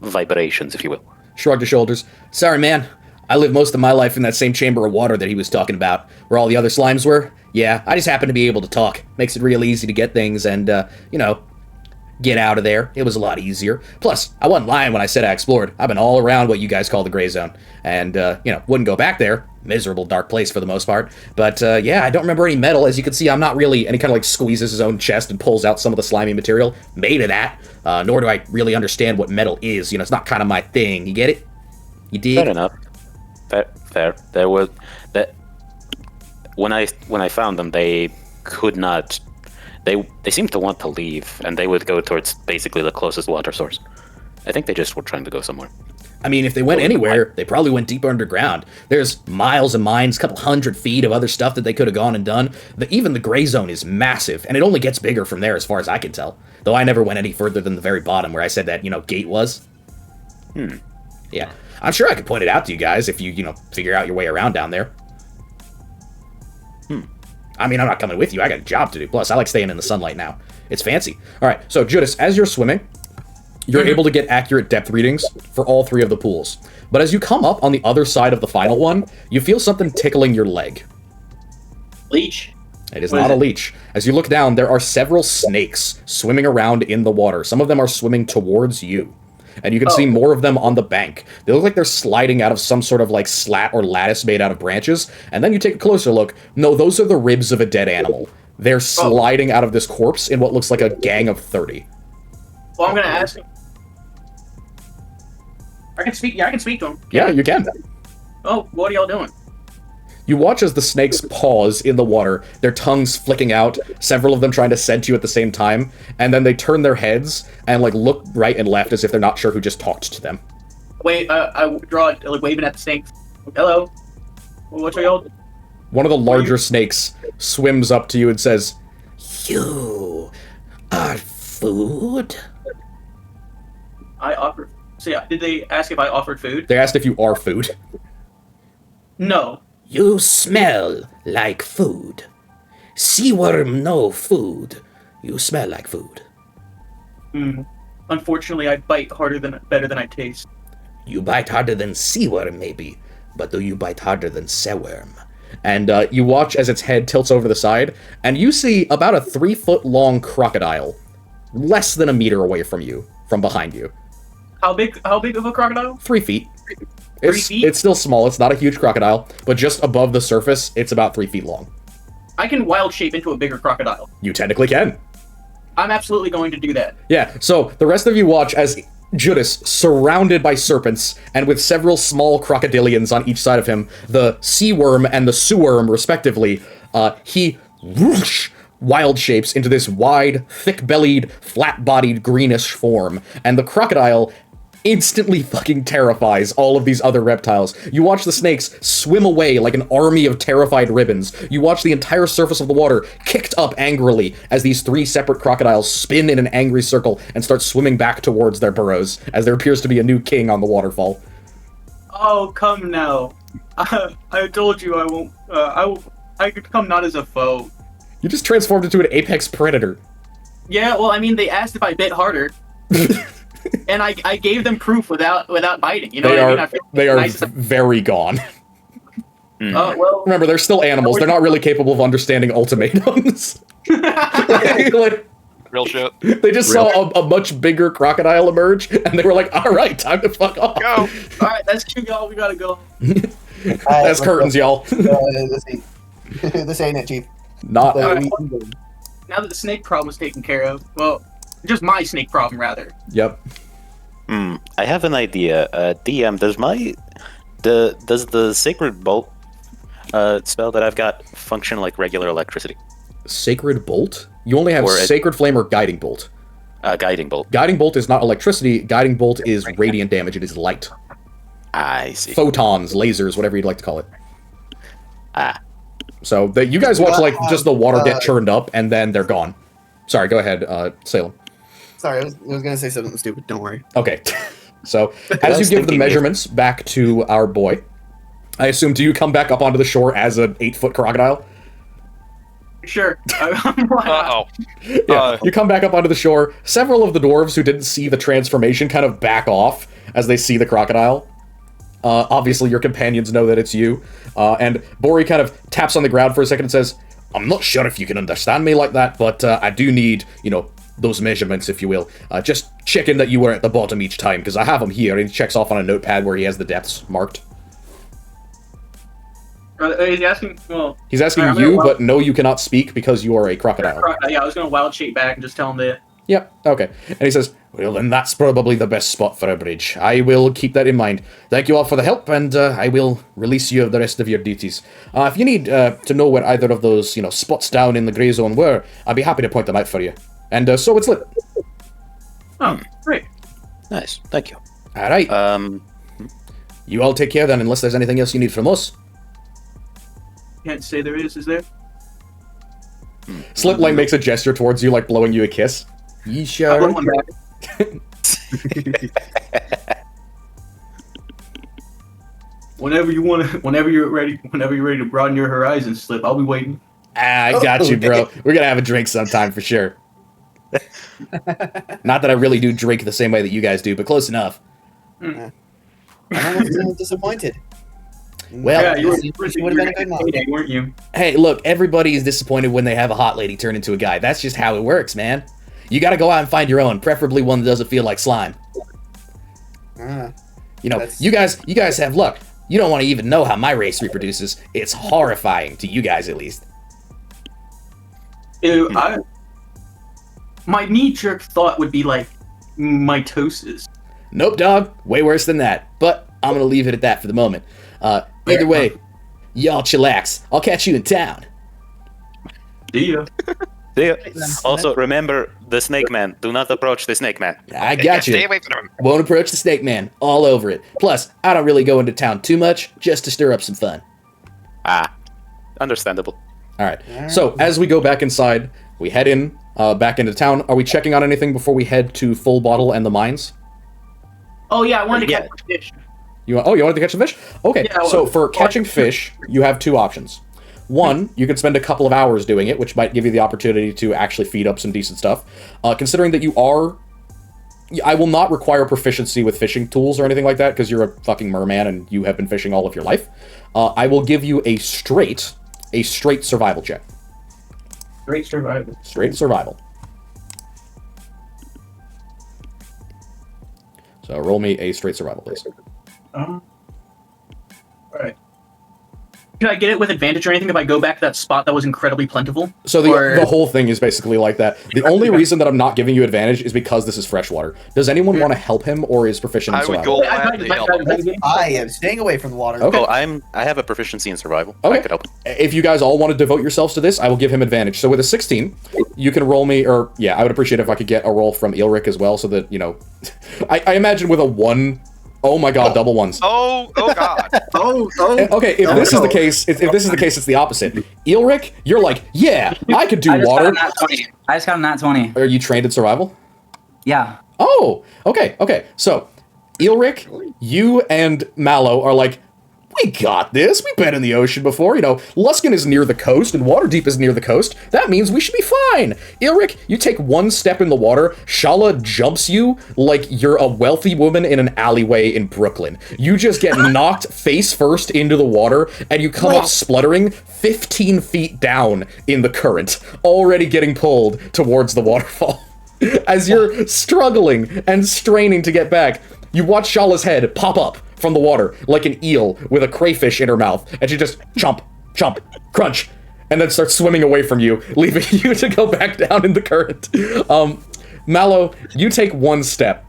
vibrations, if you will. Shrugged his shoulders. Sorry, man. I lived most of my life in that same chamber of water that he was talking about, where all the other slimes were. Yeah, I just happen to be able to talk. Makes it real easy to get things and, get out of there. It was a lot easier. Plus, I wasn't lying when I said I explored. I've been all around what you guys call the gray zone. And, wouldn't go back there. Miserable, dark place for the most part. But, I don't remember any metal. As you can see, I'm not really... And he kind of, squeezes his own chest and pulls out some of the slimy material made of that. Nor do I really understand what metal is. It's not kind of my thing. You get it? You dig? Fair enough. Fair. There was... When I found them, they could not... They seemed to want to leave, and they would go towards basically the closest water source. I think they just were trying to go somewhere. I mean, if they went anywhere, they probably went deeper underground. There's miles and mines, a couple 100 feet of other stuff that they could have gone and done. Even the gray zone is massive, and it only gets bigger from there as far as I can tell. Though I never went any further than the very bottom where I said that, gate was. Yeah. I'm sure I could point it out to you guys if you, figure out your way around down there. I mean, I'm not coming with you. I got a job to do. Plus, I like staying in the sunlight now. It's fancy. All right, so Judas, as you're swimming, you're able to get accurate depth readings for all 3 of the pools. But as you come up on the other side of the final one, you feel something tickling your leg. Leech? It is not a leech. As you look down, there are several snakes swimming around in the water. Some of them are swimming towards you. And you can see more of them on the bank. They look like they're sliding out of some sort of slat or lattice made out of branches. And then you take a closer look. No, those are the ribs of a dead animal. They're sliding out of this corpse in what looks like a gang of 30. Well, I'm going to ask him. I can speak to him. Yeah, you can. Oh, what are y'all doing? You watch as the snakes pause in the water, their tongues flicking out, several of them trying to scent you at the same time, and then they turn their heads and look right and left as if they're not sure who just talked to them. Wait, I draw waving at the snakes. Hello? What are y'all doing? One of the larger snakes swims up to you and says, "You are food?" I offered... So yeah, did they ask if I offered food? They asked if you are food. No. You smell like food. Sea worm no food. You smell like food. Unfortunately, I bite better than I taste. You bite harder than sea worm, maybe, but do you bite harder than sea worm? and you watch as its head tilts over the side, and you see about a 3-foot-long crocodile, less than a meter away from you, from behind you. How big of a crocodile? 3 feet. 3 feet? It's still small. It's not a huge crocodile, but just above the surface, it's about 3 feet long. I can wild shape into a bigger crocodile. You technically can. I'm absolutely going to do that. Yeah, so the rest of you watch as Judas, surrounded by serpents, and with several small crocodilians on each side of him, the sea worm and the sewerm, respectively, he whoosh, wild shapes into this wide, thick-bellied, flat-bodied, greenish form, and the crocodile instantly fucking terrifies all of these other reptiles. You watch the snakes swim away like an army of terrified ribbons. You watch the entire surface of the water kicked up angrily as these 3 separate crocodiles spin in an angry circle and start swimming back towards their burrows, as there appears to be a new king on the waterfall. Oh, come now. I told you I won't. I could come not as a foe. You just transformed into an apex predator. Yeah, well, I mean, they asked if I bit harder. And I gave them proof without biting. You know what I mean? I feel they are nice. very gone. Well, Remember, they're still animals. They're not really capable of understanding ultimatums. Like, Real shit. they just saw a much bigger crocodile emerge, and they were like, all right, time to fuck off. Go. all right, that's cute, y'all. We gotta go. That's curtains, y'all. This ain't it, Chief. Not. But Now that the snake problem is taken care of, well, just my snake problem, rather. Yep. I have an idea. DM, does the sacred bolt spell that I've got function like regular electricity? Sacred bolt? You only have Or sacred flame or guiding bolt. Guiding bolt. Guiding bolt is not electricity. Guiding bolt is radiant damage. It is light. I see. Photons, lasers, whatever you'd like to call it. Ah. So you guys watch like just the water get Uh, churned up, and then they're gone. Sorry, go ahead, Salem. Sorry, I was gonna say something stupid. Don't worry. Okay. So as you was give the thinking measurements back to our boy, I assume, do you come back up onto the shore as an 8-foot crocodile? Sure. Uh-oh. Yeah, you come back up onto the shore. Several of the dwarves who didn't see the transformation kind of back off as they see the crocodile. Obviously, your companions know that it's you. And Bori kind of taps on the ground for a second and says, I'm not sure if you can understand me like that, but I do need, those measurements, if you will. Just checking that you were at the bottom each time, because I have them here, and he checks off on a notepad where he has the depths marked. He's asking, well... He's asking I'm you, gonna but no, you cannot speak because you are a crocodile. Yeah, I was gonna wild shape back and just tell him that. Yep, okay. And he says, well, then that's probably the best spot for a bridge. I will keep that in mind. Thank you all for the help, and I will release you of the rest of your duties. If you need to know where either of those, spots down in the grey zone were, I'd be happy to point them out for you. And so it's lit. Oh, great. Nice. Thank you. All right. You all take care then, unless there's anything else you need from us. Can't say there is there? Slip makes a gesture towards you, like blowing you a kiss. You I sure? want one back. Whenever you're ready to broaden your horizons, Slip, I'll be waiting. I got you, bro. We're gonna have a drink sometime for sure. Not that I really do drink the same way that you guys do, but close enough. I'm almost a little disappointed. Well, Yeah, you would have been a good mom. payday, weren't you? hey, look, everybody is disappointed when they have a hot lady turn into a guy. That's just how it works, man. You gotta go out and find your own, preferably one that doesn't feel like slime. Ah, You guys have luck. You don't want to even know how my race reproduces. It's horrifying, to you guys at least. Ew, my knee-jerk thought would be like mitosis. Nope, dog. Way worse than that. But I'm gonna leave it at that for the moment. Either way, y'all chillax. I'll catch you in town. See ya. See ya. Also, remember the snake man. Do not approach the snake man. I got Stay you. away from him. Won't approach the snake man. All over it. Plus, I don't really go into town too much, just to stir up some fun. Ah, understandable. All right. So as we go back inside, we head in back into town. Are we checking on anything before we head to Full Bottle and the mines? Oh yeah, I wanted to Yeah. catch fish. You wanted to catch the fish? Okay. Yeah, so well, for catching fish, you have two options. One, you could spend a couple of hours doing it, which might give you the opportunity to actually feed up some decent stuff. Considering that you are I will not require proficiency with fishing tools or anything like that, because you're a fucking merman and you have been fishing all of your life. I will give you a straight survival check. Great survival. Straight survival. So roll me a straight survival, please. All right. Can I get it with advantage or anything if I go back to that spot that was incredibly plentiful? So the whole thing is basically like that. The only reason that I'm not giving you advantage is because this is freshwater. Does anyone want to help him, or is proficient in I would survival? go gladly help him. I am staying away from the water. Okay. Oh, I have a proficiency in survival. Okay. I could help. If you guys all want to devote yourselves to this, I will give him advantage. So with a 16, you can roll me, or yeah, I would appreciate if I could get a roll from Ilric as well, so that, you know, I imagine with a 1, oh my god, double ones. Oh god. Okay, if this is the case, if this is the case, it's the opposite. Ilric, you're like, yeah, I could do water. I just got a nat 20. Are you trained in survival? Yeah. Oh, okay. So, Ilric, you and Mallow are like, we got this. We've been in the ocean before. You know, Luskan is near the coast and Waterdeep is near the coast. That means we should be fine. Ilric, you take one step in the water. Shala jumps you like you're a wealthy woman in an alleyway in Brooklyn. You just get knocked face first into the water and you come up spluttering 15 feet down in the current, already getting pulled towards the waterfall. As you're struggling and straining to get back, you watch Shala's head pop up from the water like an eel with a crayfish in her mouth, and she just chomp, crunch, and then starts swimming away from you, leaving you to go back down in the current. Mallow, you take one step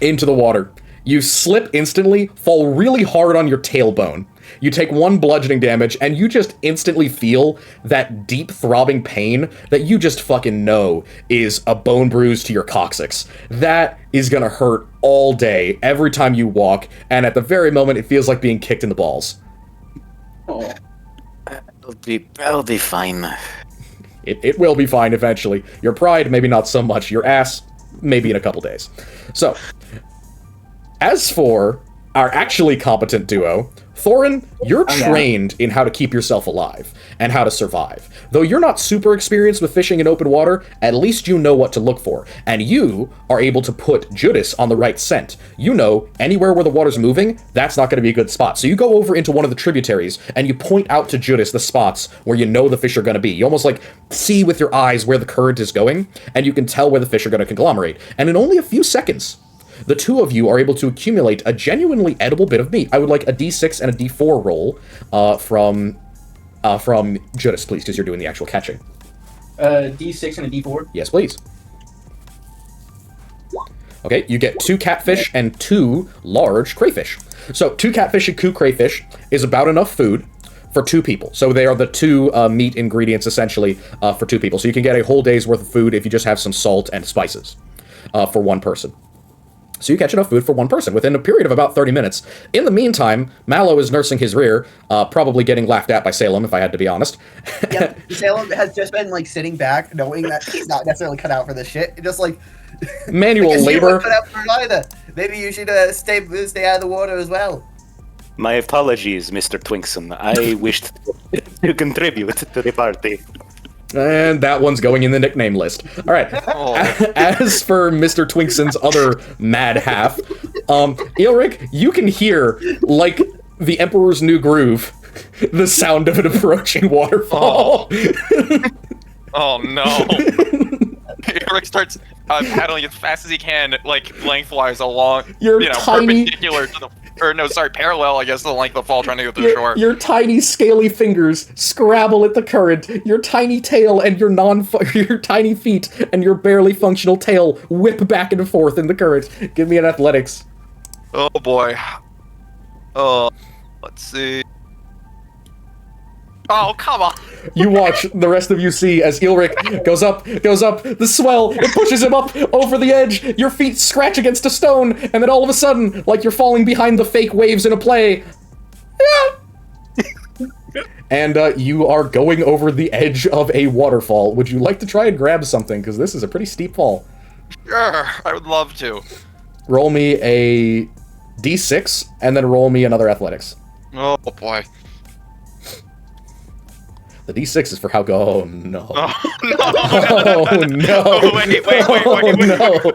into the water. You slip instantly, fall really hard on your tailbone. You take 1 bludgeoning damage, and you just instantly feel that deep throbbing pain that you just fucking know is a bone bruise to your coccyx. That is gonna hurt all day, every time you walk, and at the very moment, it feels like being kicked in the balls. Oh. I'll be fine. It will be fine eventually. Your pride, maybe not so much. Your ass, maybe in a couple days. So, as for our actually competent duo, Thorin, you're trained in how to keep yourself alive and how to survive. Though you're not super experienced with fishing in open water, at least you know what to look for. And you are able to put Judas on the right scent. You know, anywhere where the water's moving, that's not going to be a good spot. So you go over into one of the tributaries and you point out to Judas the spots where you know the fish are going to be. You almost like see with your eyes where the current is going, and you can tell where the fish are going to conglomerate. And in only a few seconds, the two of you are able to accumulate a genuinely edible bit of meat. I would like a D6 and a D4 roll from Judas, please, because you're doing the actual catching. D6 and a D4? Yes, please. Okay, you get 2 catfish and 2 large crayfish. So 2 catfish and 2 crayfish is about enough food for 2 people. So they are the 2 meat ingredients, essentially, for 2 people. So you can get a whole day's worth of food if you just have some salt and spices for 1 person. So you catch enough food for 1 person within a period of about 30 minutes. In the meantime, Mallow is nursing his rear, probably getting laughed at by Salem, if I had to be honest. Yep, Salem has just been like sitting back, knowing that he's not necessarily cut out for this shit. Just like manual labor. Cut out for it either. Maybe you should stay out of the water as well. My apologies, Mr. Twinkson. I wished to contribute to the party. And that one's going in the nickname list. All right. As for Mr. Twinkson's other mad half, Ilric, you can hear, like the Emperor's New Groove, the sound of an approaching waterfall. Oh no. Eric starts paddling as fast as he can, like lengthwise along, perpendicular to the, parallel, I guess, to the length of the fall, trying to go to the shore. Your tiny scaly fingers scrabble at the current. Your tiny tail and your tiny feet and your barely functional tail whip back and forth in the current. Give me an athletics. Oh boy. Oh, let's see. Oh, come on. You watch, the rest of you see as Ilric goes up, the swell, it pushes him up over the edge, your feet scratch against a stone, and then all of a sudden, like you're falling behind the fake waves in a play, and you are going over the edge of a waterfall. Would you like to try and grab something? Because this is a pretty steep fall. Sure, I would love to. Roll me a D6, and then roll me another athletics. Oh boy. The D6 is for how go. Oh no. Oh, no. Oh no. Oh, wait. Oh no.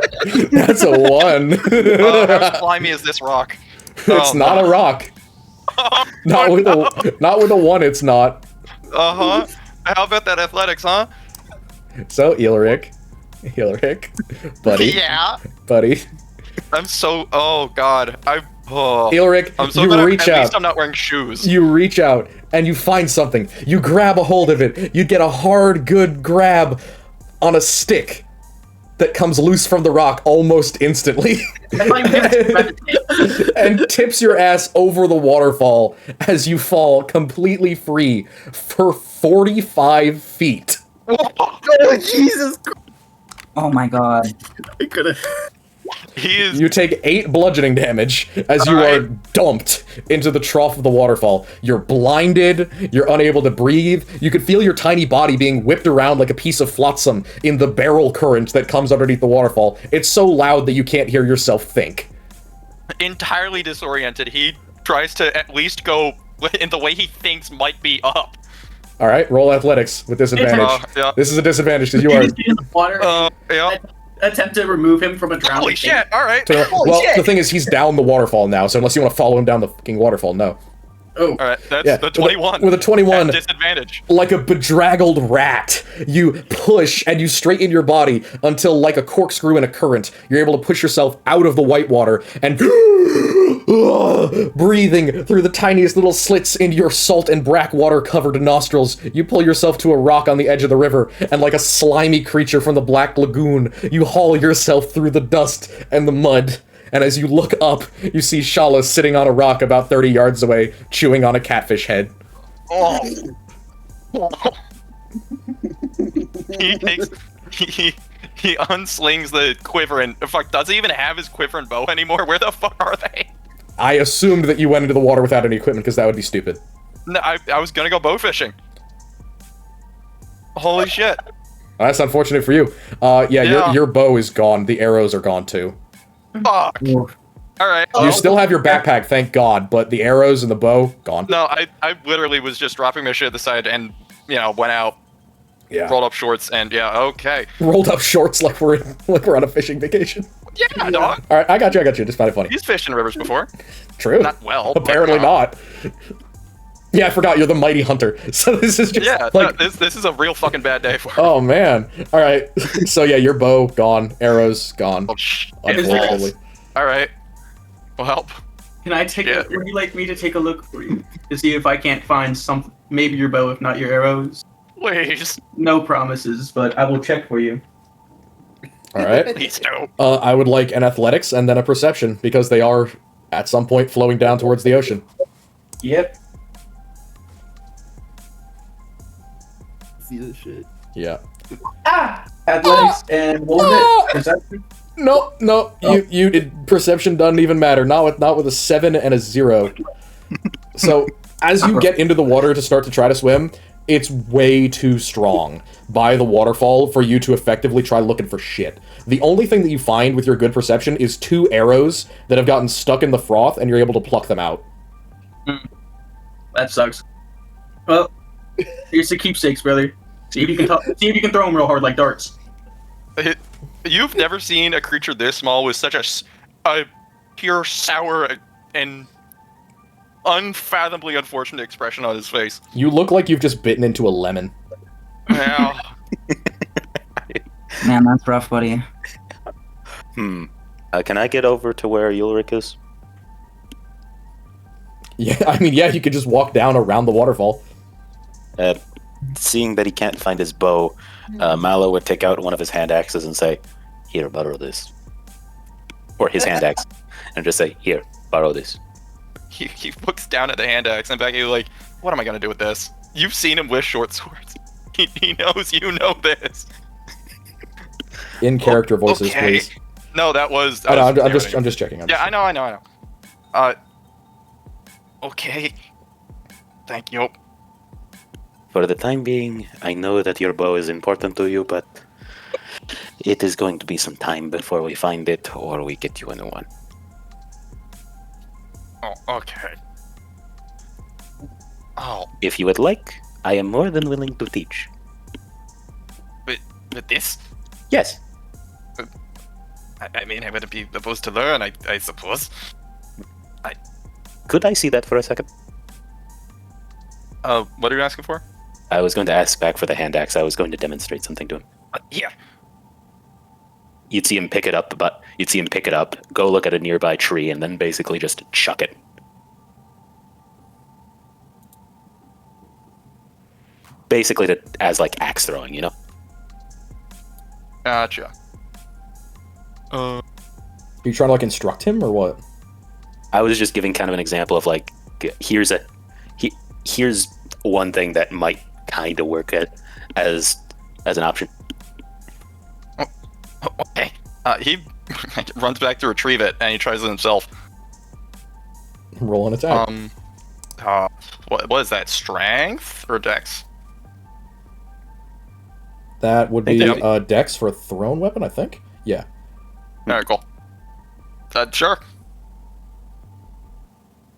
That's a 1. Oh, how slimy is this rock? It's not a rock. Not with a 1, it's not. Uh-huh. How about that athletics, huh? So, Elric, buddy. Yeah. Buddy. I'm so... Oh, God. Elric, I'm so you glad reach at out. least I'm not wearing shoes. You reach out, and you find something. You grab a hold of it. You get a hard, good grab on a stick that comes loose from the rock almost instantly. And tips your ass over the waterfall as you fall completely free for 45 feet. Oh, Jesus Christ. Oh my god. I could have. He is... You take 8 bludgeoning damage as you are dumped into the trough of the waterfall. You're blinded, you're unable to breathe, you could feel your tiny body being whipped around like a piece of flotsam in the barrel current that comes underneath the waterfall. It's so loud that you can't hear yourself think. entirely disoriented. He tries to at least go in the way he thinks might be up. Alright, roll athletics with disadvantage. Yeah. This is a disadvantage because you are... in the water. Yeah. Attempt to remove him from a drowning. Holy shit! All right. Well, the thing is, he's down the waterfall now, so unless you want to follow him down the fucking waterfall, no. Oh. All right. That's Yeah, the 21. with a 21. At disadvantage. Like a bedraggled rat, you push and you straighten your body until, like a corkscrew in a current, you're able to push yourself out of the white water and breathing through the tiniest little slits into your salt and brack water covered nostrils. You pull yourself to a rock on the edge of the river, and like a slimy creature from the Black Lagoon, you haul yourself through the dust and the mud. And as you look up, you see Shala sitting on a rock about 30 yards away, chewing on a catfish head. Oh. He unslings the quiver and fuck. Does he even have his quiver and bow anymore? Where the fuck are they? I assumed that you went into the water without any equipment because that would be stupid. No, I was gonna go bow fishing. Holy shit! That's unfortunate for you. Yeah. Your bow is gone. The arrows are gone too. Fuck. All right. You still have your backpack, thank God, but the arrows and the bow gone. No, I literally was just dropping my shit at the side and went out. Yeah. Rolled up shorts and okay. Rolled up shorts like we're on a fishing vacation. Yeah, dog. All right, I got you. Just find it funny. He's fished in rivers before. True. Not well. Apparently not. Yeah, I forgot you're the mighty hunter. So this is just this is a real fucking bad day for him. Oh man. All right. So yeah, your bow gone, arrows gone. Oh, shit. Unfortunately. All right. Well, Can I take? Would you like me to take a look for you to see if I can't find some? Maybe your bow, if not your arrows. please. No promises, but I will check for you. All right. Please don't. I would like an athletics and then a perception because they are at some point flowing down towards the ocean. Yep. See this shit. Yeah. Athletics and what was it? Perception? No. You did perception doesn't even matter. Not with a 7 and a 0. So as you get into the water to start to try to swim, it's way too strong by the waterfall for you to effectively try looking for shit. The only thing that you find with your good perception is 2 arrows that have gotten stuck in the froth, and you're able to pluck them out. That sucks. Well, here's the keepsakes, brother. See if you can throw them real hard like darts. You've never seen a creature this small with such a pure sour and unfathomably unfortunate expression on his face. You look like you've just bitten into a lemon. Yeah. Man, that's rough, buddy. Can I get over to where Ulrich is? Yeah, I mean, yeah, you could just walk down around the waterfall. Seeing that he can't find his bow, Mallow would take out one of his hand axes and say, "Here, borrow this." Or his hand axe, and just say, "Here, borrow this." He looks down at the hand axe and back at you like, what am I gonna do with this? You've seen him with short swords. He knows you know this. In character voices, Okay. please. No, that was. I know, I'm just checking. Yeah, I know. Okay. Thank you. For the time being, I know that your bow is important to you, but it is going to be some time before we find it or we get you a new one. Oh, okay. Oh, If you would like, I am more than willing to teach. With this? Yes. I mean, I wouldn't be opposed to learn, I suppose. Could I see that for a second? What are you asking for? I was going to ask back for the hand axe. I was going to demonstrate something to him. Yeah. You'd see him pick it up, go look at a nearby tree, and then basically just chuck it. Basically as like axe throwing, you know? Gotcha. Are you trying to like instruct him or what? I was just giving kind of an example of like, here's one thing that might kind of work as an option. Okay. He runs back to retrieve it, and he tries it himself. Roll an attack. What is that? Strength or Dex? That would be Dex for a thrown weapon, I think. Yeah. Alright, cool. Sure.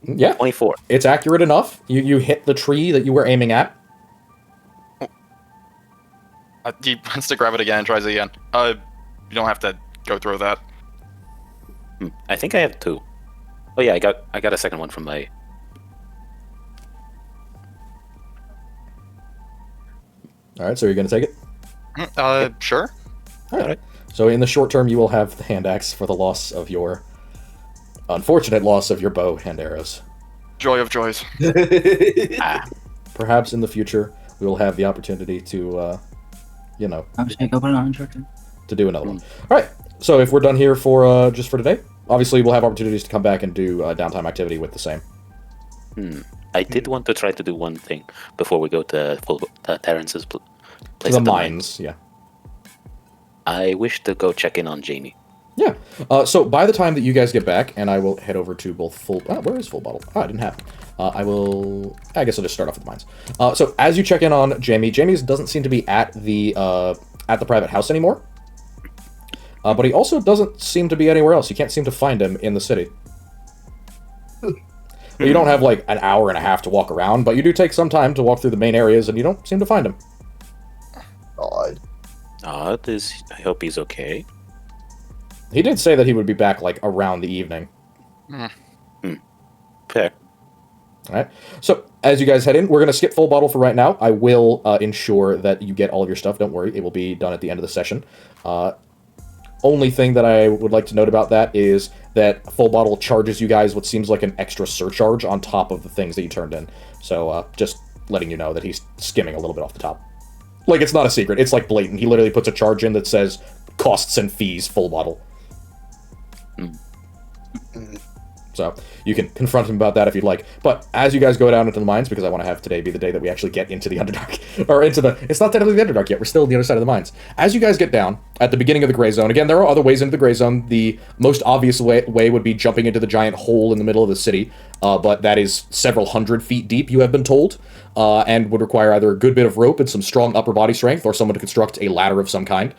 Yeah. 24. It's accurate enough. You hit the tree that you were aiming at. He wants to grab it again and tries it again. You don't have to go through that. I think I have 2. Oh yeah, I got a second one from my... Alright, so you're going to take it? Sure. Alright. So in the short term, you will have the hand axe for the loss of your... unfortunate loss of your bow and arrows. Joy of joys. Perhaps in the future, we will have the opportunity to, I'm just gonna go put it on short term. to do another one. Alright, so if we're done here for just for today, obviously we'll have opportunities to come back and do downtime activity with the same. I did want to try to do one thing before we go to Terrence's place. The mines, yeah. I wish to go check in on Jamie. Yeah. So by the time that you guys get back, and I will head over to both full... where is full bottle? I didn't have it. I guess I'll just start off with the mines. So as you check in on Jamie doesn't seem to be at the private house anymore. But he also doesn't seem to be anywhere else. You can't seem to find him in the city. You don't have like an hour and a half to walk around, but you do take some time to walk through the main areas, and you don't seem to find him. Odd. I hope he's okay. He did say that he would be back like around the evening. Fair. Alright, so as you guys head in, we're going to skip full bottle for right now. I will ensure that you get all of your stuff. Don't worry, it will be done at the end of the session. Only thing that I would like to note about that is that full bottle charges you guys what seems like an extra surcharge on top of the things that you turned in. So just letting you know that he's skimming a little bit off the top. Like, it's not a secret. It's like blatant. He literally puts a charge in that says costs and fees full bottle. So you can confront him about that if you'd like. But as you guys go down into the mines, because I want to have today be the day that we actually get into the Underdark, or into the... It's not technically the Underdark yet. We're still on the other side of the mines. As you guys get down at the beginning of the Gray Zone, again, there are other ways into the Gray Zone. The most obvious way would be jumping into the giant hole in the middle of the city, but that is several hundred feet deep, you have been told, and would require either a good bit of rope and some strong upper body strength, or someone to construct a ladder of some kind.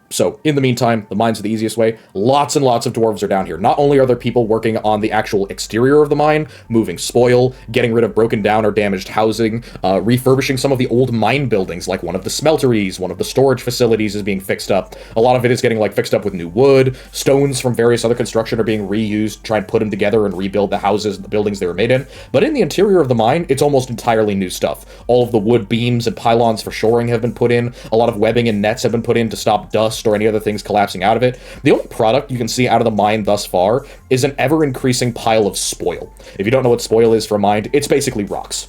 So, in the meantime, the mines are the easiest way. Lots and lots of dwarves are down here. Not only are there people working on the actual exterior of the mine, moving spoil, getting rid of broken down or damaged housing, refurbishing some of the old mine buildings, like one of the smelteries, one of the storage facilities is being fixed up. A lot of it is getting, like, fixed up with new wood. Stones from various other construction are being reused, try and put them together and rebuild the houses, the buildings they were made in. But in the interior of the mine, it's almost entirely new stuff. All of the wood beams and pylons for shoring have been put in. A lot of webbing and nets have been put in to stop dust or any other things collapsing out of it. The only product you can see out of the mine thus far is an ever-increasing pile of spoil. If you don't know what spoil is for a mine, it's basically rocks.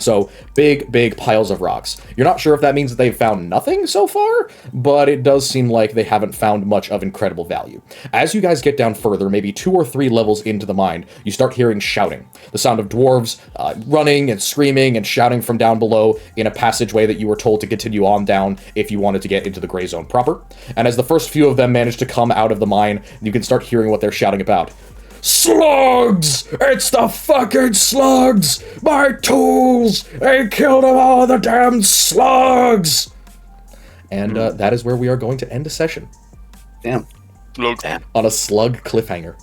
So, big, big piles of rocks. You're not sure if that means that they've found nothing so far, but it does seem like they haven't found much of incredible value. As you guys get down further, maybe 2 or 3 levels into the mine, you start hearing shouting. The sound of dwarves running and screaming and shouting from down below in a passageway that you were told to continue on down if you wanted to get into the Gray Zone proper. And as the first few of them manage to come out of the mine, you can start hearing what they're shouting about. Slugs! It's the fucking slugs! My tools! They killed all the damn slugs! And that is where we are going to end the session. Damn. Look. On a slug cliffhanger.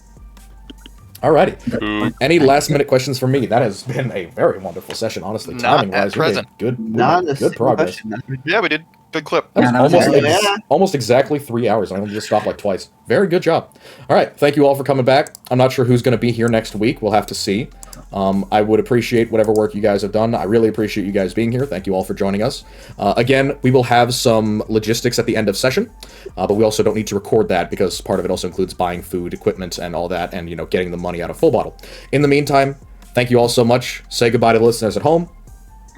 Alrighty. Any last minute questions for me? That has been a very wonderful session, honestly. Not Timing at wise, present. Good Not progress. Yeah, we did. Good clip. That was Yeah, that was almost exactly 3 hours. I only just stopped like twice. Very good job. All right, thank you all for coming back. I'm not sure who's going to be here next week. We'll have to see. I would appreciate whatever work you guys have done. I really appreciate you guys being here. Thank you all for joining us. Again, we will have some logistics at the end of session, but we also don't need to record that because part of it also includes buying food, equipment, and all that, and getting the money out of Full Bottle. In the meantime, thank you all so much. Say goodbye to the listeners at home.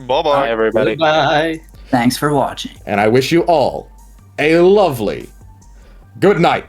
Bye-bye. Bye, everybody. Bye. Thanks for watching. And I wish you all a lovely good night.